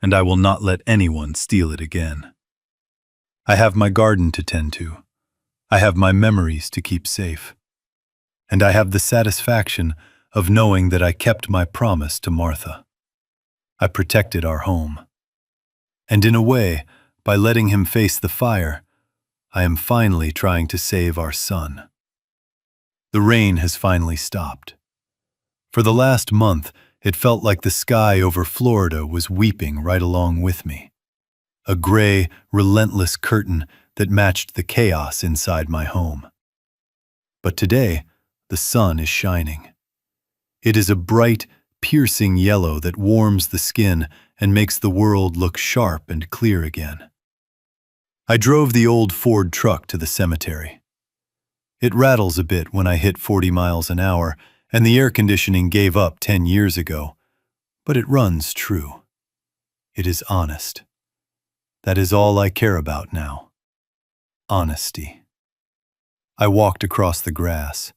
and I will not let anyone steal it again. I have my garden to tend to. I have my memories to keep safe. And I have the satisfaction of knowing that I kept my promise to Martha. I protected our home. And in a way, by letting him face the fire, I am finally trying to save our son. The rain has finally stopped. For the last month, it felt like the sky over Florida was weeping right along with me. A gray, relentless curtain that matched the chaos inside my home. But today, the sun is shining. It is a bright, piercing yellow that warms the skin and makes the world look sharp and clear again. I drove the old Ford truck to the cemetery. It rattles a bit when I hit 40 miles an hour, and the air conditioning gave up 10 years ago, but it runs true. It is honest. That is all I care about now. Honesty. I walked across the grass.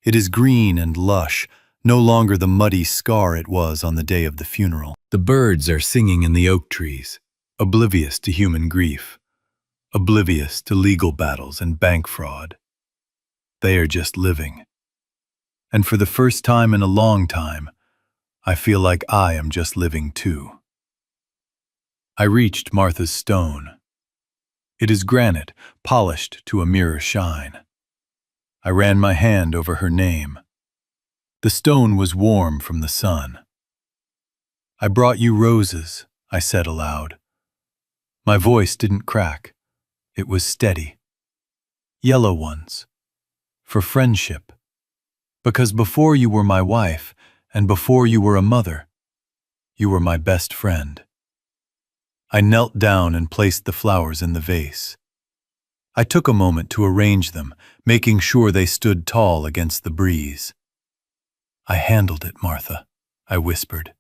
It is green and lush, no longer the muddy scar it was on the day of the funeral. The birds are singing in the oak trees, oblivious to human grief, oblivious to legal battles and bank fraud. They are just living. And for the first time in a long time, I feel like I am just living too. I reached Martha's stone. It is granite, polished to a mirror shine. I ran my hand over her name. The stone was warm from the sun. I brought you roses, I said aloud. My voice didn't crack. It was steady. Yellow ones. For friendship. Because before you were my wife, and before you were a mother, you were my best friend. I knelt down and placed the flowers in the vase. I took a moment to arrange them, making sure they stood tall against the breeze. I handled it, Martha, I whispered,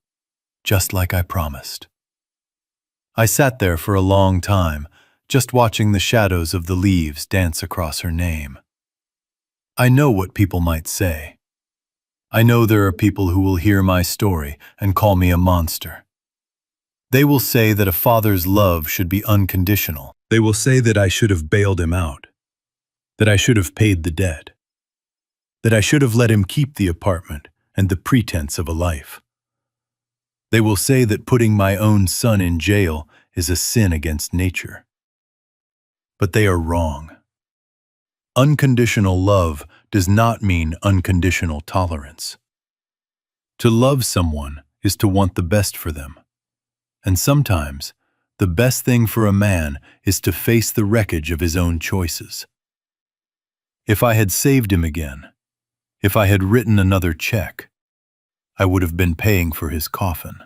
just like I promised. I sat there for a long time, just watching the shadows of the leaves dance across her name. I know what people might say. I know there are people who will hear my story and call me a monster. They will say that a father's love should be unconditional. They will say that I should have bailed him out, that I should have paid the debt, that I should have let him keep the apartment and the pretense of a life. They will say that putting my own son in jail is a sin against nature. But they are wrong. Unconditional love does not mean unconditional tolerance. To love someone is to want the best for them. And sometimes, the best thing for a man is to face the wreckage of his own choices. If I had saved him again, if I had written another check, I would have been paying for his coffin.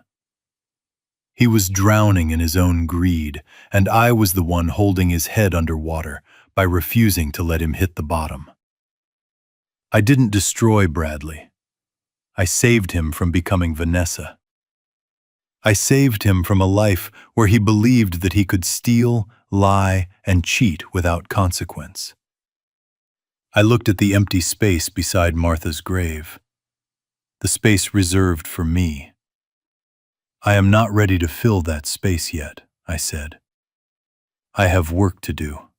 He was drowning in his own greed, and I was the one holding his head under water by refusing to let him hit the bottom. I didn't destroy Bradley. I saved him from becoming Vanessa. I saved him from a life where he believed that he could steal, lie, and cheat without consequence. I looked at the empty space beside Martha's grave, the space reserved for me. I am not ready to fill that space yet, I said. I have work to do.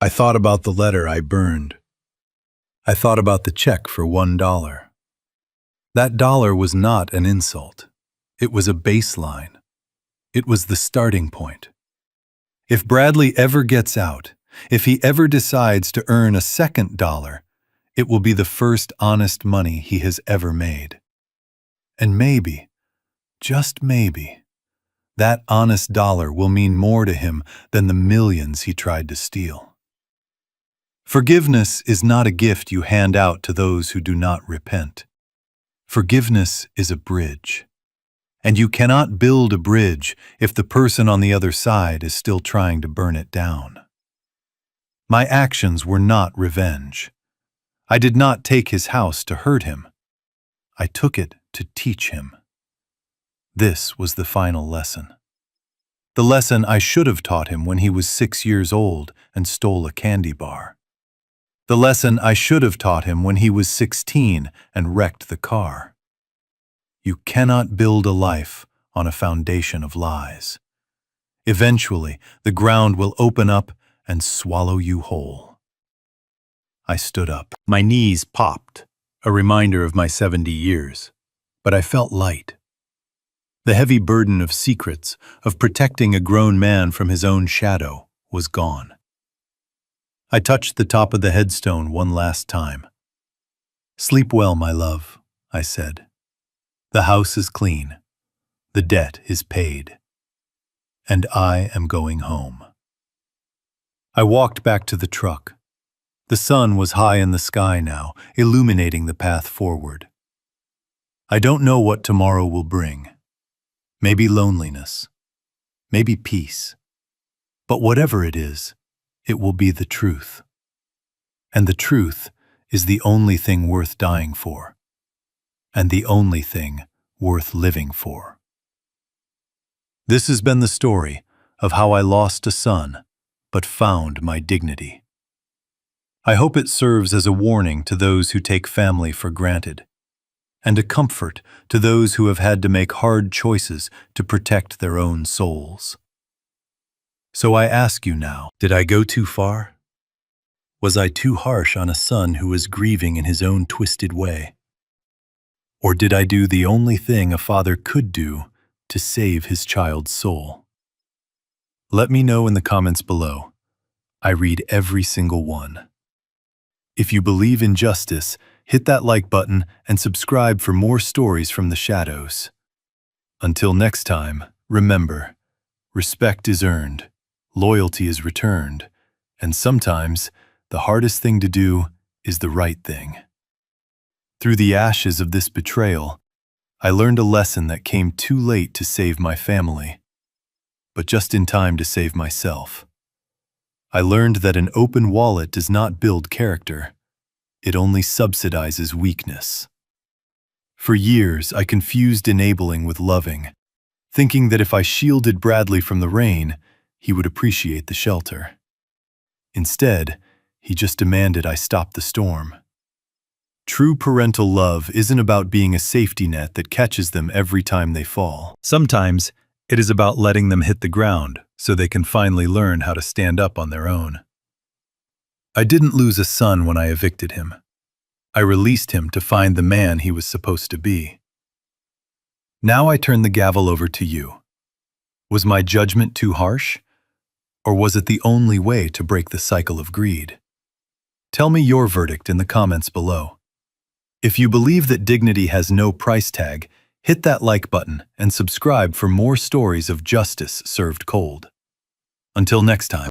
I thought about the letter I burned. I thought about the check for $1. That dollar was not an insult. It was a baseline. It was the starting point. If Bradley ever gets out, if he ever decides to earn a second dollar, it will be the first honest money he has ever made. And maybe, just maybe, that honest dollar will mean more to him than the millions he tried to steal. Forgiveness is not a gift you hand out to those who do not repent. Forgiveness is a bridge. And you cannot build a bridge if the person on the other side is still trying to burn it down. My actions were not revenge. I did not take his house to hurt him. I took it to teach him. This was the final lesson. The lesson I should have taught him when he was 6 years old and stole a candy bar. The lesson I should have taught him when he was 16 and wrecked the car. You cannot build a life on a foundation of lies. Eventually, the ground will open up and swallow you whole. I stood up. My knees popped, a reminder of my 70 years, but I felt light. The heavy burden of secrets, of protecting a grown man from his own shadow, was gone. I touched the top of the headstone one last time. Sleep well, my love, I said. The house is clean. The debt is paid. And I am going home. I walked back to the truck. The sun was high in the sky now, illuminating the path forward. I don't know what tomorrow will bring. Maybe loneliness. Maybe peace. But whatever it is, it will be the truth. And the truth is the only thing worth dying for, and the only thing worth living for. This has been the story of how I lost a son, but found my dignity. I hope it serves as a warning to those who take family for granted, and a comfort to those who have had to make hard choices to protect their own souls. So I ask you now, did I go too far? Was I too harsh on a son who was grieving in his own twisted way? Or did I do the only thing a father could do to save his child's soul? Let me know in the comments below. I read every single one. If you believe in justice, hit that like button and subscribe for more stories from the shadows. Until next time, remember, respect is earned, loyalty is returned, and sometimes the hardest thing to do is the right thing. Through the ashes of this betrayal, I learned a lesson that came too late to save my family, but just in time to save myself. I learned that an open wallet does not build character. It only subsidizes weakness. For years, I confused enabling with loving, thinking that if I shielded Bradley from the rain, he would appreciate the shelter. Instead, he just demanded I stop the storm. True parental love isn't about being a safety net that catches them every time they fall. Sometimes, it is about letting them hit the ground so they can finally learn how to stand up on their own. I didn't lose a son when I evicted him. I released him to find the man he was supposed to be. Now I turn the gavel over to you. Was my judgment too harsh? Or was it the only way to break the cycle of greed? Tell me your verdict in the comments below. If you believe that dignity has no price tag, hit that like button and subscribe for more stories of justice served cold. Until next time.